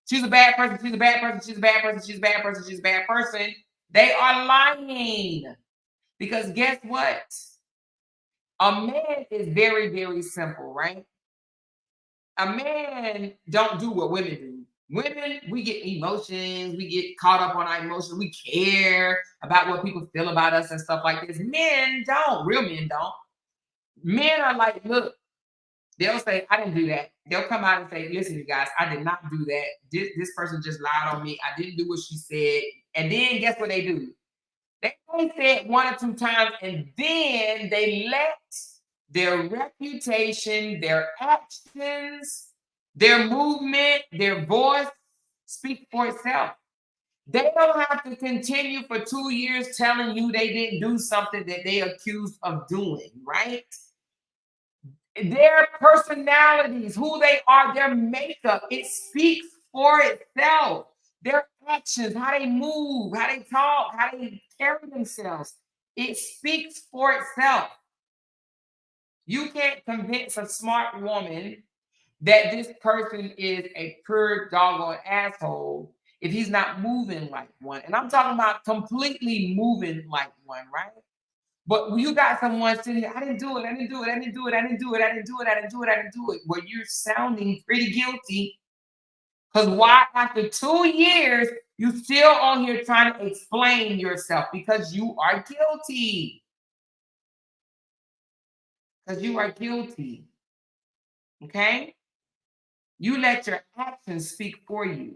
She's a bad person. She's a bad person. She's a bad person. She's a bad person. She's a bad person. They are lying. Because guess what? A man is very, very simple, right? A man don't do what women do. Women, we get emotions. We get caught up on our emotions. We care about what people feel about us and stuff like this. Men don't. Real men don't. Men are like, look, they'll say, I didn't do that. They'll come out and say, listen, you guys, I did not do that. This person just lied on me. I didn't do what she said. And then guess what they do? They only say it one or two times, and then they let their reputation, their actions, their movement, their voice speak for itself. They don't have to continue for 2 years telling you they didn't do something that they accused of doing, right? Their personalities, who they are, their makeup, it speaks for itself. Their actions, how they move, how they talk, how they carry themselves, it speaks for itself. You can't convince a smart woman that this person is a pure doggone asshole if he's not moving like one. And I'm talking about completely moving like one, right? But when you got someone sitting here, I didn't do it, I didn't do it, I didn't do it, I didn't do it, I didn't do it, I didn't do it, I didn't do it. Well, you're sounding pretty guilty. Because why, after 2 years, you still on here trying to explain yourself? Because you are guilty. Because you are guilty. Okay? You let your actions speak for you.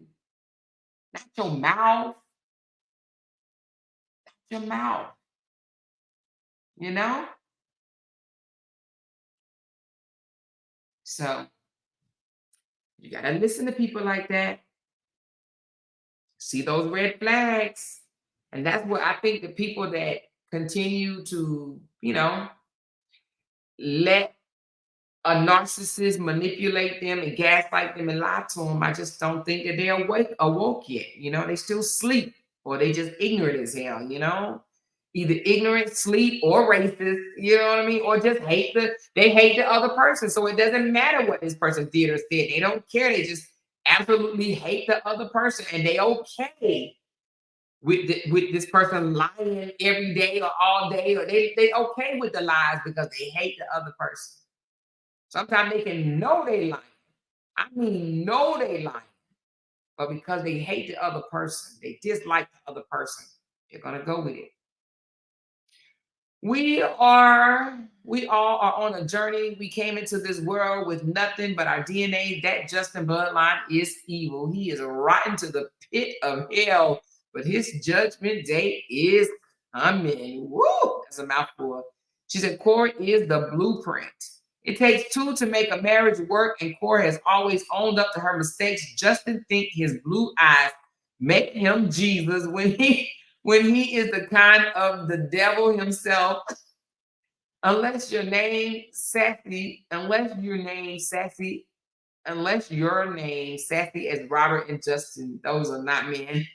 Not your mouth. Not your mouth. You know? So you got to listen to people like that. See those red flags. And that's what I think the people that continue to, let a narcissist manipulate them and gaslight them and lie to them, I just don't think that they're awoke yet. They still sleep, or they just ignorant as hell, either ignorant, sleep, or racist, you know what I mean? Or just they hate the other person. So it doesn't matter what this person did or said. They don't care. They just absolutely hate the other person, and they okay with this person lying every day or all day, or they okay with the lies because they hate the other person. Sometimes they can know they lying. I mean, know they lying. But because they hate the other person, they dislike the other person, they're going to go with it. We all are on a journey. We came into this world with nothing but our DNA. That Justin bloodline is evil. He is rotten to the pit of hell, but his judgment day is coming. Woo! That's a mouthful. She said, Cora is the blueprint. It takes two to make a marriage work, and Cora has always owned up to her mistakes. Justin think his blue eyes make him Jesus when he is the kind of the devil himself. Unless your name sassy as Robert and Justin, those are not men.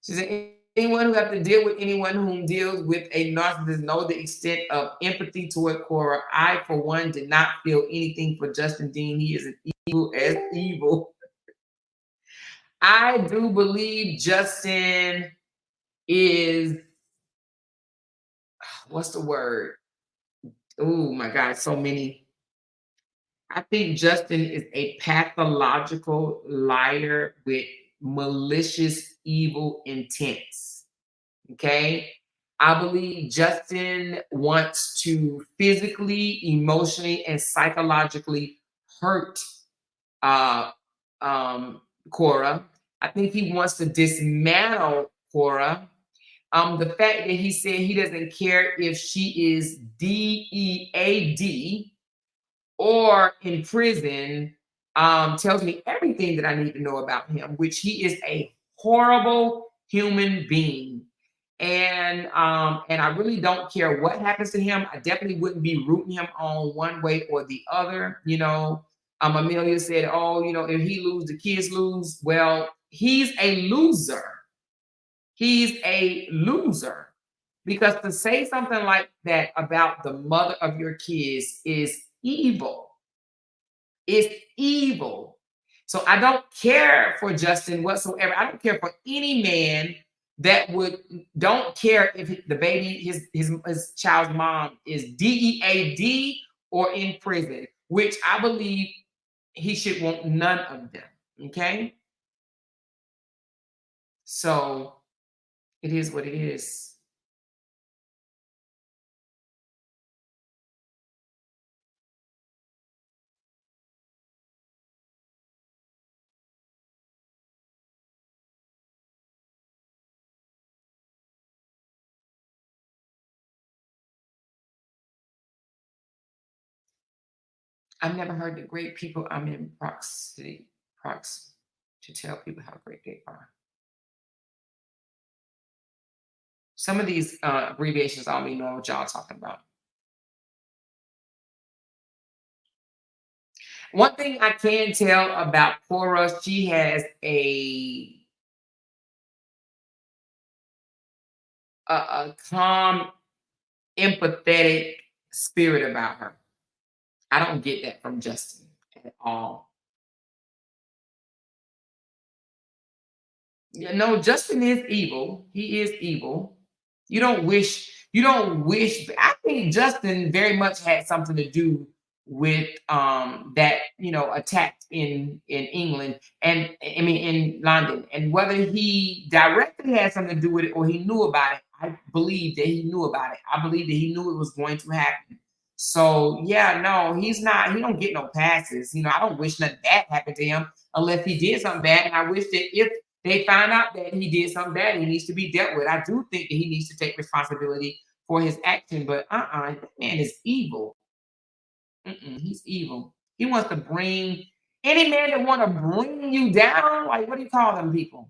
She said, anyone who has to deal with anyone who deals with a narcissist knows the extent of empathy toward Cora. I, for one, did not feel anything for Justin Dean. He is as evil as evil. I do believe Justin is, what's the word? Oh my God, so many. I think Justin is a pathological liar with malicious, evil intents. Okay? I believe Justin wants to physically, emotionally, and psychologically hurt Cora. I think he wants to dismantle Cora. The fact that he said he doesn't care if she is DEAD or in prison tells me everything that I need to know about him, which he is a horrible human being. And I really don't care what happens to him. I definitely wouldn't be rooting him on one way or the other. Amelia said, oh, if he lose, the kids lose. Well, he's a loser. He's a loser. Because to say something like that about the mother of your kids is evil. It's evil. So I don't care for Justin whatsoever. I don't care for any man that don't care if the baby, his child's mom is DEAD or in prison, which I believe he should want none of them. Okay? So it is what it is. I've never heard the great people I'm in proxy to tell people how great they are. Some of these abbreviations I don't even know what y'all talking about. One thing I can tell about Cora, she has a calm, empathetic spirit about her. I don't get that from Justin at all. No, Justin is evil. He is evil. You don't wish. I think Justin very much had something to do with that, attack in England, and I mean in London. And whether he directly had something to do with it or he knew about it, I believe that he knew about it. I believe that he knew it was going to happen. So yeah, no, he's not. He don't get no passes. I don't wish nothing bad happened to him unless he did something bad. And I wish that if they find out that he did something bad, he needs to be dealt with. I do think that he needs to take responsibility for his action, but that man is evil. He's evil. He wants to bring any man that want to bring you down. Like, what do you call them people?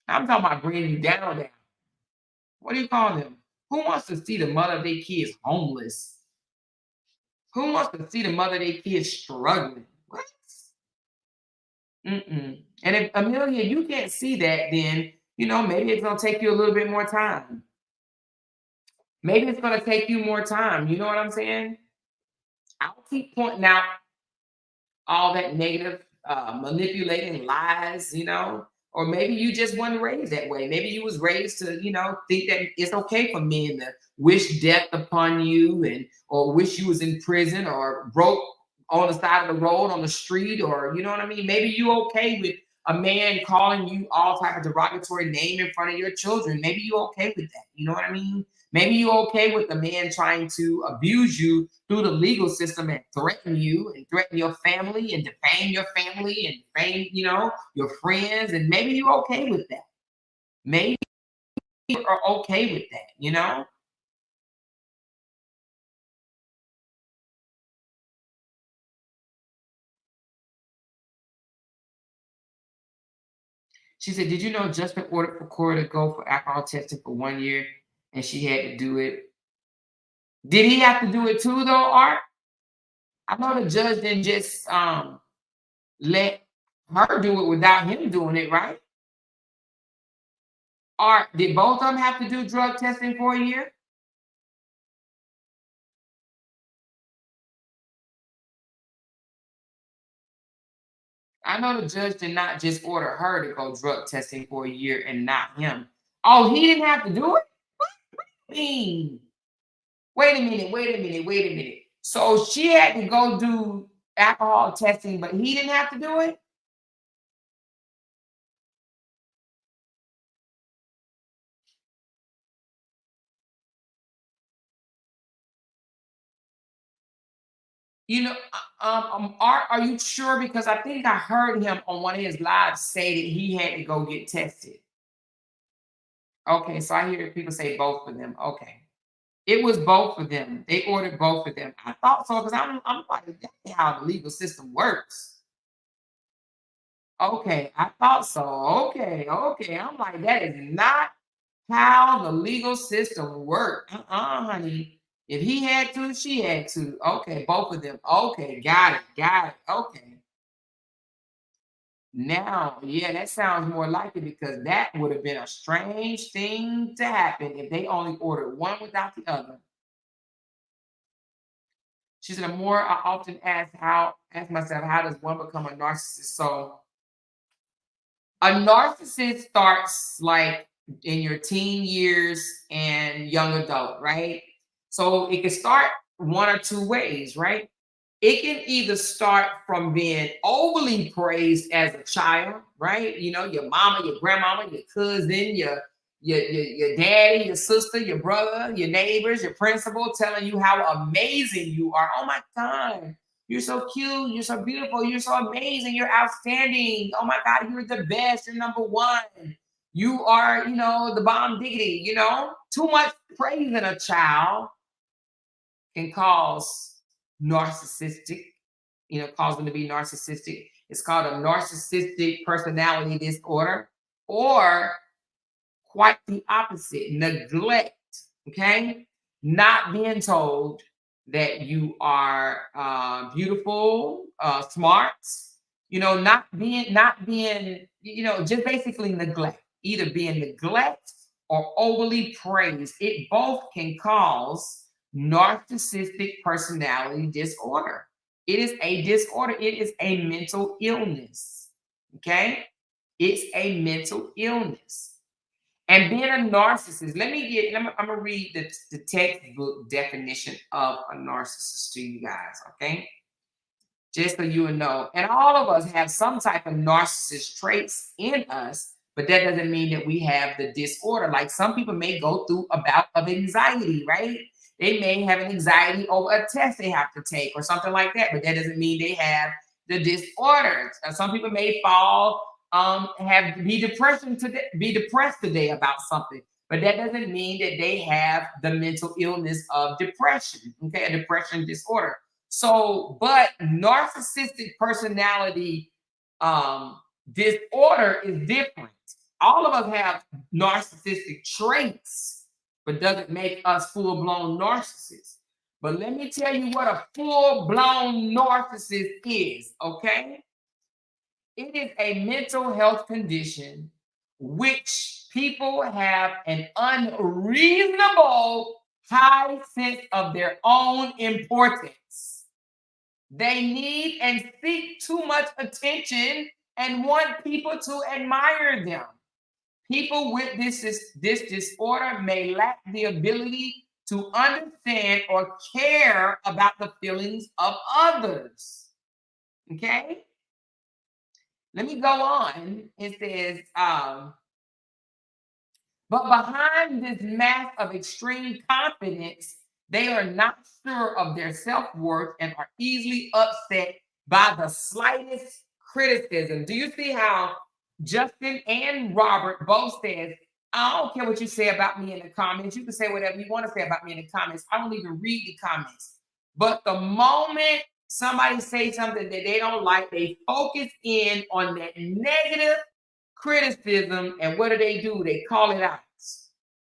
I'm talking about bringing you down. What do you call them? Who wants to see the mother of their kids homeless? Who wants to see the mother of their kids struggling? What? Mm-mm. And if Amelia, you can't see that, then maybe it's gonna take you a little bit more time. Maybe it's gonna take you more time. You know what I'm saying? I'll keep pointing out all that negative, manipulating lies, or maybe you just weren't raised that way. Maybe you was raised to, think that it's okay for men to wish death upon you or wish you was in prison or broke on the side of the road on the street, or you know what I mean? Maybe you okay with a man calling you all type of derogatory name in front of your children. Maybe you okay with that. You know what I mean? Maybe you okay with the man trying to abuse you through the legal system and threaten you and threaten your family and defame your family and defame, your friends. And maybe you're okay with that. Maybe you are okay with that. She said, did you know Justin ordered for Corey to go for alcohol testing for 1 year and she had to do it? Did he have to do it too, though, Art? I know the judge didn't just let her do it without him doing it, right? Art, did both of them have to do drug testing for a year? I know the judge did not just order her to go drug testing for a year and not him. Oh, he didn't have to do it? What do you mean? Wait a minute. So she had to go do alcohol testing, but he didn't have to do it? Are you sure? Because I think I heard him on one of his lives say that he had to go get tested. Okay, so I hear people say both of them. Okay. It was both of them. They ordered both of them. I thought so because I'm like, that's how the legal system works. Okay, I thought so. Okay. I'm like, that is not how the legal system works. Honey. If he had to, she had to. Okay, both of them. Okay, got it. Okay. Now, yeah, that sounds more likely because that would have been a strange thing to happen if they only ordered one without the other. She said, the more I often ask myself, how does one become a narcissist? So a narcissist starts like in your teen years and young adult, right? So it can start one or two ways, right? It can either start from being overly praised as a child, right? Your mama, your grandmama, your cousin, your daddy, your sister, your brother, your neighbors, your principal telling you how amazing you are. Oh my God, you're so cute, you're so beautiful, you're so amazing, you're outstanding. Oh my God, you're the best, you're number one. You are, the bomb diggity, Too much praise in a child can cause them to be narcissistic. It's called a narcissistic personality disorder, or quite the opposite, neglect. Okay, not being told that you are beautiful, smart. Not being, just basically neglect. Either being neglect or overly praised. It both can cause narcissistic personality disorder. It is a disorder. It is a mental illness. Okay, it's a mental illness. And being a narcissist, I'm gonna read the textbook definition of a narcissist to you guys, okay? Just so you know. And all of us have some type of narcissist traits in us, but that doesn't mean that we have the disorder. Like some people may go through a bout of anxiety, right? They may have an anxiety over a test they have to take or something like that, but that doesn't mean they have the disorder. Some people may be depressed today about something, but that doesn't mean that they have the mental illness of depression, okay, a depression disorder. So, but narcissistic personality disorder is different. All of us have narcissistic traits, but doesn't make us full-blown narcissists. But let me tell you what a full-blown narcissist is, okay? It is a mental health condition which people have an unreasonable high sense of their own importance. They need and seek too much attention and want people to admire them. People with this disorder may lack the ability to understand or care about the feelings of others. Okay? Let me go on. It says, but behind this mask of extreme confidence, they are not sure of their self-worth and are easily upset by the slightest criticism. Do you see how Justin and Robert both said, I don't care what you say about me in the comments. You can say whatever you want to say about me in the comments. I don't even read the comments. But the moment somebody says something that they don't like, they focus in on that negative criticism, and what do? They call it out.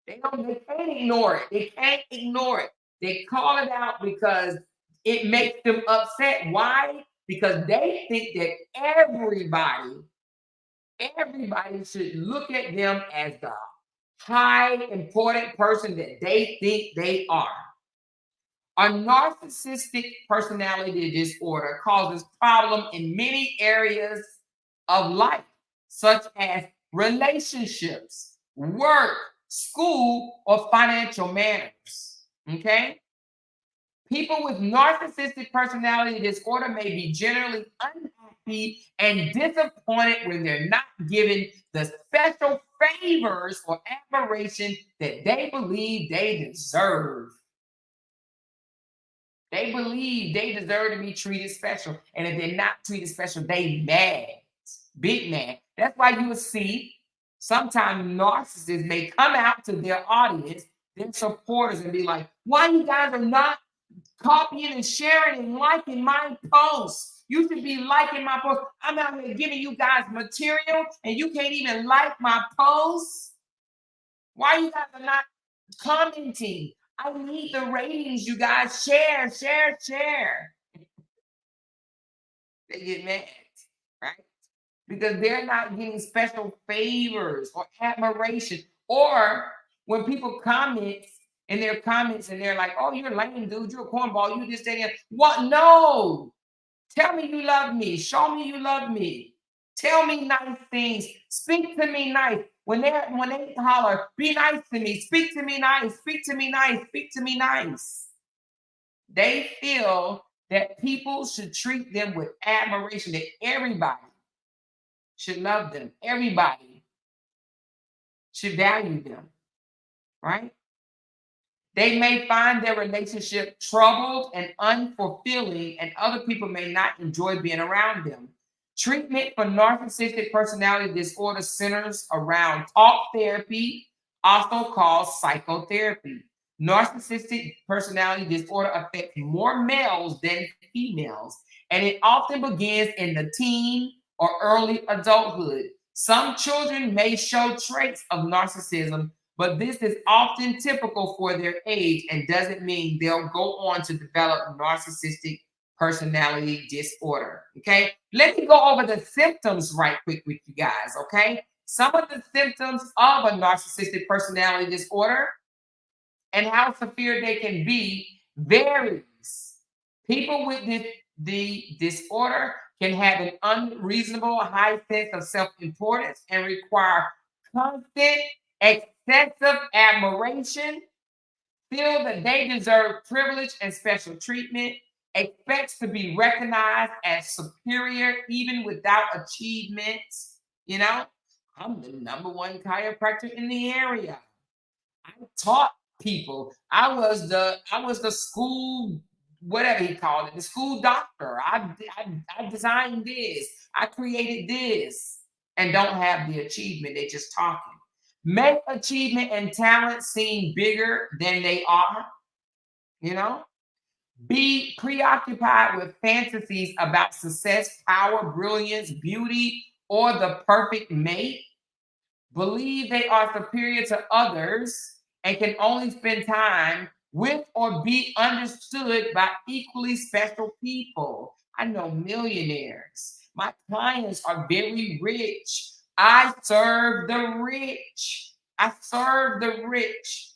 They can't ignore it. They can't ignore it. They call it out because it makes them upset. Why? Because they think that everybody should look at them as the high important person that they think they are. A narcissistic personality disorder causes problems in many areas of life, such as relationships, work, school, or financial matters. Okay? People with narcissistic personality disorder may be generally unhappy and disappointed when they're not given the special favors or admiration that they believe they deserve. They believe they deserve to be treated special. And if they're not treated special, they mad. Big mad. That's why you will see sometimes narcissists may come out to their audience, their supporters, and be like, why you guys are not copying and sharing and liking my posts? You should be liking my posts. I'm out here giving you guys material and you can't even like my posts. Why you guys are not commenting? I need the ratings, you guys. Share. They get mad, right? Because they're not getting special favors or admiration. Or when people comment in their comments and they're like, oh, you're lame, dude. You're a cornball. You just saying, what? No. Tell me you love me. Show me you love me. Tell me nice things. Speak to me nice. When they holler, be nice to me. Speak to me nice. Speak to me nice. Speak to me nice. They feel that people should treat them with admiration, that everybody should love them. Everybody should value them, right? They may find their relationship troubled and unfulfilling, and other people may not enjoy being around them. Treatment for narcissistic personality disorder centers around talk therapy, also called psychotherapy. Narcissistic personality disorder affects more males than females, and it often begins in the teen or early adulthood. Some children may show traits of narcissism, but this is often typical for their age and doesn't mean they'll go on to develop narcissistic personality disorder. Okay, let me go over the symptoms right quick with you guys. Okay, some of the symptoms of a narcissistic personality disorder and how severe they can be varies. People with the disorder can have an unreasonable high sense of self-importance and require constant, excessive admiration, feel that they deserve privilege and special treatment, expects to be recognized as superior even without achievements. You know, I'm the #1 chiropractor in the area. I taught people. I was the school, whatever he called it, the school doctor. I designed this. I created this, and don't have the achievement. They just talking. Make achievement and talent seem bigger than they are. You know, be preoccupied with fantasies about success, power, brilliance, beauty, or the perfect mate. believe they are superior to others, and can only spend time with or be understood by equally special people. I know millionaires. My clients are very rich. I serve the rich. I serve the rich.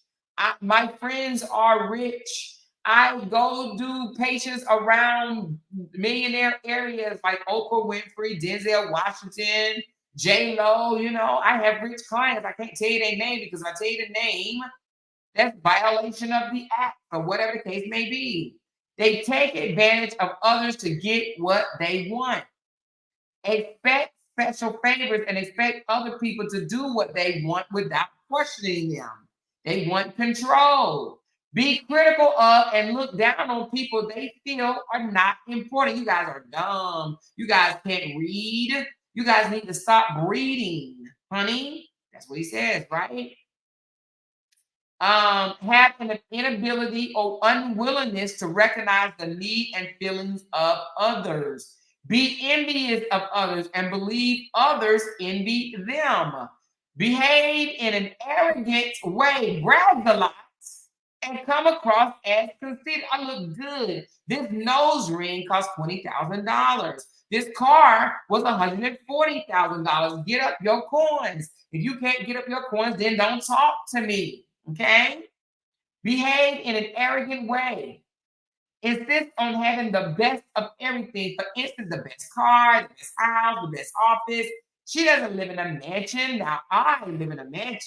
My friends are rich. I go do patients around millionaire areas like Oprah Winfrey, Denzel Washington, J-Lo. You know, I have rich clients. I can't tell you their name because if I tell you the name, that's violation of the act or whatever the case may be. They take advantage of others to get what they want. Expect special favors and expect other people to do what they want without questioning them. They want control. Be critical of and look down on people they feel are not important. You guys are dumb. You guys can't read. You guys need to stop reading, honey. That's what he says, right? Have an inability or unwillingness to recognize the need and feelings of others. Be envious of others and believe others envy them. Behave in an arrogant way, brag a lot, and come across as conceited. I look good. This nose ring cost $20,000. This car was $140,000. Get up your coins. If you can't get up your coins, then don't talk to me. Okay? Behave in an arrogant way. Insist on having the best of everything. For instance, the best car, the best house, the best office. She doesn't live in a mansion. Now I live in a mansion.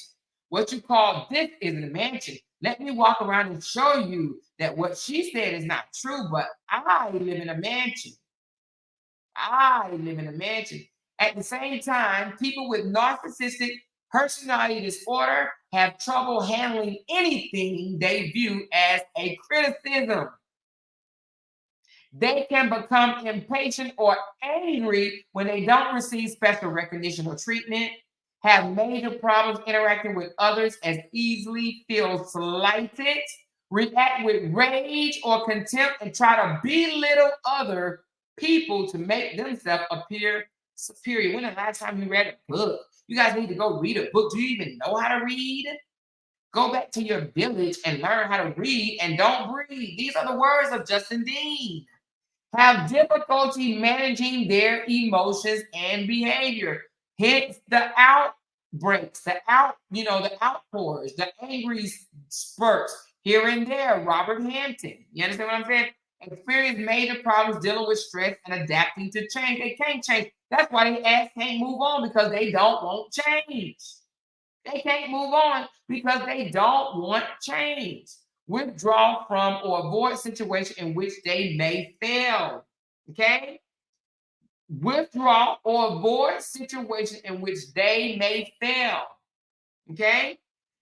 What you call this isn't a mansion. Let me walk around and show you that what she said is not true, but I live in a mansion. I live in a mansion. At the same time, people with narcissistic personality disorder have trouble handling anything they view as a criticism. They can become impatient or angry when they don't receive special recognition or treatment, have major problems interacting with others as easily, feel slighted, react with rage or contempt, and try to belittle other people to make themselves appear superior. When the last time you read a book? You guys need to go read a book. Do you even know how to read? Go back to your village and learn how to read and don't breathe. These are the words of Justin Dean. Have difficulty managing their emotions and behavior. Hence the outbreaks, the outpours, the angry spurts here and there. Robert Hampton. You understand what I'm saying? Experience major problems dealing with stress and adapting to change. They can't change. That's why they ass can't move on, because they don't want change. They can't move on because they don't want change. Withdraw from or avoid situation in which they may fail. Okay? Withdraw or avoid situation in which they may fail. Okay?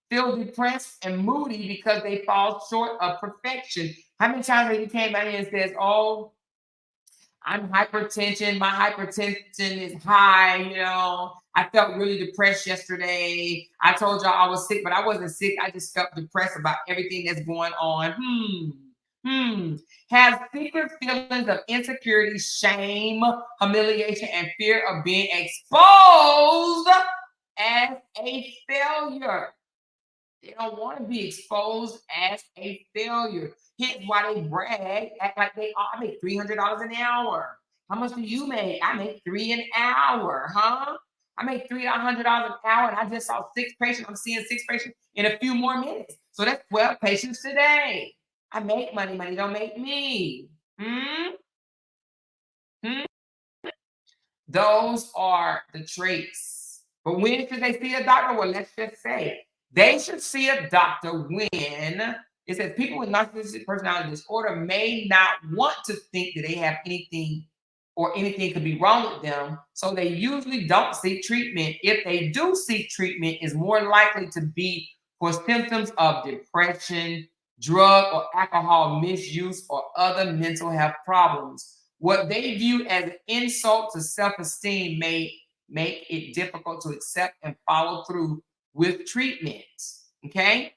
Feel depressed and moody because they fall short of perfection. How many times have you came out here and says, oh, I'm hypertension. My hypertension is high. You know, I felt really depressed yesterday. I told y'all I was sick, but I wasn't sick. I just felt depressed about everything that's going on. Have secret feelings of insecurity, shame, humiliation, and fear of being exposed as a failure. They don't want to be exposed as a failure. Hence why they brag, act like they are. I make $300 an hour. How much do you make? I make $3 an hour, huh? I make $300 an hour, and I just saw 6 patients. I'm seeing 6 patients in a few more minutes. So that's 12 patients today. I make money. Money don't make me. Those are the traits. But when should they see a doctor? Well, let's just say they should see a doctor when it says people with narcissistic personality disorder may not want to think that they have anything or anything could be wrong with them. So they usually don't seek treatment. If they do seek treatment, it's more likely to be for symptoms of depression, drug or alcohol misuse, or other mental health problems. What they view as an insult to self-esteem may make it difficult to accept and follow through with treatment. Okay?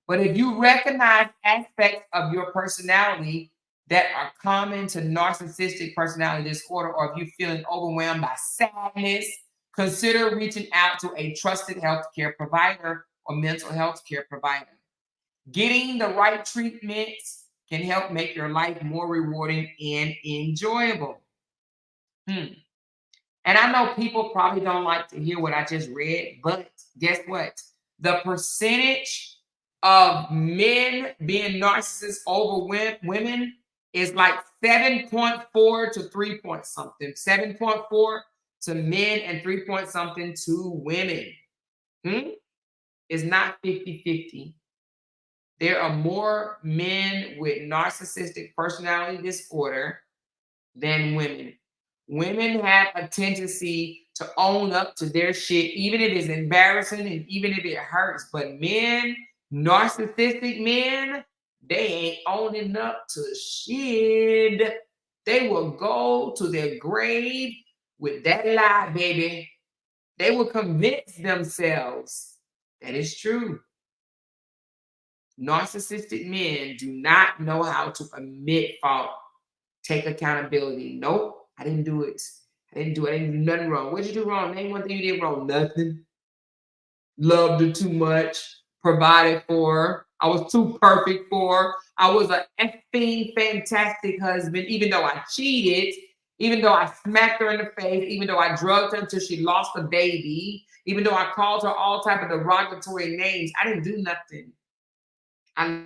But if you recognize aspects of your personality that are common to narcissistic personality disorder, or if you're feeling overwhelmed by sadness, consider reaching out to a trusted healthcare provider or mental health care provider. Getting the right treatments can help make your life more rewarding and enjoyable. And I know people probably don't like to hear what I just read, but guess what? The percentage of men being narcissists over women is like 7.4 to 3 point something. 7.4 to men and 3 point something to women. It's not 50-50. There are more men with narcissistic personality disorder than women. Women have a tendency to own up to their shit, even if it's embarrassing and even if it hurts. But men, narcissistic men, they ain't owning up to shit. They will go to their grave with that lie, baby. They will convince themselves that it's true. Narcissistic men do not know how to admit fault, take accountability. Nope, I didn't do it. I didn't do nothing wrong. What did you do wrong? Name one thing you did wrong. Nothing. Loved her too much. Provided for her. I was too perfect for her. I was an effing fantastic husband, even though I cheated, even though I smacked her in the face, even though I drugged her until she lost a baby, even though I called her all type of derogatory names. I didn't do nothing. I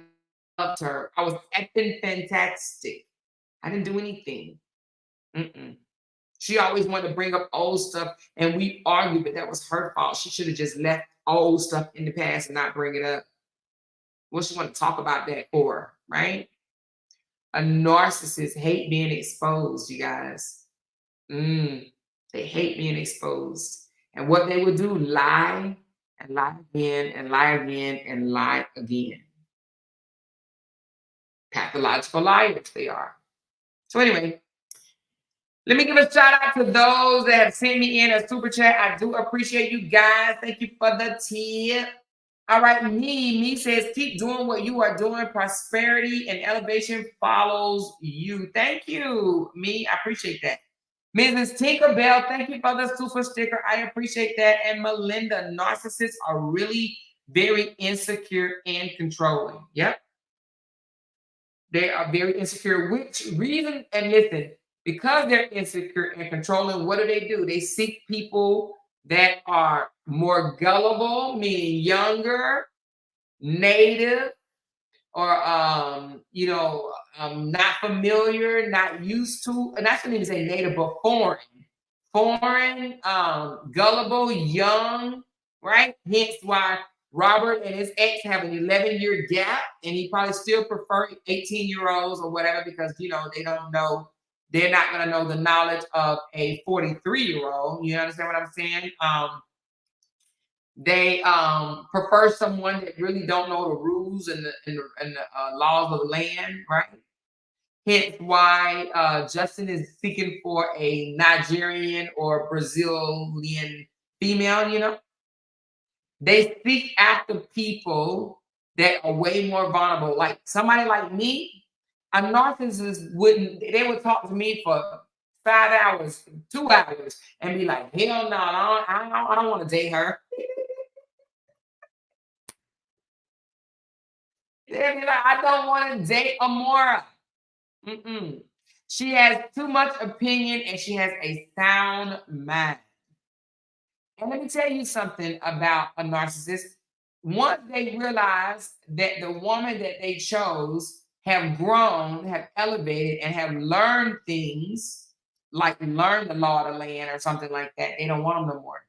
loved her. I was effing fantastic. I didn't do anything. She always wanted to bring up old stuff, and we argued, but that was her fault. She should have just left old stuff in the past and not bring it up. What she want to talk about that for, right? A narcissist hate being exposed, you guys. They hate being exposed. And what they would do, lie and lie again and lie again and lie again. Pathological liars they are. So anyway, let me give a shout out to those that have sent me in a super chat. I do appreciate you guys. Thank you for the tip. All right, me says, keep doing what you are doing. Prosperity and elevation follows you. Thank you, me. I appreciate that. Mrs. Tinkerbell, thank you for the super sticker. I appreciate that. And Melinda, narcissists are really very insecure and controlling. Yep. They are very insecure. Which reason? And listen, because they're insecure and controlling, what do? They seek people that are more gullible, meaning younger, native, or not familiar, not used to, and I shouldn't even say native, but foreign, gullible, young, right? Hence why Robert and his ex have an 11-year gap, and he probably still prefer 18-year-olds or whatever, because they don't know, they're not going to know the knowledge of a 43-year-old. You understand what I'm saying? They prefer someone that really don't know the rules and the laws of the land, right? Hence why Justin is seeking for a Nigerian or Brazilian female, They seek after people that are way more vulnerable. Like somebody like me, a narcissist they would talk to me for 5 hours, 2 hours, and be like, hell no, I don't want to date her. They'd be like, I don't want to date Amora. She has too much opinion and she has a sound mind. And let me tell you something about a narcissist. Once they realize that the woman that they chose have grown, have elevated, and have learned things, like learn the law of the land or something like that, they don't want them no more.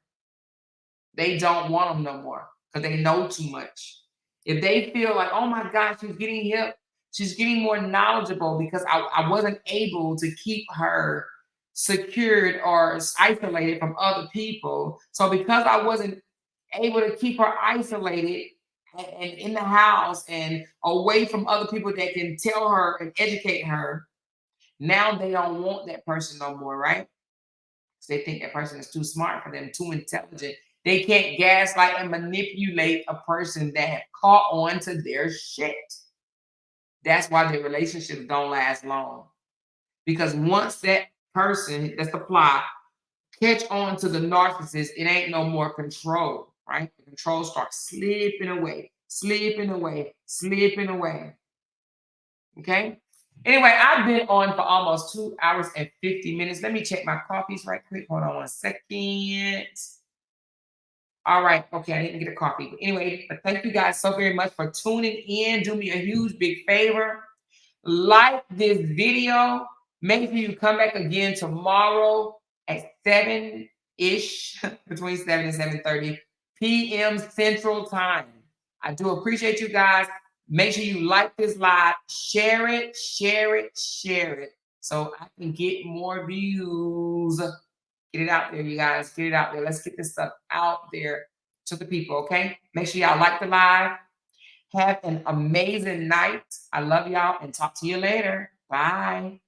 They don't want them no more because they know too much. If they feel like, oh my God, she's getting hip, she's getting more knowledgeable because I wasn't able to keep her secured or isolated from other people. So because I wasn't able to keep her isolated and in the house and away from other people that can tell her and educate her, now they don't want that person no more, right? So they think that person is too smart for them, too intelligent. They can't gaslight and manipulate a person that have caught on to their shit. That's why their relationships don't last long. Because once that person, that's the plot, catch on to the narcissist, it ain't no more control, right? The control starts slipping away, slipping away, slipping away. Okay? Anyway, I've been on for almost 2 hours and 50 minutes. Let me check my coffees right quick. Hold on 1 second. All right. Okay, I didn't get a coffee. But anyway, but thank you guys so very much for tuning in. Do me a huge, big favor. Like this video. Make sure you come back again tomorrow at 7-ish, between 7 and 7:30 p.m. Central Time. I do appreciate you guys. Make sure you like this live, share it, share it, share it, so I can get more views. Get it out there, you guys. Get it out there. Let's get this stuff out there to the people, okay? Make sure y'all like the live. Have an amazing night. I love y'all and talk to you later. Bye.